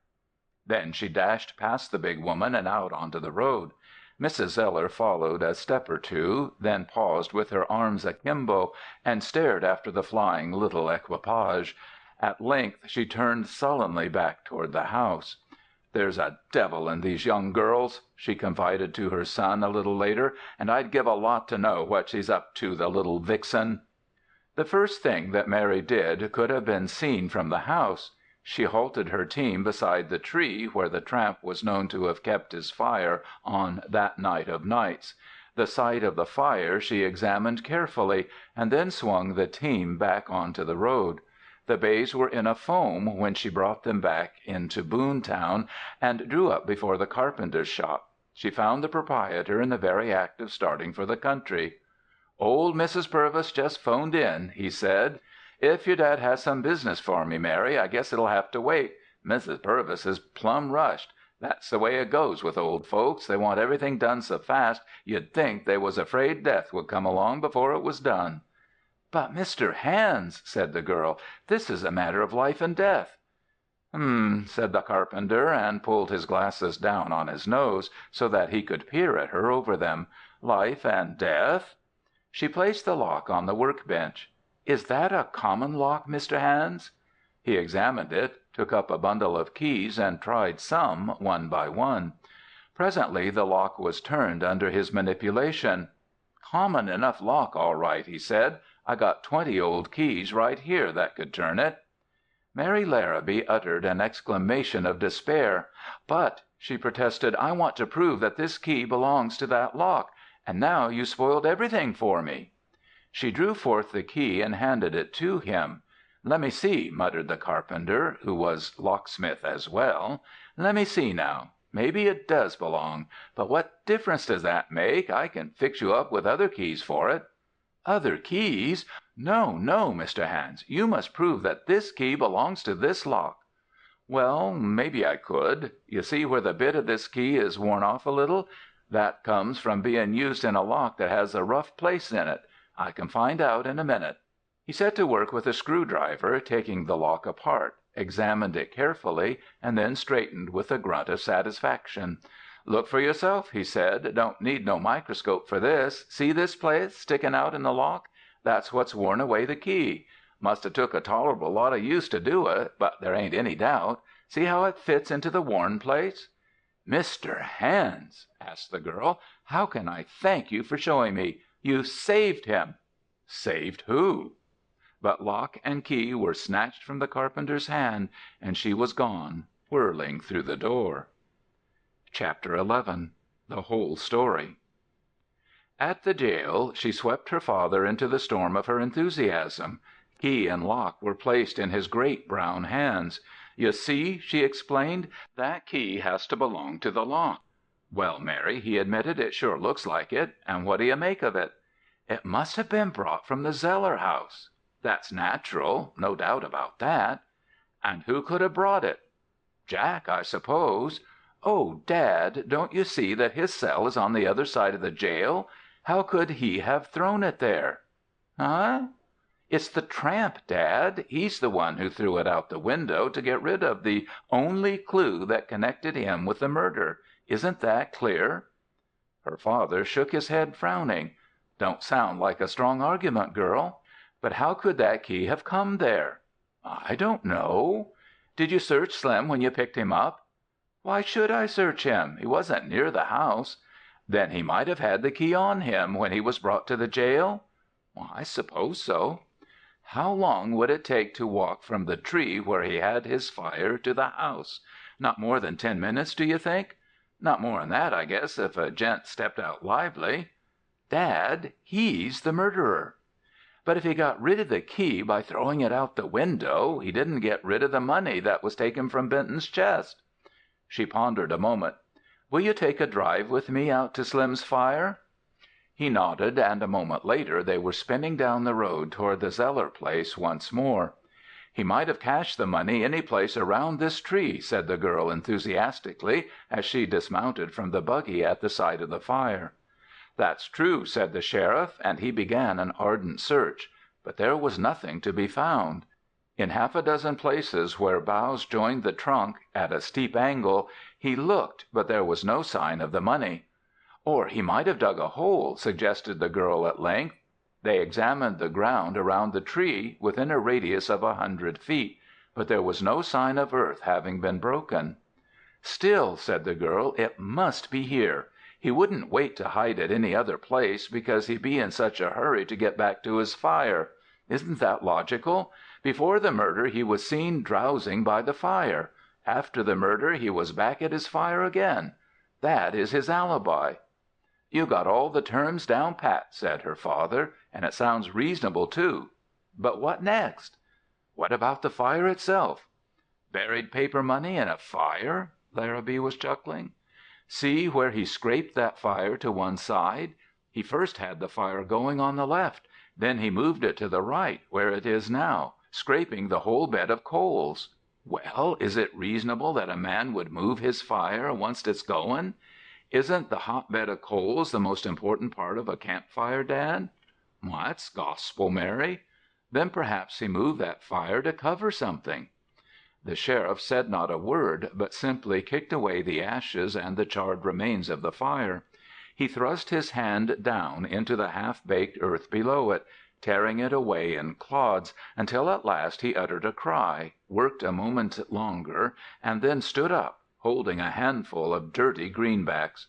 Speaker 1: Then she dashed past the big woman and out onto the road. Mrs. Zeller followed a step or two, then paused with her arms akimbo and stared after the flying little equipage. At length she turned sullenly back toward the house. "There's a devil in these young girls," she confided to her son a little later, "and I'd give a lot to know what she's up to, the little vixen." The first thing that Mary did could have been seen from the house. She halted her team beside the tree where the tramp was known to have kept his fire on that night of nights. The site of the fire she examined carefully, and then swung the team back onto the road. The bays were in a foam when she brought them back into Boontown and drew up before the carpenter's shop. She found the proprietor in the very act of starting for the country. "Old Mrs. Purvis just phoned in," he said. "If your dad has some business for me, Mary, I guess it'll have to wait. Mrs. Purvis is plumb rushed. That's the way it goes with old folks. They want everything done so fast you'd think they was afraid death would come along before it was done." "But, Mr. Hands," said the girl, "this is a matter of life and death." Said the carpenter, and pulled his glasses down on his nose, so that he could peer at her over them. "Life and death?" She placed the lock on the workbench. "Is that a common lock, Mr. Hands?" He examined it, took up a bundle of keys, and tried some, one by one. Presently the lock was turned under his manipulation. "Common enough lock, all right," he said. "I got 20 old keys right here that could turn it." Mary Larabee uttered an exclamation of despair. "But," she protested, "I want to prove that this key belongs to that lock, and now you spoiled everything for me." She drew forth the key and handed it to him. "Let me see," muttered the carpenter, who was locksmith as well. "Let me see now. Maybe it does belong. But what difference does that make? I can fix you up with other keys for it." "Other keys? No, no, Mr. Hands. You must prove that this key belongs to this lock." "Well, maybe I could. You see where the bit of this key is worn off a little? That comes from being used in a lock that has a rough place in it. I can find out in a minute." He set to work with a screwdriver, taking the lock apart, examined it carefully, and then straightened with a grunt of satisfaction. "Look for yourself," he said. "Don't need no microscope for this. See this place sticking out in the lock? That's what's worn away the key. Must have took a tolerable lot of use to do it, but there ain't any doubt. See how it fits into the worn place?" "Mr. Hands," asked the girl, "how can I thank you for showing me? You saved him." "Saved who?" But lock and key were snatched from the carpenter's hand, and she was gone, whirling through the door. Chapter 11. The Whole Story. At the jail she swept her father into the storm of her enthusiasm. Key and lock were placed in his great brown hands. "You see," she explained, "that key has to belong to the lock." "Well, Mary," he admitted, "it sure looks like it. And what do you make of it?" "It must have been brought from the Zeller house." "That's natural. No doubt about that." "And who could have brought it?" "Jack, I suppose." "Oh, Dad, don't you see that his cell is on the other side of the jail? How could he have thrown it there?" "Huh?" "It's the tramp, Dad. He's the one who threw it out the window to get rid of the only clue that connected him with the murder. Isn't that clear?" Her father shook his head, frowning. "Don't sound like a strong argument, girl. But how could that key have come there?" "I don't know." "Did you search Slim when you picked him up?" "Why should I search him? He wasn't near the house." "Then he might have had the key on him when he was brought to the jail?" "I suppose so." "How long would it take to walk from the tree where he had his fire to the house? Not more than 10 minutes, do you think?" "Not more'n that, I guess, if a gent stepped out lively." "Dad, he's the murderer." "But if he got rid of the key by throwing it out the window, he didn't get rid of the money that was taken from Benton's chest." She pondered a moment. "Will you take a drive with me out to Slim's fire?" He nodded, and a moment later they were spinning down the road toward the Zeller place once more. "He might have cached the money any place around this tree," said the girl enthusiastically, as she dismounted from the buggy at the side of the fire. "That's true," said the sheriff, and he began an ardent search. But there was nothing to be found. In half a dozen places where boughs joined the trunk, at a steep angle, he looked, but there was no sign of the money. "Or he might have dug a hole," suggested the girl at length. They examined the ground around the tree, within a radius of 100 feet, but there was no sign of earth having been broken. "Still," said the girl, "it must be here. He wouldn't wait to hide it any other place, because he'd be in such a hurry to get back to his fire. Isn't that logical? Before the murder he was seen drowsing by the fire. After the murder he was back at his fire again. That is his alibi." "You got all the terms down pat," said her father, "and it sounds reasonable, too. But what next?" "What about the fire itself?" "Buried paper money in a fire?" Larabee was chuckling. "See where he scraped that fire to one side? He first had the fire going on the left. Then he moved it to the right, where it is now, scraping the whole bed of coals. Well, is it reasonable that a man would move his fire once it's going? Isn't the hot bed of coals the most important part of a campfire, Dad?" "That's gospel, Mary." "Then perhaps he moved that fire to cover something." The sheriff said not a word, but simply kicked away the ashes and the charred remains of the fire. He thrust his hand down into the half-baked earth below it, tearing it away in clods, until at last he uttered a cry, worked a moment longer, and then stood up, holding a handful of dirty greenbacks.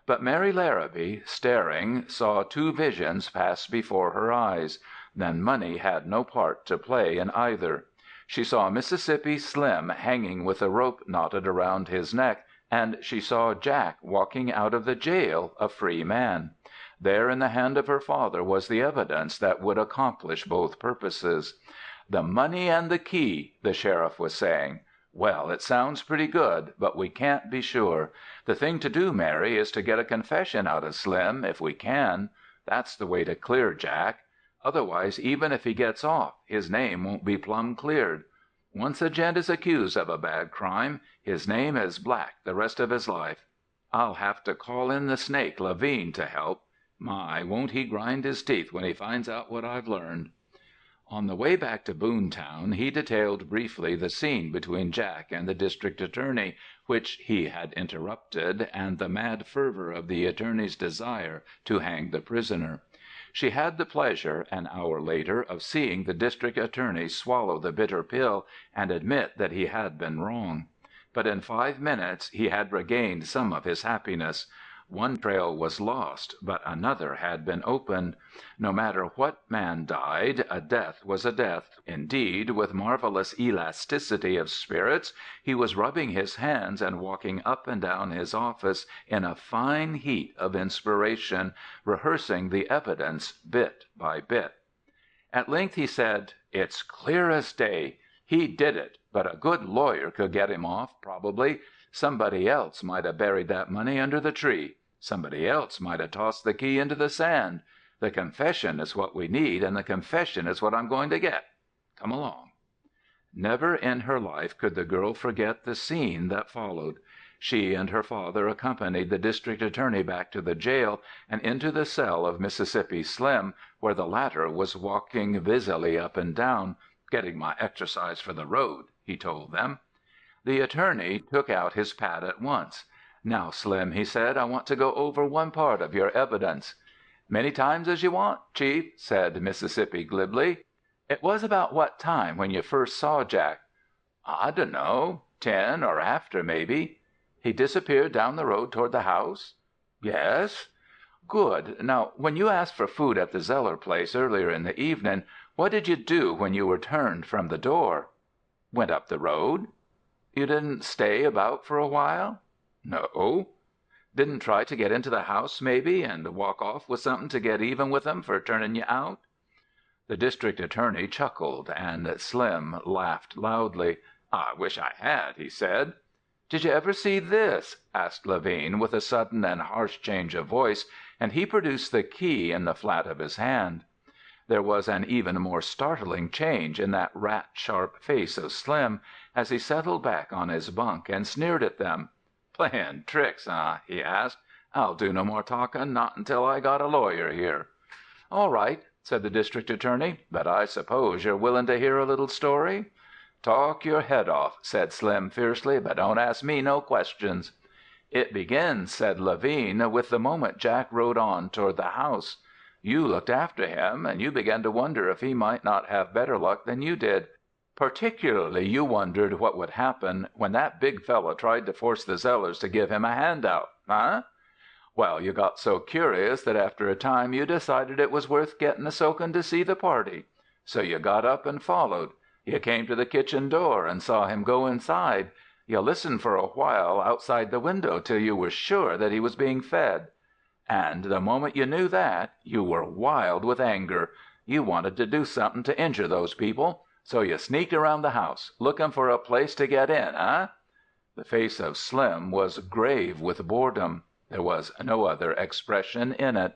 Speaker 1: But Mary Larabee, staring, saw two visions pass before her eyes. Then money had no part to play in either. She saw Mississippi Slim hanging with a rope knotted around his neck, and she saw Jack walking out of the jail a free man. There in the hand of her father was the evidence that would accomplish both purposes. "The money and the key," the sheriff was saying. "Well, it sounds pretty good, but we can't be sure. The thing to do, Mary, is to get a confession out of Slim, if we can. That's the way to clear Jack. Otherwise, even if he gets off, his name won't be plumb cleared. Once a gent is accused of a bad crime, his name is black the rest of his life. I'll have to call in the snake, Levine, to help. My, won't he grind his teeth when he finds out what I've learned." On the way back to Boontown he detailed briefly the scene between Jack and the district attorney, which he had interrupted, and the mad fervor of the attorney's desire to hang the prisoner. She had the pleasure, an hour later, of seeing the district attorney swallow the bitter pill and admit that he had been wrong. But in 5 minutes he had regained some of his happiness. One trail was lost, but another had been opened. No matter what man died, a death was a death. Indeed, with marvelous elasticity of spirits, he was rubbing his hands and walking up and down his office in a fine heat of inspiration, rehearsing the evidence bit by bit. At length he said, "It's clear as day. He did it, but a good lawyer could get him off, probably. Somebody else might have buried that money under the tree. Somebody else might have tossed the key into the sand. The confession is what we need, and the confession is what I'm going to get. Come along." Never in her life could the girl forget the scene that followed. She and her father accompanied the district attorney back to the jail and into the cell of Mississippi Slim, where the latter was walking busily up and down. "Getting my exercise for the road," he told them. The attorney took out his pad at once. "Now, Slim," he said, "I want to go over one part of your evidence." "Many times as you want, Chief," said Mississippi glibly. "It was about what time when you first saw Jack?" "I dunno. 10 or after, maybe." "He disappeared down the road toward the house?" "Yes." "Good. Now, when you asked for food at the Zeller place earlier in the evening, what did you do when you were turned from the door?" "Went up the road." "You didn't stay about for a while?" "No." "Didn't try to get into the house, maybe, and walk off with something to get even with 'em for turning you out?" The district attorney chuckled, and Slim laughed loudly. "I wish I had," he said. "Did you ever see this?" asked Levine, with a sudden and harsh change of voice, and he produced the key in the flat of his hand. There was an even more startling change in that rat-sharp face of Slim as he settled back on his bunk and sneered at them. "Playin' tricks, eh?" he asked. "I'll do no more talking, not until I got a lawyer here." "All right," said the district attorney, "but I suppose you're willing to hear a little story?" "Talk your head off," said Slim fiercely, "but don't ask me no questions." "It begins," said Levine, "with the moment Jack rode on toward the house. You looked after him, and you began to wonder if he might not have better luck than you did. Particularly you wondered what would happen when that big fellow tried to force the Zellers to give him a handout, huh? Well, you got so curious that after a time you decided it was worth getting a soaking to see the party. So you got up and followed. You came to the kitchen door and saw him go inside. You listened for a while outside the window till you were sure that he was being fed. And the moment you knew that, you were wild with anger. You wanted to do something to injure those people. So you sneaked around the house, looking for a place to get in, eh?" The face of Slim was grave with boredom. There was no other expression in it.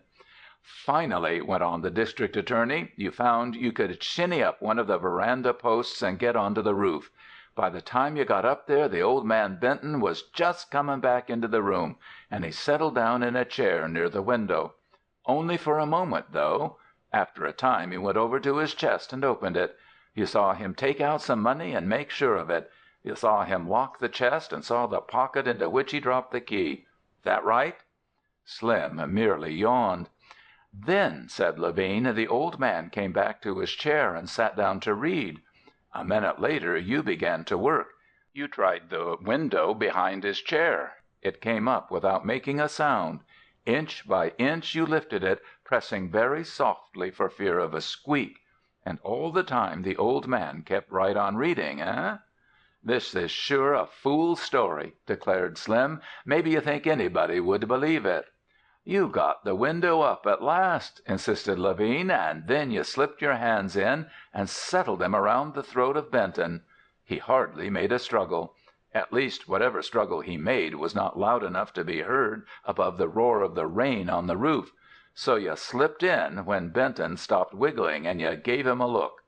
Speaker 1: "Finally," went on the district attorney, "you found you could shinny up one of the veranda posts and get onto the roof. By the time you got up there, the old man Benton was just coming back into the room, and he settled down in a chair near the window. Only for a moment, though. After a time he went over to his chest and opened it. You saw him take out some money and make sure of it. You saw him lock the chest and saw the pocket into which he dropped the key. That right?" Slim merely yawned. "Then," said Levine, "the old man came back to his chair and sat down to read. A minute later you began to work. You tried the window behind his chair. It came up without making a sound. Inch by inch you lifted it, pressing very softly for fear of a squeak. And all the time the old man kept right on reading, eh?" "This is sure a fool story," declared Slim. "Maybe you think anybody would believe it." "You got the window up at last," insisted Levine, "and then you slipped your hands in and settled them around the throat of Benton. He hardly made a struggle. At least, whatever struggle he made was not loud enough to be heard above the roar of the rain on the roof. So you slipped in when Benton stopped wiggling and you gave him a look."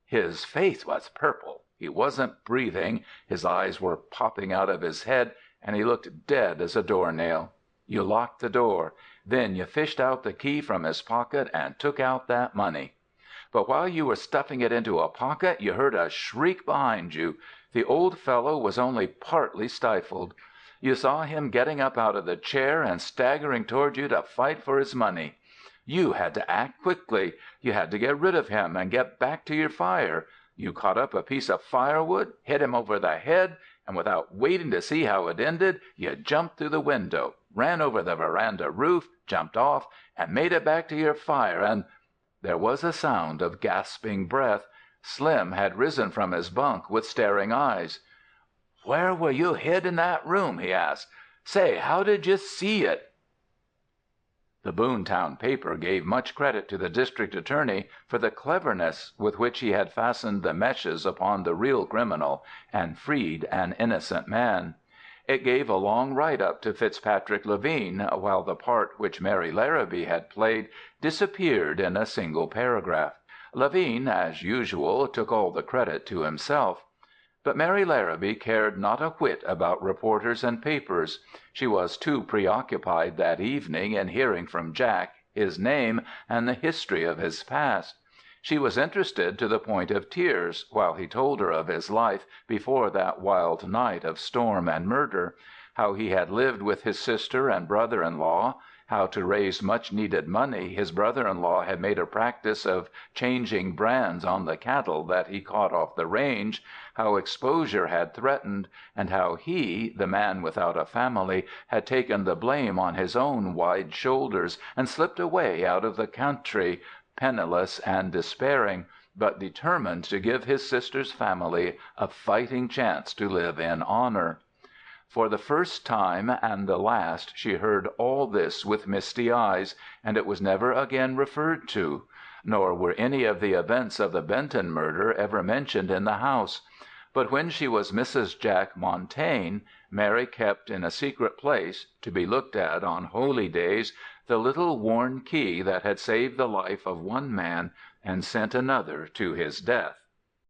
Speaker 1: His face was purple. He wasn't breathing, his eyes were popping out of his head, and he looked dead as a doornail. You locked the door. Then you fished out the key from his pocket and took out that money. But while you were stuffing it into a pocket, you heard a shriek behind you. The old fellow was only partly stifled. You saw him getting up out of the chair and staggering toward you to fight for his money. You had to act quickly. You had to get rid of him and get back to your fire. You caught up a piece of firewood, hit him over the head, and without waiting to see how it ended, you jumped through the window, ran over the veranda roof, jumped off, and made it back to your fire, and—" There was a sound of gasping breath. Slim had risen from his bunk with staring eyes. "Where were you hid in that room?" he asked. "Say, how did you see it?" The Boontown paper gave much credit to the district attorney for the cleverness with which he had fastened the meshes upon the real criminal and freed an innocent man. It gave a long write-up to Fitzpatrick Levine, while the part which Mary Larabee had played disappeared in a single paragraph. Levine, as usual, took all the credit to himself. But Mary Larrabee cared not a whit about reporters and papers. She was too preoccupied that evening in hearing from Jack his name and the history of his past. She was interested to the point of tears while he told her of his life before that wild night of storm and murder; how he had lived with his sister and brother-in-law; how to raise much-needed money his brother-in-law had made a practice of changing brands on the cattle that he caught off the range; how exposure had threatened, and how he, the man without a family, had taken the blame on his own wide shoulders and slipped away out of the country, penniless and despairing, but determined to give his sister's family a fighting chance to live in honor. For the first time and the last she heard all this with misty eyes, and it was never again referred to. Nor were any of the events of the Benton murder ever mentioned in the house. But when she was Mrs. Jack Montaine, Mary kept in a secret place, to be looked at on holy days, the little worn key that had saved the life of one man and sent another to his death.